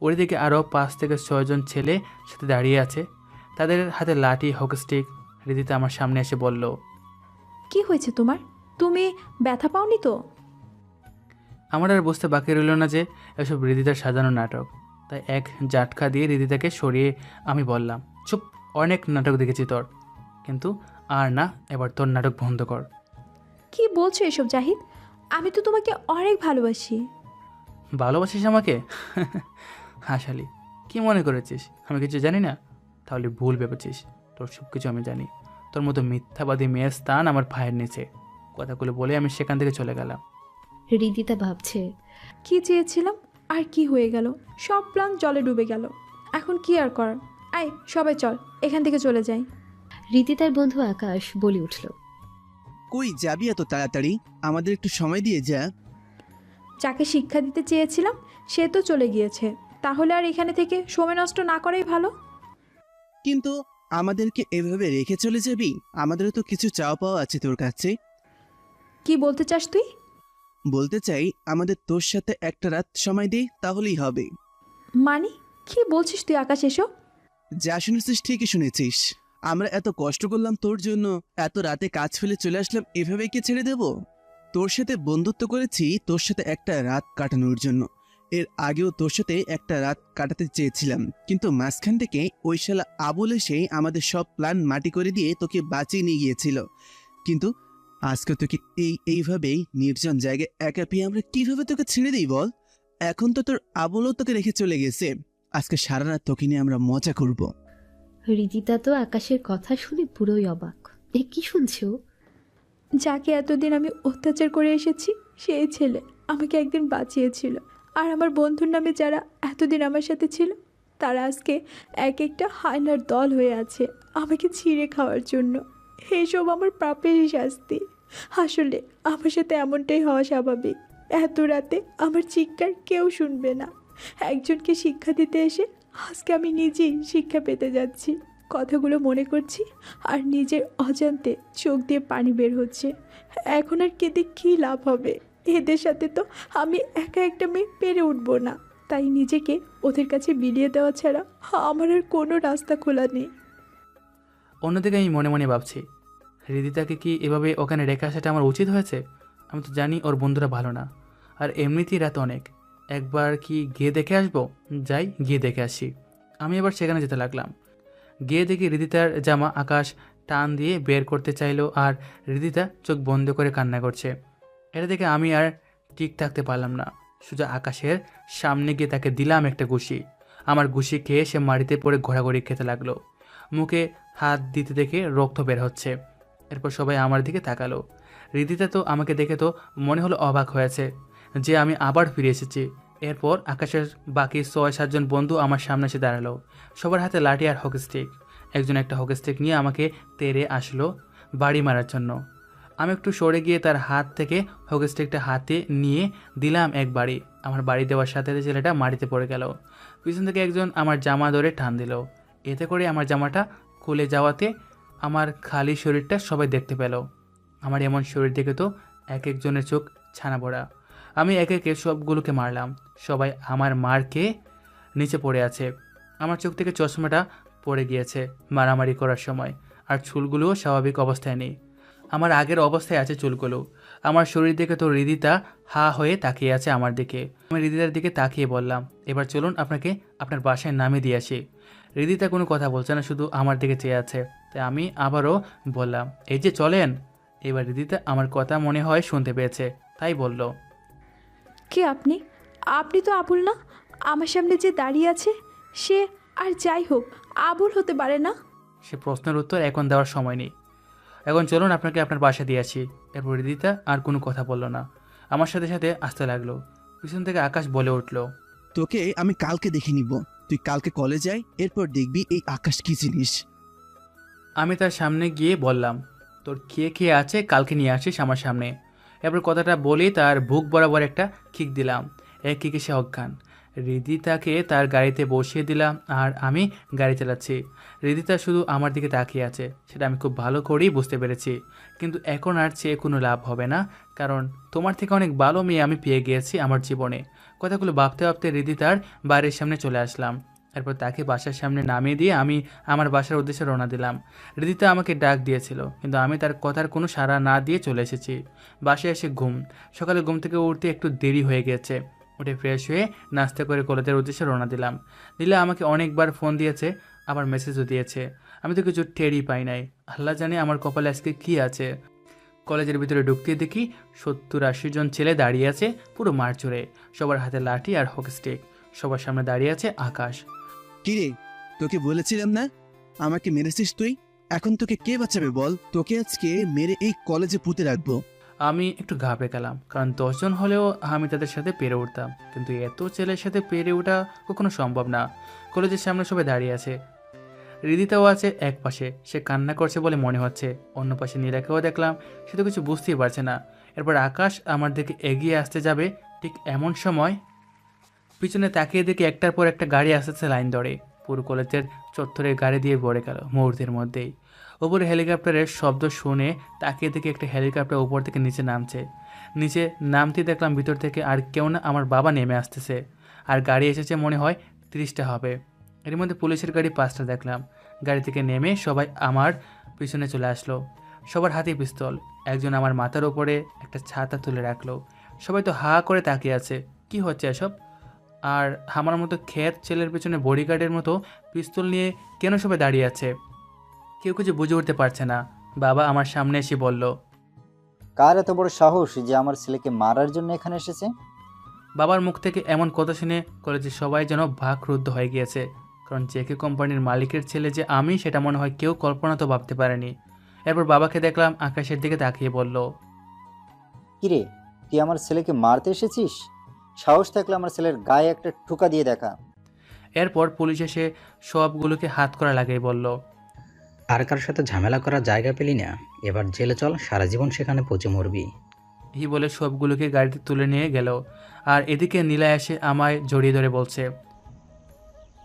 ওর দিকে আরও 5 থেকে 6 জন ছেলে সাথে দাঁড়িয়ে আছে, তাদের হাতে লাঠি, হকি স্টিক। হৃদিতা আমার সামনে এসে বলল, কি হয়েছে তোমার? তুমি ব্যথা পাওনি তো? আমার আর বুঝতে বাকি রইল না যে এসব হৃদিতার সাজানো নাটক। তাই এক জাটকা দিয়ে হৃদিতাকে সরিয়ে আমি বললাম, চুপ, অনেক নাটক দেখেছি তোর, কিন্তু আর না, এবার তোর নাটক বন্ধ কর। কি বলছো এসব জাহিদ? আমি তো তোমাকে অনেক ভালোবাসি। ভালোবাসিস আমাকে? হাসালি, কি মনে করেছিস আমি কিছু জানি না? তাহলে ভুল ভেবেছিস, তোর সব কিছু আমি জানি। তোর মতো মিথ্যাবাদী মেয়ের স্থান আমার পায়ের নিচে। কথাগুলো বলে আমি সেখান থেকে চলে গেলাম। হৃদিতা ভাবছে, কি চেয়েছিলাম আর কি হয়ে গেল? সব প্ল্যান জলে ডুবে গেল। এখন কি আর করার? আয় সবাই চল এখান থেকে চলে যাই। হৃদিতার বন্ধু আকাশ বলে উঠল, কই যাবি এত তাড়াতাড়ি? আমাদের একটু সময় দিয়ে যা। যাকে শিক্ষা দিতে চেয়েছিলাম সে তো চলে গিয়েছে, তাহলে আর এখানে থেকে সময় নষ্ট না করাই ভালো। কিন্তু আমাদেরকে এভাবে রেখে চলে যাবি? আমাদেরও তো কিছু চাওয়া পাওয়া আছে তোর কাছে। কি বলতে চাস তুই? বলতে চাই, আমাদের তোর সাথে একটা রাত সময় দে, তাহলেই হবে। মানে কি বলছিস তুই আকাশ এসব? যা শুনেছিস ঠিকই শুনেছিস। আমরা এত কষ্ট করলাম তোর জন্য, এত রাতে কাজ ফেলে চলে আসলাম, এভাবে কি ছেড়ে দেব? তোর সাথে বন্ধুত্ব করেছি তোর সাথে একটা রাত কাটানোর জন্য। এর আগেও তোর সাথে একটা রাত কাটাতে চেয়েছিলাম, কিন্তু মাঝখান থেকে ওই শালা আবুল এসে আমাদের সব প্ল্যান মাটি করে দিয়ে তোকে বাঁচিয়ে নিয়ে গিয়েছিল। কিন্তু আজকে তোকে এইভাবেই নির্জন জায়গায় একা পেয়ে আমরা কিভাবে তোকে ছেড়ে দিই বল? এখন তো তোর আবুলও তোকে রেখে চলে গেছে। আজকে সারা রাত তোকে নিয়ে আমরা মজা করব। হৃদিতা তো আকাশের কথা শুনে পুরোই অবাক। এ কি শুনছো? যাকে এতদিন আমি অত্যাচার করে এসেছি সেই ছেলে আমাকে একদিন বাঁচিয়েছিল, আর আমার বন্ধুর নামে যারা এতদিন আমার সাথে ছিল তারা আজকে এক একটা হায়নার দল হয়ে আছে আমাকে ছিঁড়ে খাওয়ার জন্য। এইসব আমার পাপেরই শাস্তি। আসলে আমার সাথে এমনটাই হওয়া স্বাভাবিক। এত রাতে আমার চিৎকার কেউ শুনবে না। একজনকে শিক্ষা দিতে এসে আজকে আমি নিজেই শিক্ষা পেতে যাচ্ছি। কথাগুলো মনে করছি আর নিজের অজান্তে চোখ দিয়ে পানি বের হচ্ছে। এখন আর কেঁদে কী লাভ হবে? এদের সাথে তো আমি একা একটা মেয়ে পেরে উঠবো না। তাই নিজেকে ওদের কাছে বিলিয়ে দেওয়া ছাড়া আমার আর কোনো রাস্তা খোলা নেই। অন্যদিকে আমি মনে মনে ভাবছি, হৃদিতাকে কি এভাবে ওখানে রেখে আসাটা আমার উচিত হয়েছে? আমি তো জানি ওর বন্ধুরা ভালো না, আর এমনিতেই রাত অনেক। একবার কি গিয়ে দেখে আসবো? যাই, গিয়ে দেখে আসি। আমি এবার সেখানে যেতে লাগলাম। গিয়ে দেখি হৃদিতার জামা আকাশ টান দিয়ে বের করতে চাইলো, আর হৃদিতা চোখ বন্ধ করে কান্না করছে। এটা দেখে আমি আর ঠিক থাকতে পারলাম না, সোজা আকাশের সামনে গিয়ে তাকে দিলাম একটা ঘুষি। আমার ঘুষি খেয়ে সে মাটিতে পড়ে ঘোরাঘুরি খেতে লাগলো। মুখে হাত দিতে দেখে রক্ত বের হচ্ছে। এরপর সবাই আমার দিকে তাকালো। হৃদিতা তো আমাকে দেখে তো মনে হলো অবাক হয়েছে যে আমি আবার ফিরে এসেছি। এরপর আকাশের বাকি 6-7 জন বন্ধু আমার সামনে এসে দাঁড়ালো। সবার হাতে লাঠি আর হকি স্টিক। একজন একটা হকি স্টিক নিয়ে আমাকে তেড়ে আসলো বাড়ি মারার জন্য। আমি একটু সরে গিয়ে তার হাত থেকে হকি স্টিকটা হাতে নিয়ে দিলাম এক বাড়ি। আমার বাড়ি দেওয়ার সাথে সাথে ছেলেটা মাটিতে পড়ে গেল। পিছন থেকে একজন আমার জামা ধরে টান দিল। এতে করে আমার জামাটা খুলে যাওয়াতে আমার খালি শরীরটা সবাই দেখতে পেল। আমার এমন শরীর দেখে তো এক একজনের চোখ ছানা পড়া। আমি একে একে সবগুলোকে মারলাম। সবাই আমার মার খেয়ে নিচে পড়ে আছে। আমার চোখ থেকে চশমাটা পড়ে গিয়েছে মারামারি করার সময়, আর চুলগুলোও স্বাভাবিক অবস্থায় নেই। আমার আগের অবস্থায় আছে চুলগুলো। আমার শরীর দেখে তো হৃদিতা হা হয়ে তাকিয়ে আছে আমার দিকে। আমি হৃদিতার দিকে তাকিয়ে বললাম, এবার চলুন আপনাকে আপনার বাসায় নামিয়ে দিয়ে আসি। হৃদিতা কোনো কথা বলছে না, শুধু আমার দিকে চেয়ে আছে। তাই আমি আবারও বললাম, এই যে চলেন। এবার হৃদিতা আমার কথা মনে হয় শুনতে পেয়েছে, তাই বলল, কে আপনি? আপনি তো আবুল না? আমার সামনে যে দাঁড়িয়ে আছে সে আর যাই হোক আবুল হতে পারে না। সে প্রশ্নের উত্তর এখন দেওয়ার সময় নেই। এখন চলুন আপনাকে আপনার বাসা দিয়ে আসি। এরপর হৃদিতা আর কোনো কথা বলল না, আমার সাথে সাথে আসতে লাগলো। পিছন থেকে আকাশ বলে উঠল, তোকে আমি কালকে দেখে নিব। তুই কালকে কলেজ যাই, এরপর দেখবি এই আকাশ কি জিনিস। আমি তার সামনে গিয়ে বললাম, তোর খেয়ে আছে, কালকে নিয়ে আসিস আমার সামনে। এরপর কথাটা বলেই তার বুক বরাবর একটা কিক দিলাম। এক কিকে সে অজ্ঞান। রিদিতাকে তার গাড়িতে বসিয়ে দিলাম আর আমি গাড়ি চালাচ্ছি। রিদিতা শুধু আমার দিকে তাকিয়ে আছে, সেটা আমি খুব ভালো করেই বুঝতে পেরেছি। কিন্তু এখন আর চেয়ে কোনো লাভ হবে না, কারণ তোমার থেকে অনেক ভালো মেয়ে আমি পেয়ে গিয়েছি আমার জীবনে। কথাগুলো ভাবতে ভাবতে রিদিতার বাড়ির সামনে চলে আসলাম। এরপর তাকে বাসার সামনে নামিয়ে দিয়ে আমি আমার বাসার উদ্দেশ্যে রওনা দিলাম। রিদিতা আমাকে ডাক দিয়েছিল, কিন্তু আমি তার কথার কোনো সাড়া না দিয়ে চলে এসেছি। বাসায় এসে ঘুম। সকালে ঘুম থেকে উঠতে একটু দেরি হয়ে গেছে। উঠে ফ্রেশ হয়ে নাস্তা করে কলেজের উদ্দেশ্যে রওনা দিলাম। নীলা আমাকে অনেকবার ফোন দিয়েছে, আবার মেসেজও দিয়েছে। আমি তো কিছু টেরই পাই নাই। আল্লাহ জানে আমার কপালে আজকে কী আছে। কলেজের ভিতরে ঢুকতে দেখি 70-80 জন ছেলে দাঁড়িয়ে আছে পুরো মাঠ জুড়ে। সবার হাতে লাঠি আর হকি স্টিক। সবার সামনে দাঁড়িয়ে আছে আকাশ। কিরে, তোকে বলেছিলাম না আমাকে মেরেছিস তুই? এখন তোকে কে বাঁচাবে বল? তোকে আজকে মেরে এই কলেজে পুঁতে রাখবো। আমি একটু ঘাবড়ে গেলাম, কারণ 10 জন হলেও আমি তাদের সাথে পেরে উঠতাম, কিন্তু এত ছেলের সাথে পেরে ওঠা কখনো সম্ভব না। কলেজের সামনে সবাই দাঁড়িয়ে আছে। হৃদিতাও আছে এক পাশে, সে কান্না করছে বলে মনে হচ্ছে। অন্য পাশে নীলাকেও দেখলাম, সে তো কিছু বুঝতেই পারছে না। এরপর আকাশ আমার দিকে এগিয়ে আসতে যাবে, ঠিক এমন সময় পিছনে তাকিয়ে দেখি একটার পর একটা গাড়ি আসতেছে লাইন ধরে। পুরো কলেজের চত্বরে গাড়ি দিয়ে ভরে গেল মুহূর্তের মধ্যেই। ওপরে হেলিকপ্টারের শব্দ শুনে তাকিয়ে দেখি একটা হেলিকপ্টার উপর থেকে নিচে নামছে। নিচে নামতে দেখলাম ভিতর থেকে আর কেউ না, আমার বাবা নেমে আসতেছে। আর গাড়ি এসেছে মনে হয় 30টা হবে। এর মধ্যে পুলিশের গাড়ি 5টা দেখলাম। গাড়ি থেকে নেমে সবাই আমার পিছনে চলে আসলো। সবার হাতে পিস্তল। একজন আমার মাথার ওপরে একটা ছাতা তুলে রাখলো। সবাই তো হা করে তাকিয়ে আছে, কি হচ্ছে এসব? আর আমার মতো ক্ষেত ছেলের পেছনে বডিগার্ডের মতো পিস্তল নিয়ে কেন সবাই দাঁড়িয়ে আছে? কেউ কিছু বুঝে উঠতে পারছে না। বাবা আমার সামনে এসে বলল, কার এত বড় সাহস যে আমার ছেলেকে মারার জন্য এখানে এসেছে? বাবার মুখ থেকে এমন কথা শুনে কলেজের সবাই যেন ভাগরুদ্ধ হয়ে গিয়েছে। কারণ জেকে কোম্পানির মালিকের ছেলে যে আমি, সেটা মনে হয় কেউ কল্পনা তো ভাবতে পারেনি। এরপর বাবাকে দেখলাম আকাশের দিকে তাকিয়ে বলল, কিরে, তুই আমার ছেলেকে মারতে এসেছিস? সাহস থাকলে আমার ছেলের গায়ে একটা ঠুকা দিয়ে দেখা। এরপর পুলিশ এসে সবগুলোকে হাত করা লাগিয়ে বলল, আর কারোর সাথে ঝামেলা করার জায়গা পেলি না, এবার জেলে চল, সারা জীবন সেখানে পচে মরবি। এই বলে সবগুলোকে গাড়িতে তুলে নিয়ে গেল। আর এদিকে নীলা এসে আমায় জড়িয়ে ধরে বলছে,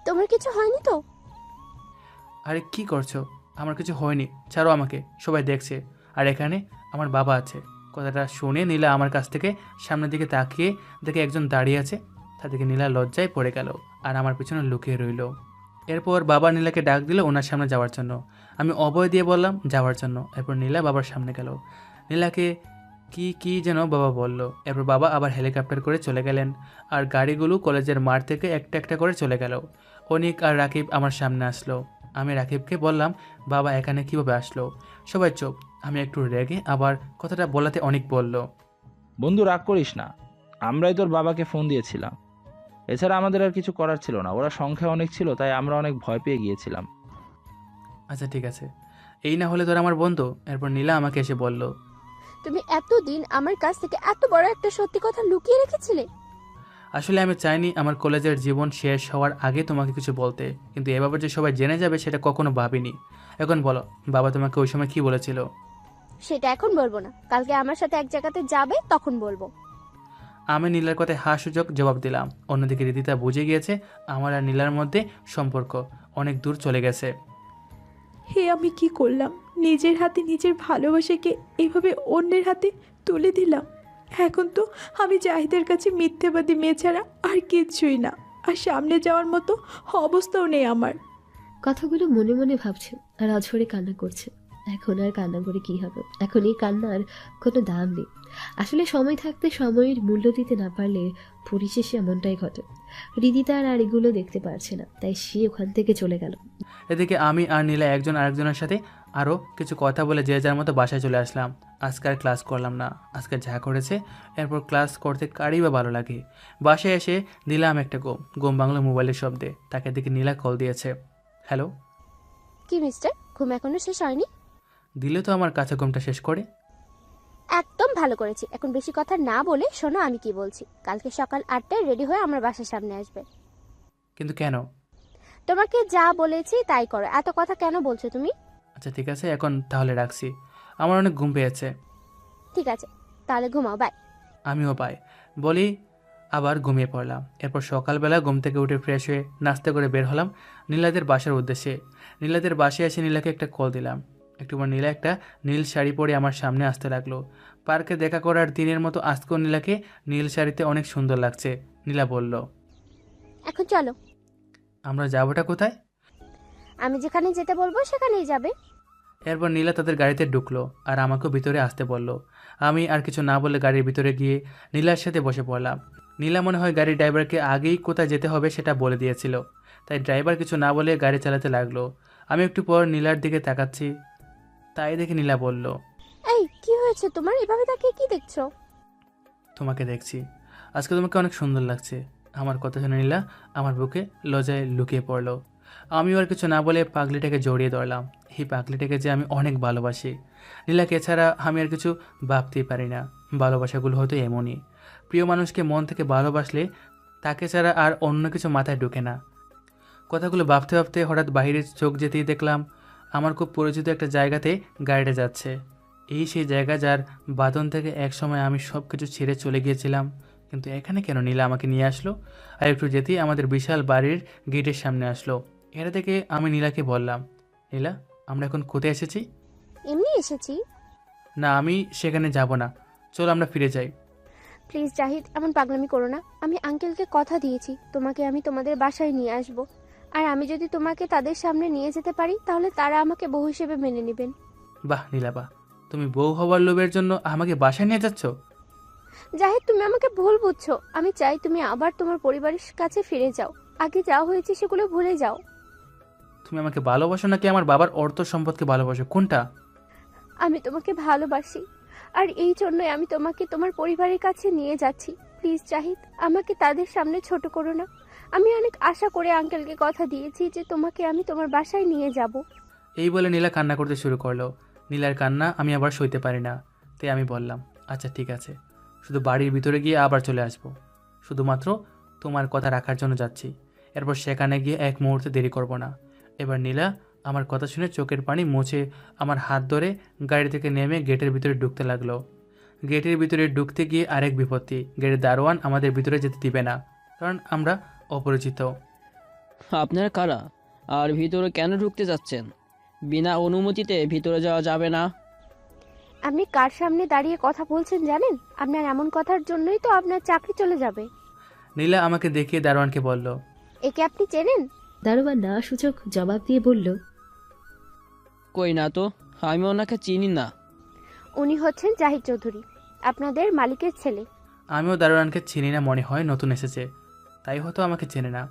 তোমার কিছু হয়নি তো? আরে কি করছো? আমার কিছু হয়নি, ছাড়ো আমাকে, সবাই দেখছে। আর এখানে আমার বাবা আছে। কথাটা শুনে নীলা আমার কাছ থেকে সামনের দিকে তাকিয়ে দেখে একজন দাঁড়িয়ে আছে। তাদেরকে নীলা লজ্জায় পড়ে গেল আর আমার পিছনে লুকিয়ে রইল। এরপর বাবা নীলাকে ডাক দিল ওনার সামনে যাওয়ার জন্য। আমি অভয় দিয়ে বললাম যাওয়ার জন্য। এরপর নীলা বাবার সামনে গেল। নীলাকে কি যেন বাবা বলল। এরপর বাবা আবার হেলিকপ্টার করে চলে গেলেন। আর গাড়িগুলো কলেজের মাঠ থেকে একটা একটা করে চলে গেল। অনিক আর রাকিব আমার সামনে আসলো। আমি রাকিবকে বললাম, বাবা এখানে কিভাবে আসলো? সবাই চুপ। আমি একটু রেগে আবার কথাটা বলাতে অনিক বলল, বন্ধু রাগ করিস না, আমরাই তোর বাবাকে ফোন দিয়েছিলাম। এছাড়া আমাদের আর কিছু করার ছিল না, ওরা সংখ্যা অনেক ছিল, তাই আমরা অনেক ভয় পেয়ে গিয়েছিলাম। আচ্ছা ঠিক আছে, এই না হলে তোর আমার বন্ধু। এরপর নীলা আমাকে এসে বলল, তুমি এতদিন আমার কাছ থেকে এত বড় একটা সত্যি কথা লুকিয়ে রেখেছিলে? আসলে আমি চাইনি আমার কলেজের জীবন শেষ হওয়ার আগে তোমাকে কিছু বলতে, কিন্তু এভাবে যে সবাই জেনে যাবে সেটা কখনো ভাবিনি। এখন বলো, বাবা তোমাকে ওই সময় কি বলেছিল? সেটা এখন বলবো না, কালকে আমার সাথে এক জায়গাতে যাবে, তখন বলবো। আমি নীলার কথায় হাস্যজক জবাব দিলাম। অন্যদিকে রিদিতা বুঝে গিয়েছে আমার আর নীলার মধ্যে সম্পর্ক অনেক দূর চলে গেছে। হে আমি কি করলাম? নিজের হাতে নিজের ভালোবাসাকে এভাবে অন্যের হাতে তুলে দিলাম। এখন তো আমি জাহিদের কাছে মিথ্যেবাদী মেয়ে ছাড়া আর কিচ্ছুই না। আর সামনে যাওয়ার মতো অবস্থাও নেই আমার। কথাগুলো মনে মনে ভাবছে আর অঝরে কান্না করছে। এখন আর কান্না করে কি হবে? এখন এই কান্নার কোনো দাম নেই। আসলে সময় থাকতে সময়ের মূল্য দিতে না পারলে পরিশেষে এমনটাই ঘটে। হৃদিতা আর এগুলো দেখতে পারছে না, তাই সে ওখান থেকে চলে গেল। এদিকে আমি আর নীলা একজন আরেকজনের সাথে আরও কিছু কথা বলে যে যার মতো বাসায় চলে আসলাম। আজকে আর ক্লাস করলাম না। আজকে যা করেছে এরপর ক্লাস করতে কারই বা ভালো লাগে। বাসায় এসে দিলাম একটা ঘুম বাংলো মোবাইলের শব্দে। তাকে দেখে নীলা কল দিয়েছে। হ্যালো। কি মিস্টার, ঘুম এখনো শেষ হয়নি? দিলে তো আমার কাছে ঘুমটা শেষ করে। একদম ভালো করেছি। এখন বেশি কথা না বলে শোনো আমি কি বলছি। কালকে সকাল 8টায় রেডি হয়ে আমার বাসার সামনে আসবে। কিন্তু কেন? তোমাকে যা বলেছি তাই করো। এত কথা কেন বলছো তুমি? আচ্ছা ঠিক আছে, এখন তাহলে রাখছি, আমার অনেক ঘুম পেয়েছে। ঠিক আছে, তাহলে ঘুমাও, বাই। আমিও পাই। বলি, আবার ঘুমিয়ে পড়লাম। এরপর সকালবেলা ঘুম থেকে উঠে ফ্রেশ হয়ে নাস্তা করে বের হলাম নীলাদের বাসার উদ্দেশ্যে। নীলাদের বাসায় এসে নীলাকে একটা কল দিলাম। একটু পর নীলা একটা নীল শাড়ি পরে আমার সামনে আসতে লাগলো। পার্কে দেখা করার দিনের মতো আজকেও নীলাকে নীল শাড়িতে অনেক সুন্দর লাগছে। নীলা বলল, এখন চলো, আমরা যাবোটা কোথায়? আমি যেখানে যেতে বলবো সেখানেই যাবে। এরপর নীলা তাদের গাড়িতে ঢুকলো আর আমাকেও ভিতরে আসতে বলল। আমি আর কিছু না বলে গাড়ির ভিতরে গিয়ে নীলার সাথে বসে পড়লাম। নীলা মনে হয় গাড়ির ড্রাইভারকে আগেই কোথায় যেতে হবে সেটা বলে দিয়েছিল, তাই ড্রাইভার কিছু না বলে গাড়ি চালাতে লাগলো। আমি একটু পর নীলার দিকে তাকাচ্ছি, তাই দেখে নীলা বলল, এই কি হয়েছে তোমার, এভাবে তাকিয়ে কি দেখছো? তোমাকে দেখছি, আজকে তোমাকে অনেক সুন্দর লাগছে। আমার কথা শুনে নীলা আমার বুকে লজ্জায় লুকিয়ে পড়লো। আমিও আর কিছু না বলে পাগলিটাকে জড়িয়ে ধরলাম। এই পাগলিটাকে যে আমি অনেক ভালোবাসি। নীলাকে ছাড়া আমি আর কিছু ভাবতেই পারি না। ভালোবাসাগুলো হয়তো এমনই, প্রিয় মানুষকে মন থেকে ভালোবাসলে তাকে ছাড়া আর অন্য কিছু মাথায় ঢোকে না। কথাগুলো ভাবতে ভাবতে হঠাৎ বাইরে চোখ যেতেই দেখলাম আমার খুব পরিচিত একটা জায়গাতে গাড়িটা যাচ্ছে। এই সেই জায়গা যার বাঁধন থেকে একসময় আমি সব কিছু ছেড়ে চলে গিয়েছিলাম। কিন্তু এখানে কেন নীলা আমাকে নিয়ে আসলো? আর একটু যেতেই আমাদের বিশাল বাড়ির গেটের সামনে আসলো। এটা দেখে আমি নীলাকে বললাম, নীলা, আমরা এখন কোথায় এসেছি? এমনি এসেছি। না, আমি সেখানে যাব না, চলো আমরা ফিরে যাই। প্লিজ জাহিদ, এমন পাগলামি করো না। আমি আঙ্কেলকে কথা দিয়েছি তোমাকে আমি তোমাদের বাসায় নিয়ে আসব। আর আমি যদি তোমাকে তাদের সামনে নিয়ে যেতে পারি তাহলে তারা আমাকে বউ হিসেবে মেনে নেবেন। বাহ নীলাবা, তুমি বউ হওয়ার লোভের জন্য আমাকে বাসায় নিয়ে যাচ্ছ? জাহিদ, তুমি আমাকে ভুল বুঝছো। আমি চাই তুমি আবার তোমার পরিবারের কাছে ফিরে যাও। আগে যা হয়েছে সেগুলো ভুলে যাও। তুমি আমাকে ভালোবাসো নাকি আমার বাবার অর্থ সম্পদকে ভালোবাসো, কোনটা? আমি তোমাকে ভালোবাসি, আর এই জন্যই আমি তোমাকে তোমার পরিবারের কাছে নিয়ে যাচ্ছি। প্লিজ জাহিদ, আমাকে তাদের সামনে ছোট করো না। আমি অনেক আশা করে আঙ্কেলকে কথা দিয়েছি যে তোমাকে আমি তোমার বাসায় নিয়ে যাব। এই বলে নীলা কান্না করতে শুরু করলো। নীলার কান্না আমি আবার সইতে পারি না, তাই আমি বললাম, আচ্ছা ঠিক আছে, শুধু বাড়ির ভিতরে গিয়ে আবার চলে আসবো। শুধুমাত্র তোমার কথা রাখার জন্য যাচ্ছি। এরপর সেখানে গিয়ে এক মুহূর্তে দেরি করব না। এবার নীলা আমার কথা শুনে চোখের পানি মুছে আমার হাত ধরে গাড়ি থেকে নেমে গেটের ভিতরে ঢুকতে লাগলো। গেটের ভিতরে ঢুকতে গিয়ে আরেক বিপত্তি, গেটের দারোয়ান আমাদের ভিতরে যেতে দিবে না, কারণ আমরা অপরিচিত। আপনারা কারা আর ভিতরে কেন ঢুকতে যাচ্ছেন? বিনা অনুমতিতে ভিতরে যাওয়া যাবে না। আপনি কার সামনে দাঁড়িয়ে কথা বলছেন জানেন? আপনার এমন কথার জন্যই তো আপনার চাকরি চলে যাবে। নীলা আমাকে দেখিয়ে দারোয়ানকে বলল, একে আপনি চেনেন? দারোয়ান না সূচক জবাব দিয়ে বলল, কই না তো, আমি ওনাকে চিনি না। উনি হচ্ছেন জাহিদ চৌধুরী, আপনাদের মালিকের ছেলে। আমিও দারোয়ানকে চিনি না, মনে হয় নতুন এসেছে, তাই হয়তো আমাকে চেনে না।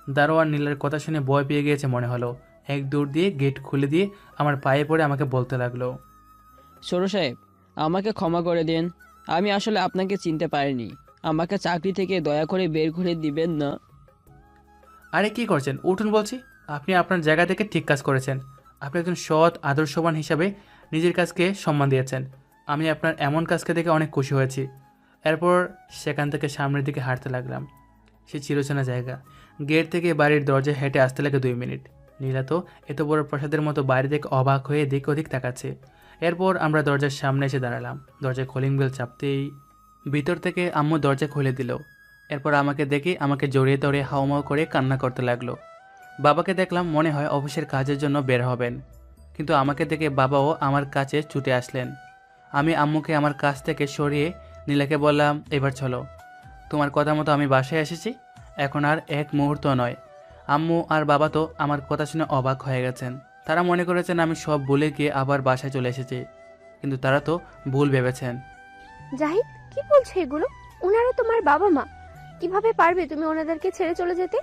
দারোয়ান নীলার কথা শুনে ভয় পেয়ে গিয়েছে মনে হলো। এক দৌড় দিয়ে গেট খুলে দিয়ে আমার পায়ে পড়ে আমাকে বলতে লাগলো, ছোট সাহেব, আমাকে ক্ষমা করে দিন, আমি আসলে আপনাকে চিনতে পারিনি। আমাকে চাকরি থেকে দয়া করে বের করে দিবেন না। আরে কি করছেন, উঠুন বলছি। আপনি আপনার জায়গা থেকে ঠিক কাজ করেছেন। আপনি একজন সৎ আদর্শবান হিসাবে নিজের কাজকে সম্মান দিয়েছেন। আমি আপনার এমন কাজকে দেখে অনেক খুশি হয়েছি। এরপর সেখান থেকে সামনের দিকে হাঁটতে লাগলাম। সে চিরচেনা জায়গা। গেট থেকে বাড়ির দরজায় হেঁটে আসতে লাগে 2 মিনিট। নীলা তো এত বড় প্রাসাদের মতো বাইরে থেকে অবাক হয়ে দিক ওদিক তাকাচ্ছে। এরপর আমরা দরজার সামনে এসে দাঁড়ালাম। দরজায় কলিং বেল চাপতেই ভিতর থেকে আম্মু দরজা খুলে দিল। এরপর আমাকে দেখে আমাকে জড়িয়ে ধরে হাউমাউ করে কান্না করতে লাগলো। বাবাকে দেখলাম, মনে হয় অফিসের কাজের জন্য বের হবেন, কিন্তু আমাকে দেখে বাবাও আমার কাছে ছুটে আসলেন। আমি আম্মুকে আমার কাছ থেকে সরিয়ে নীলাকে বললাম, এবার চলো, তোমার কথা মতো আমি বাসায় এসেছি, এখন আর এক মুহূর্ত নয়। আম্মু আর বাবা তো আমার কথা শুনে অবাক হয়ে গেছেন। তারা মনে করেছেন আমি সব ভুলে গিয়ে আবার বাসায় চলে এসেছি, কিন্তু তারা তো ভুল ভেবেছেন। জাহিদ, কি বলছো এগুলো? ওনারা তোমার বাবা মা, কিভাবে পারবে তুমি ওনাদেরকে ছেড়ে চলে যেতে?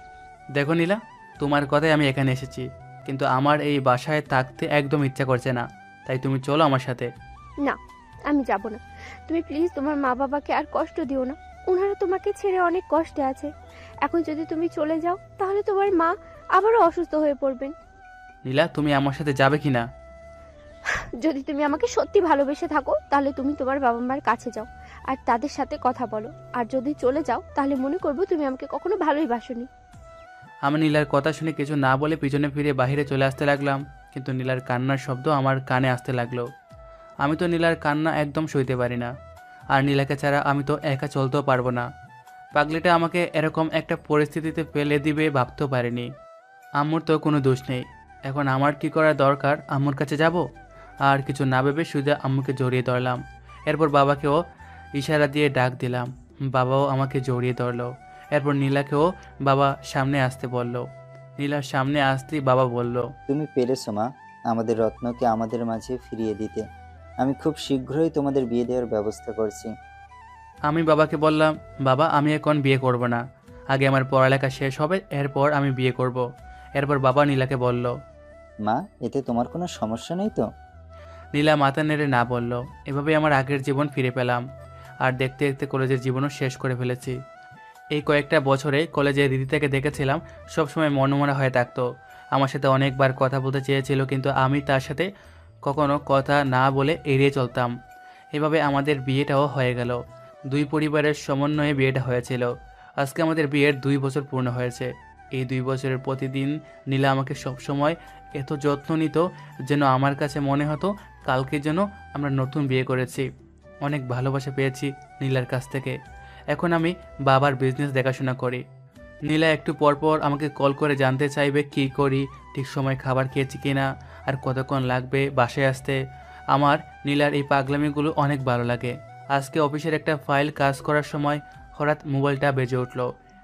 দেখো নীলা, তোমার কথাই আমি এখানে এসেছি, কিন্তু আমার এই বাসায় থাকতে একদম ইচ্ছা করছে না, তাই তুমি চলো আমার সাথে। না, আমি যাব না। তুমি প্লিজ তোমার মা বাবাকে আর কষ্ট দিও না। ওনারা তোমাকে ছেড়ে অনেক কষ্টে আছে। এখন যদি তুমি চলে যাও তাহলে তোমার মা আবারও অসুস্থ হয়ে পড়বেন। নীলা, তুমি আমার সাথে যাবে কি না? যদি তুমি আমাকে সত্যি ভালোবেসে থাকো তাহলে তুমি তোমার বাবা মার কাছে যাও আর তাদের সাথে কথা বলো। আর যদি চলে যাও তাহলে মনে করবো তুমি আমাকে কখনো ভালোই বাসোনি। আমি নীলার কথা শুনে কিছু না বলে পিছনে ফিরে বাইরে চলে আসতে লাগলাম, কিন্তু নীলার কান্নার শব্দ আমার কানে আসতে লাগলো। আমি তো নীলার কান্না একদম সইতে পারি না, আর নীলাকে ছাড়া আমি তো একা চলতেও পারবো না। পাগলিটা আমাকে এরকম একটা পরিস্থিতিতে ফেলে দিবে ভাবতেও পারিনি। আম্মুর তো কোনো দোষ নেই। এখন আমার কি করা দরকার? আম্মুর কাছে যাব? আর কিছু না ভেবে সোজা আম্মুকে জড়িয়ে ধরলাম। এরপর বাবাকেও ইশারা দিয়ে ডাক দিলাম। বাবাও আমাকে জড়িয়ে ধরলো। এরপর নীলাকেও বাবা সামনে আসতে বলল। নীলার সামনে আসতেই বাবা বলল, তুমি পেরেছো মা আমাদের রত্নকে আমাদের মাঝে ফিরিয়ে দিতে। আমি খুব শীঘ্রই তোমাদের বিয়ে দেওয়ার ব্যবস্থা করছি। আমি বাবাকে বললাম, বাবা আমি এখন বিয়ে করব না, আগে আমার পড়ালেখা শেষ হবে, এরপর আমি বিয়ে করব। এরপর বাবা নীলাকে বলল। মা এতে তোমার কোনো সমস্যা নেই তো? নীলা মাথা নেড়ে না বলল। এভাবে আমার আগের জীবন ফিরে পেলাম। আর দেখতে দেখতে কলেজের জীবনও শেষ করে ফেলেছি। এই কয়েকটা বছরে কলেজে রিদিতাকে দেখেছিলাম, সবসময় মনমরা হয়ে থাকতো। আমার সাথে অনেকবার কথা বলতে চেয়েছিল, কিন্তু আমি তার সাথে কখনো কথা না বলে এড়িয়ে চলতাম। এভাবে আমাদের বিয়েটাও হয়ে গেল। দুই পরিবারের সমন্বয়ে বিয়েটা হয়েছিল। আজকে আমাদের বিয়ের 2 বছর পূর্ণ হয়েছে। এই 2 বছরের প্রতিদিন নীলা আমাকে সবসময় এত যত্ন নিত যেন আমার কাছে মনে হতো কালকে যেন আমরা নতুন বিয়ে করেছি। অনেক ভালোবাসা পেয়েছি নীলার কাছ থেকে। এখন আমি বাবার বিজনেস দেখাশোনা করি। নীলা একটু পরপর আমাকে কল করে জানতে চাইবে কী করি, ঠিক সময় খাবার খেয়েছি কিনা, আর কতক্ষণ লাগবে বাসায় আসতে। আমার নীলার এই পাগলামিগুলো অনেক ভালো লাগে। আজকে অফিসের একটা ফাইল কাজ করার সময় হঠাৎ মোবাইলটা বেজে উঠল।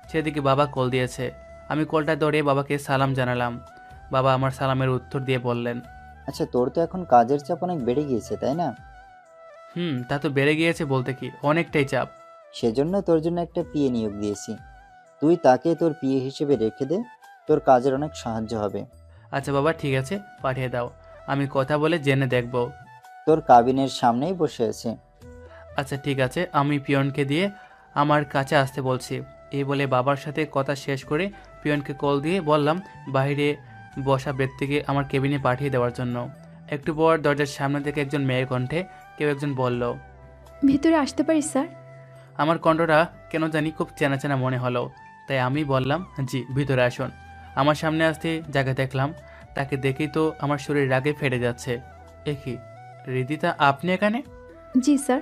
সেদিকে বাবা কল দিয়েছে। আমি কলটা ধরে বাবাকে সালাম জানালাম। বাবা আমার সালামের উত্তর দিয়ে বললেন, আচ্ছা তোর তো এখন কাজের চাপ অনেক বেড়ে গিয়েছে তাই না? তা তো বেড়ে গিয়েছে বলতে কি, অনেকটাই চাপ। সেজন্য তোর জন্য একটা পিএ নিয়োগ দিয়েছি। তুই তাকে তোর পিএ হিসেবে রেখে দে, তোর কাজের অনেক সাহায্য হবে। আচ্ছা বাবা ঠিক আছে, পাঠিয়ে দাও, আমি কথা বলে জেনে দেখব। তোর কাবিনের সামনেই বসে আছে। আচ্ছা ঠিক আছে, আমি পিয়নকে দিয়ে আমার কাছে আসতে বলছি। এই বলে বাবার সাথে কথা শেষ করে পিয়নকে কল দিয়ে বললাম বাইরে বসা ব্যক্তিকে আমার কেবিনে পাঠিয়ে দেওয়ার জন্য। একটু পর দরজার সামনে থেকে একজন মেয়ের কণ্ঠে কেউ একজন বলল, ভেতরে আসতে পারি স্যার? আমার কণ্ঠটা কেন জানি খুব চেনা চেনা মনে হলো, তাই আমি বললাম, জি ভিতরে আসুন। আমার সামনে আসতে জায়গা দেখলাম, তাকে দেখেই তো আমার শরীর রাগে ফেটে যাচ্ছে। এ কি রিদিতা, আপনি এখানে? জি স্যার,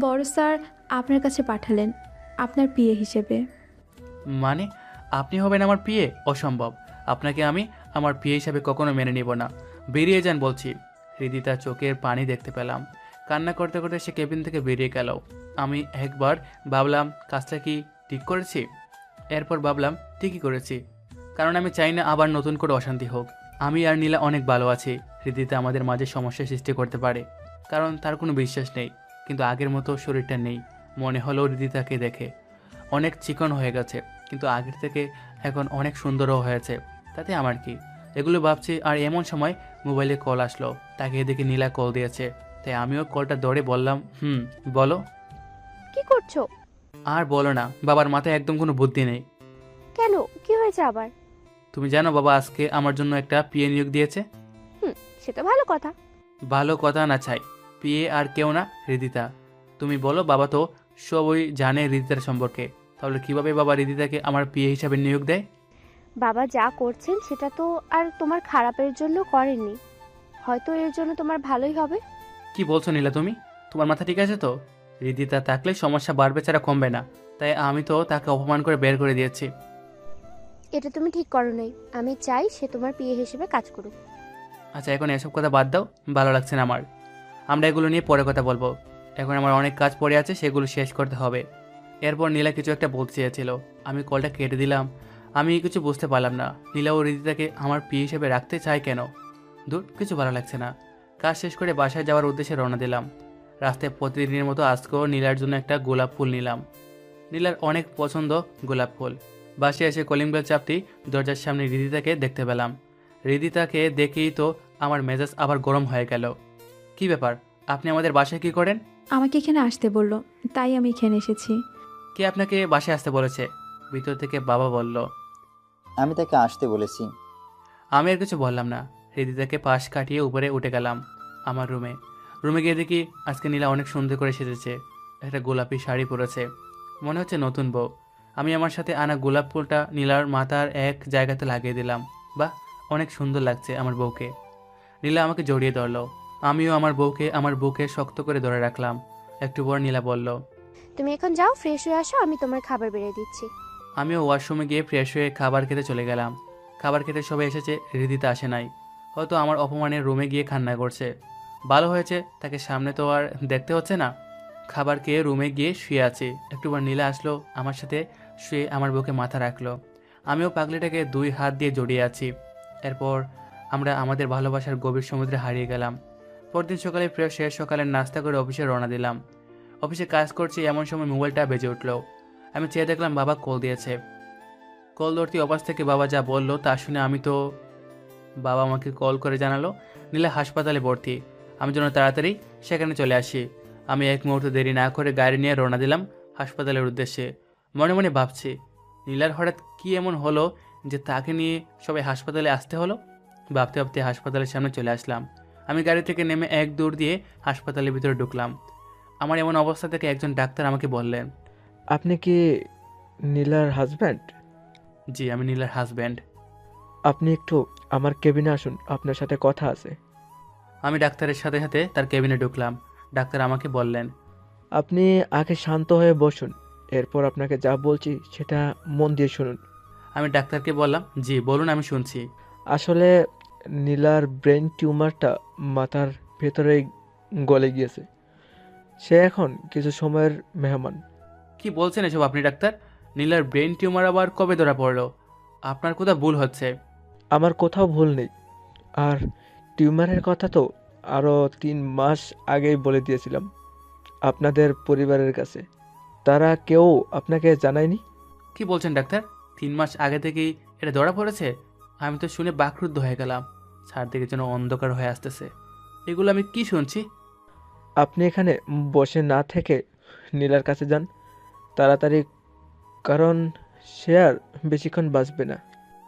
বড় স্যার আপনার কাছে পাঠালেন আপনার পিএ হিসেবে। মানে আপনি হবেন আমার পিএ? অসম্ভব, আপনাকে আমি আমার পিএ হিসাবে কখনো মেনে নিব না, বেরিয়ে যান বলছি। হৃদিতার চোখের পানি দেখতে পেলাম। কান্না করতে করতে সে কেবিন থেকে বেরিয়ে গেল। আমি একবার ভাবলাম কাজটা কি ঠিক করেছি, এরপর ভাবলাম ঠিকই করেছি, কারণ আমি চাই না আবার নতুন করে অশান্তি হোক। আমি আর নীলা অনেক ভালো আছি। হৃদিতা আমাদের মাঝে সমস্যার সৃষ্টি করতে পারে, কারণ তার কোনো বিশ্বাস নেই, কিন্তু আগের মতো শরীরটা নেই। মনে হলো হৃদিতাকে দেখে অনেক চিকন হয়ে গেছে, কিন্তু আগের থেকে এখন অনেক সুন্দরও হয়েছে। তাতে আমার কি, এগুলো ভাবছি। আর এমন সময় মোবাইলে কল আসলো, তাকে দেখে নীলা কল দিয়েছে, তাই আমিও কলটা ধরে বললাম, বলো। কি করছো? আর বলো না, বাবার মাথায় একদম কোনো বুদ্ধি নেই। কেন, কি হয়েছে আবার? তুমি জানো বাবা আজকে আমার জন্য একটা পিএ নিয়োগ দিয়েছে। সেটা ভালো কথা। ভালো কথা না চাই, পিএ আর কেউ না, হৃদিতা। তুমি বলো, বাবা তো সবই জানে হৃদিতার সম্পর্কে, তাহলে কিভাবে বাবা হৃদিতাকে আমার পিএ হিসাবে নিয়োগ দেয়? বাবা যা করছেন সেটা তো আর তোমার খারাপের জন্য করেননি, হয়তো এর জন্য তোমার ভালোই হবে। কি বলছো নীলা তুমি? তোমার মাথা ঠিক আছে তো? হৃদিতা থাকলে সমস্যা বাড়বে ছাড়া কমবে না, তাই আমি তো তাকে অপমান করে বের করে দিয়েছি। এটা তুমি ঠিক করো নাই, আমি চাই সে তোমার পিএ হিসেবে কাজ করুক। আচ্ছা এখন এসব কথা বাদ দাও, ভালো লাগছে না আমার। আমরা এগুলো নিয়ে পরে কথা বলবো, এখন আমার অনেক কাজ পড়ে আছে, সেগুলো শেষ করতে হবে। এরপর নীলা কিছু একটা বলতে চেয়েছিল, আমি কলটা কেটে দিলাম। আমি কিছু বুঝতে পারলাম না, নীলা ও হৃদিতাকে আমার পিএ হিসেবে রাখতে চায় কেন। দূর, কিছু ভালো লাগছে না। কাজ শেষ করে বাসায় যাওয়ার উদ্দেশ্যে রওনা দিলাম। রাস্তায় প্রতিদিনের মতো আজকেও নীলার জন্য একটা গোলাপ ফুল নিলাম। নীলার অনেক পছন্দ গোলাপ ফুল। বাসায় এসে কলিং বেল চাপতেই দরজার সামনে হৃদিতাকে দেখতে পেলাম। হৃদিতাকে দেখেই তো আমার মেজাজ আবার গরম হয়ে গেল। কি ব্যাপার, আপনি আমাদের বাসায় কি করেন? আমাকে এখানে আসতে বললো, তাই আমি এখানে এসেছি। কে আপনাকে বাসায় আসতে বলেছে? ভিতর থেকে বাবা বলল। আমি তাকে আসতে বলেছি। আমি আর কিছু বললাম না, হৃদিতাকে পাশ কাটিয়ে উপরে উঠে গেলাম আমার রুমে গিয়ে দেখি আজকে নীলা অনেক সুন্দর করে সেজেছে। একটা গোলাপি শাড়ি পরেছে, মনে হচ্ছে নতুন বউ। আমি আমার সাথে আনা গোলাপ ফুলটা নীলার মাথার এক জায়গাতে লাগিয়ে দিলাম। বাহ, অনেক সুন্দর লাগছে আমার বউকে। নীলা আমাকে জড়িয়ে ধরলো, আমিও আমার বউকে আমার বুকে শক্ত করে ধরে রাখলাম। একটু পর নীলা বলল, তুমি এখন যাও, ফ্রেশ হয়ে আসো, আমি তোমার খাবার বেড়ে দিচ্ছি। আমিও ওয়াশরুমে গিয়ে ফ্রেশ হয়ে খাবার খেতে চলে গেলাম। খাবার খেতে সবাই এসেছে, হৃদিতা আসে নাই। হয়তো আমার অপমানের রুমে গিয়ে কান্না করছে। ভালো হয়েছে, তাকে সামনে তো আর দেখতে হচ্ছে না। খাবার খেয়ে রুমে গিয়ে শুয়ে আছি। একটুবার নীলা আসলো, আমার সাথে শুয়ে আমার বুকে মাথা রাখলো। আমিও পাগলিটাকে 2 হাত দিয়ে জড়িয়ে আছি। এরপর আমরা আমাদের ভালোবাসার গভীর সমুদ্রে হারিয়ে গেলাম। পরদিন সকালে ফ্রেশ হয়ে সকালের নাস্তা করে অফিসে রওনা দিলাম। অফিসে কাজ করছি, এমন সময় মোবাইলটা বেজে উঠলো। আমি চেয়ে দেখলাম বাবা কল দিয়েছে। কল ধরতে অপাস থেকে বাবা যা বলল তা শুনে বাবা আমাকে কল করে জানালো নীলা হাসপাতালে ভর্তি। আমি যেন তাড়াতাড়ি সেখানে চলে আসি। আমি এক মুহূর্ত দেরি না করে গাড়ি নিয়ে রওনা দিলাম হাসপাতালের উদ্দেশ্যে। মনে মনে ভাবছি, নীলার হঠাৎ কি এমন হলো যে তাকে নিয়ে সবাই হাসপাতালে আসতে হলো। ভাবতে ভাবতে হাসপাতালের সামনে চলে আসলাম। আমি গাড়ি থেকে নেমে এক দৌড় দিয়ে হাসপাতালের ভিতরে ঢুকলাম। আমার এমন অবস্থা থেকে একজন ডাক্তার আমাকে বললেন, আপনি কি নীলার হাজব্যান্ড? জি, আমি নীলার হাজব্যান্ড। আপনি একটু আমার কেবিনে আসুন, আপনার সাথে কথা আছে। আমি ডাক্তারের সাথে সাথে তার কেবিনে ঢুকলাম। ডাক্তার আমাকে বললেন, আপনি আগে শান্ত হয়ে বসুন, এরপর আপনাকে যা বলছি সেটা মন দিয়ে শুনুন। আমি ডাক্তারকে বললাম, জি বলুন, আমি শুনছি। আসলে নীলার ব্রেন টিউমারটা মাথার ভেতরেই গলে গিয়েছে। সে এখন কিছু সময়ের মেহমান। কি বলছেন এসব আপনি ডাক্তার? নীলার ব্রেন টিউমার আবার কবে ধরা পড়লো? আপনার কোথাও ভুল হচ্ছে। আমার কোথাও ভুল নেই। আর টিউমারের কথা তো আরও 3 মাস আগেই বলে দিয়েছিলাম আপনাদের পরিবারের কাছে। তারা কেউ আপনাকে জানায়নি? কি বলছেন ডাক্তার? 3 মাস আগে থেকেই এটা ধরা পড়েছে? আমি তো শুনে বাকরুদ্ধ হয়ে গেলাম। চারদিকে যেন অন্ধকার হয়ে আসতেছে। এগুলো আমি কি শুনছি? আপনি এখানে বসে না থেকে নীলার কাছে যান তাড়াতাড়ি, কারণ সে আর বেশিক্ষণ বাঁচবে না।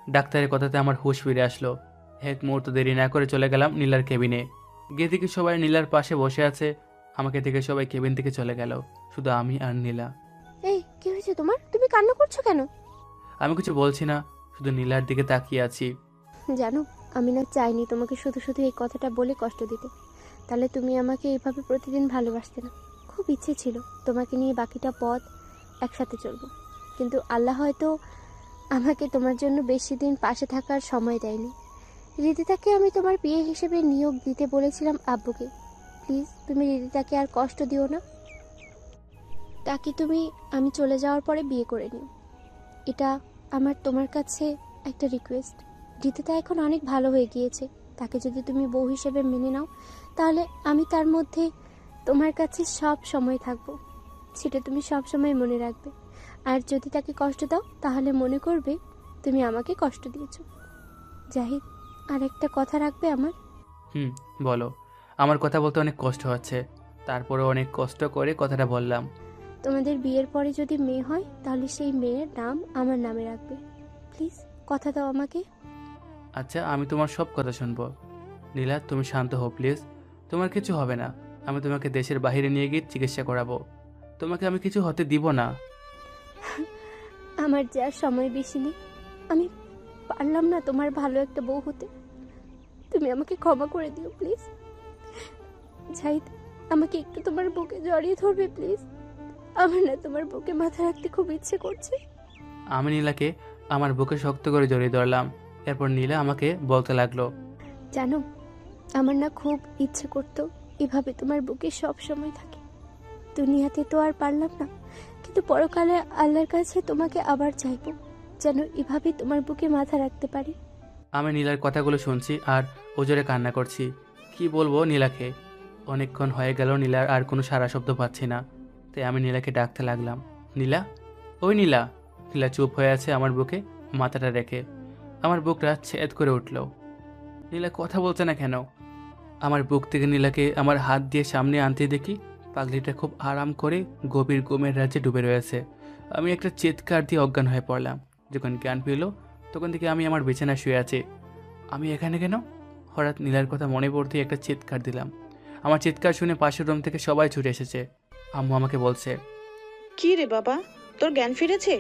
ডাক্তারের কথাতে আমার হুঁশ ফিরে আসলো। এক মুহূর্ত দেরি না করে চলে গেলাম নীলার কেবিনে। গিয়ে দেখি সবাই নীলার পাশে বসে আছে। আমাকে দেখে সবাই কেবিন থেকে চলে গেল, শুধু আমি আর নীলা। এই কি হয়েছে তোমার? তুমি কান্না করছো কেন? আমি কিছু বলছি না, শুধু নীলার দিকে তাকিয়ে আছি। জানো, আমি না চাইনি তোমাকে শুধু শুধু এই কথাটা বলে কষ্ট দিতে। তাহলে তুমি আমাকে এইভাবে প্রতিদিন ভালোবাসতে না। খুব ইচ্ছে ছিল তোমাকে নিয়ে বাকিটা পথ একসাথে চলবো, কিন্তু আল্লাহ হয়তো আমাকে তোমার জন্য বেশি দিন পাশে থাকার সময় দেয়নি। রিদিতাকে আমি তোমার বিয়ে হিসেবে নিয়োগ দিতে বলেছিলাম আব্বুকে। প্লিজ তুমি রিদিতাকে আর কষ্ট দিও না। তাকে তুমি আমি চলে যাওয়ার পরে বিয়ে করে নিও। এটা আমার তোমার কাছে একটা রিকোয়েস্ট। রিদিতা এখন অনেক ভালো হয়ে গিয়েছে। তাকে যদি তুমি বউ হিসেবে মেনে নাও, তাহলে আমি তার মধ্যে তোমার কাছে সব সময় থাকবো। সেটা তুমি সব সময় মনে রাখবে। আর যদি তাকে কষ্ট দাও, তাহলে মনে করবে তুমি আমাকে কষ্ট দিয়েছো। জাহিদ, আর একটা কথা রাখবে আমার? বলো। আমার কথা বলতে অনেক কষ্ট হচ্ছে, তারপরে অনেক কষ্ট করে কথাটা বললাম। তোমাদের বিয়ের পরে যদি মেয়ে হয়, তাহলে সেই মেয়ের নাম আমার নামে রাখবে। প্লিজ কথা দাও আমাকে। আচ্ছা, আমি তোমার সব কথা শুনবো। নীলা, তুমি শান্ত হও প্লিজ। তোমার কিছু হবে না। আমি তোমাকে দেশের বাইরে নিয়ে গিয়ে চিকিৎসা করাবো। তোমাকে আমি কিছু হতে দিব না। আমার যে আর সময় বেশি নেই। আমি পারলাম না তোমার ভালো একটা বউ হতে। তুমি আমাকে ক্ষমা করে দিও প্লিজ। জাহিদ, আমাকে একটু তোমার বুকে জড়িয়ে ধরবে প্লিজ? আমার না তোমার বুকে মাথা রাখতে খুব ইচ্ছে করছে। আমি নীলাকে আমার বুকে শক্ত করে জড়িয়ে ধরলাম। এরপর নীলা আমাকে বলতে লাগলো, জানো, আমার না খুব ইচ্ছে করতো এভাবে তোমার বুকে সব সময় থাকে। দুনিয়াতে তো আর পারলাম না, কিন্তু পরকালে আল্লাহর কাছে তোমাকে আবার চাইবো, যেন এভাবে তোমার বুকে মাথা রাখতে পারি। আমি নীলার কথাগুলো শুনছি আর ওজোরে কান্না করছি। কি বলবো নীলাকে? অনেকক্ষণ হয়ে গেল নীলার আর কোনো সারা শব্দ পাচ্ছি না। তাই আমি নীলাকে ডাকতে লাগলাম, নীলা, ওই নীলা। নীলা চুপ হয়ে আছে আমার বুকে মাথাটা রেখে। আমার বুকটা ছেদ করে উঠল। নীলা কথা বলছে না কেন? আমার বুক থেকে নীলাকে আমার হাত দিয়ে সামনে আনতে দেখি পাগলিটা খুব আরাম করে গভীর ঘুমের রাজ্যে ডুবে রয়েছে। আমি একটা চিৎকার দিয়ে অজ্ঞান হয়ে পড়লাম। যখন জ্ঞান ফিরল, তখন থেকে আমি আমার বিছানায় শুয়ে আছি। আমি এখানে কেন? হঠাৎ নীলার কথা মনে পড়তেই একটা চিৎকার দিলাম। আমার চিৎকার শুনে পাশের রুম থেকে সবাই ছুটে এসেছে। আম্মু আমাকে বলছে, কি রে বাবা, তোর জ্ঞান ফিরেছে?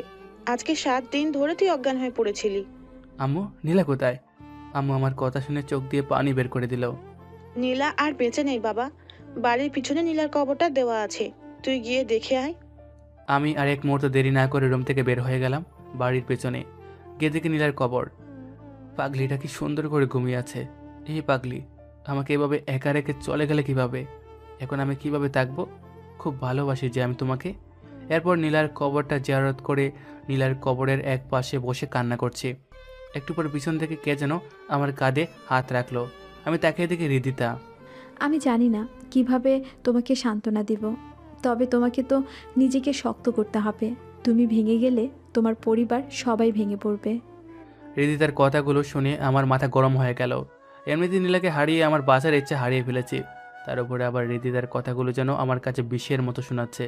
আজকে 7 দিন ধরে তুই অজ্ঞান হয়ে পড়েছিলি। আম্মু, নীলা কোথায়? আম্মু আমার কথা শুনে চোখ দিয়ে পানি বের করে দিল। নীলা আর বেঁচে নেই বাবা। বাড়ির পিছনে নীলার কবরটা দেওয়া আছে, তুই গিয়ে দেখে আয়। আমি আর এক মুহূর্ত দেরি না করে রুম থেকে বের হয়ে গেলাম বাড়ির পেছনে। গিয়ে দেখি নীলার কবর। পাগলিটা কি সুন্দর করে ঘুমিয়ে আছে। এই পাগলি আমাকে এভাবে একা রেখে চলে গেলে কিভাবে? এখন আমি কিভাবে থাকবো? খুব ভালোবাসি যে আমি তোমাকে। এরপর নীলার কবরটা জিয়ারত করে নীলার কবরের এক পাশে বসে কান্না করছি। একটু পর পিছন থেকে কে যেন আমার কাঁধে হাত রাখলো। আমি তাকিয়ে দেখি হৃদিতা। আমি জানি না কিভাবে তোমাকে সান্ত্বনা দিব, তবে তোমাকে তো নিজেকে শক্ত করতে হবে। তুমি ভেঙে গেলে তোমার পরিবার সবাই ভেঙে পড়বে। হৃদিতার কথাগুলো শুনে আমার মাথা গরম হয়ে গেল। এমনিতে নীলাকে হারিয়ে আমার বাঁচার ইচ্ছা হারিয়ে ফেলেছি, তার উপরে আবার হৃদিতার কথাগুলো যেন আমার কাছে বিষের মতো শোনাচ্ছে।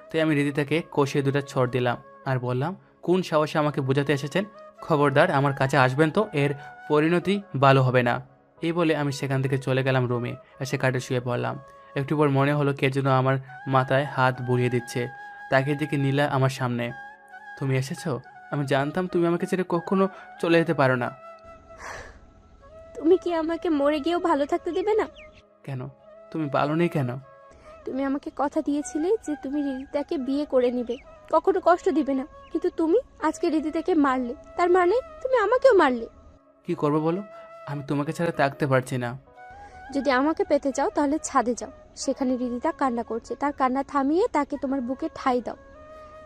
তাই আমি হৃদিতাকে কষিয়ে দুটা ছড় দিলাম আর বললাম, কোন সাহসে আমাকে বোঝাতে এসেছেন? খবরদার আমার কাছে আসবেন তো এর পরিণতি ভালো হবে না। এই বলে আমি সেখান থেকে চলে গেলাম রুমে। এসে কাটে শুয়ে পড়লাম। একটু পর মনে হলো কে যেন আমার মাথায় হাত বুলিয়ে দিচ্ছে। তাকে দেখে নীলা আমার সামনে। তুমি এসেছো? আমি জানতাম তুমি আমাকে ছেড়ে কখনো চলে যেতে পারো না। তুমি কি আমাকে মরে গিয়েও ভালো থাকতে দিবে না? কেন? তুমি ভালো নেই কেন? তুমি আমাকে কথা দিয়েছিলে যে তুমি হৃদিতাকে বিয়ে করে নিবে, কখনো কষ্ট দিবে না, কিন্তু তুমি আজকে হৃদিতাকে মারলে, তার মানে তুমি আমাকেও মারলে। কি করবো বলো? আমি তোমাকে ছাড়া থাকতে পারছি না। যদি আমাকে পেতে চাও তাহলে ছাদে যাও, সেখানে হৃদিতা কান্না করছে, তার কান্না থামিয়ে তাকে তোমার বুকে ঠাঁই দাও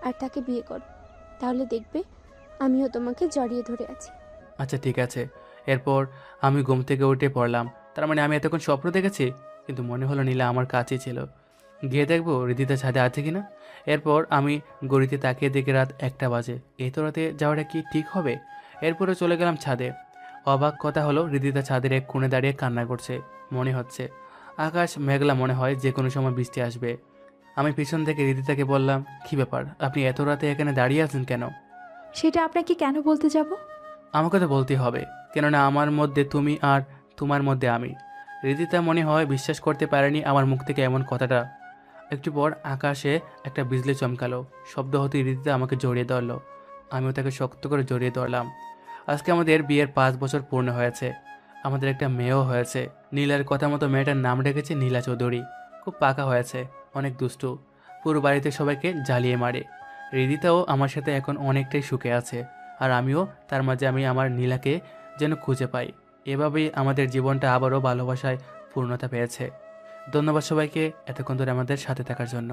আর তাকে বিয়ে করো, তাহলে দেখবে আমিও তোমাকে জড়িয়ে ধরে আছি। আচ্ছা ঠিক আছে। এরপর আমি ঘুম থেকে উঠে পড়লাম। তার মানে আমি এতক্ষণ স্বপ্ন দেখেছি? কিন্তু মনে হলো নীলা আমার কাছেই ছিল। গিয়ে দেখবো হৃদিতা ছাদে আছে কিনা। এরপর আমি গড়িতে তাকিয়ে দেখি রাত 1টা বাজে। এই তো রাতে যাওয়াটা কি ঠিক হবে? এরপরে চলে গেলাম ছাদে। অবাক কথা হলো হৃদিতা ছাদের এক কোণে দাঁড়িয়ে কান্না করছে। মনে হচ্ছে আকাশ মেঘলা, মনে হয় যে কোনো সময় বৃষ্টি আসবে। আমি পিছন থেকে হৃদিতাকে বললাম, কি ব্যাপার, আপনি এত রাতে এখানে দাঁড়িয়ে আছেন কেন? সেটা আপনাকে কেন বলতে যাব? আমাকে তো বলতেই হবে, কেননা আমার মধ্যে তুমি আর তোমার মধ্যে আমি। হৃদিতা মনে হয় বিশ্বাস করতে পারেনি আমার মুখ থেকে এমন কথাটা। একটু পর আকাশে একটা বিজলি চমকালো। শব্দ হতে হৃদিতা আমাকে জড়িয়ে ধরলো। আমিও তাকে শক্ত করে জড়িয়ে ধরলাম। আজকে আমাদের বিয়ের 5 বছর পূর্ণ হয়েছে। আমাদের একটা মেয়েও হয়েছে। নীলার কথা মতো মেয়েটার নাম রেখেছে নীলা চৌধুরী। খুব পাকা হয়েছে, অনেক দুষ্টু, পুরো বাড়িতে সবাইকে জ্বালিয়ে মারে। হৃদিতাও আমার সাথে এখন অনেকটাই সুখে আছে, আর আমিও তার মাঝে আমি আমার নীলাকে যেন খুঁজে পাই। এভাবেই আমাদের জীবনটা আবারও ভালোবাসায় পূর্ণতা পেয়েছে। ধন্যবাদ সবাইকে এতক্ষণ ধরে আমাদের সাথে থাকার জন্য।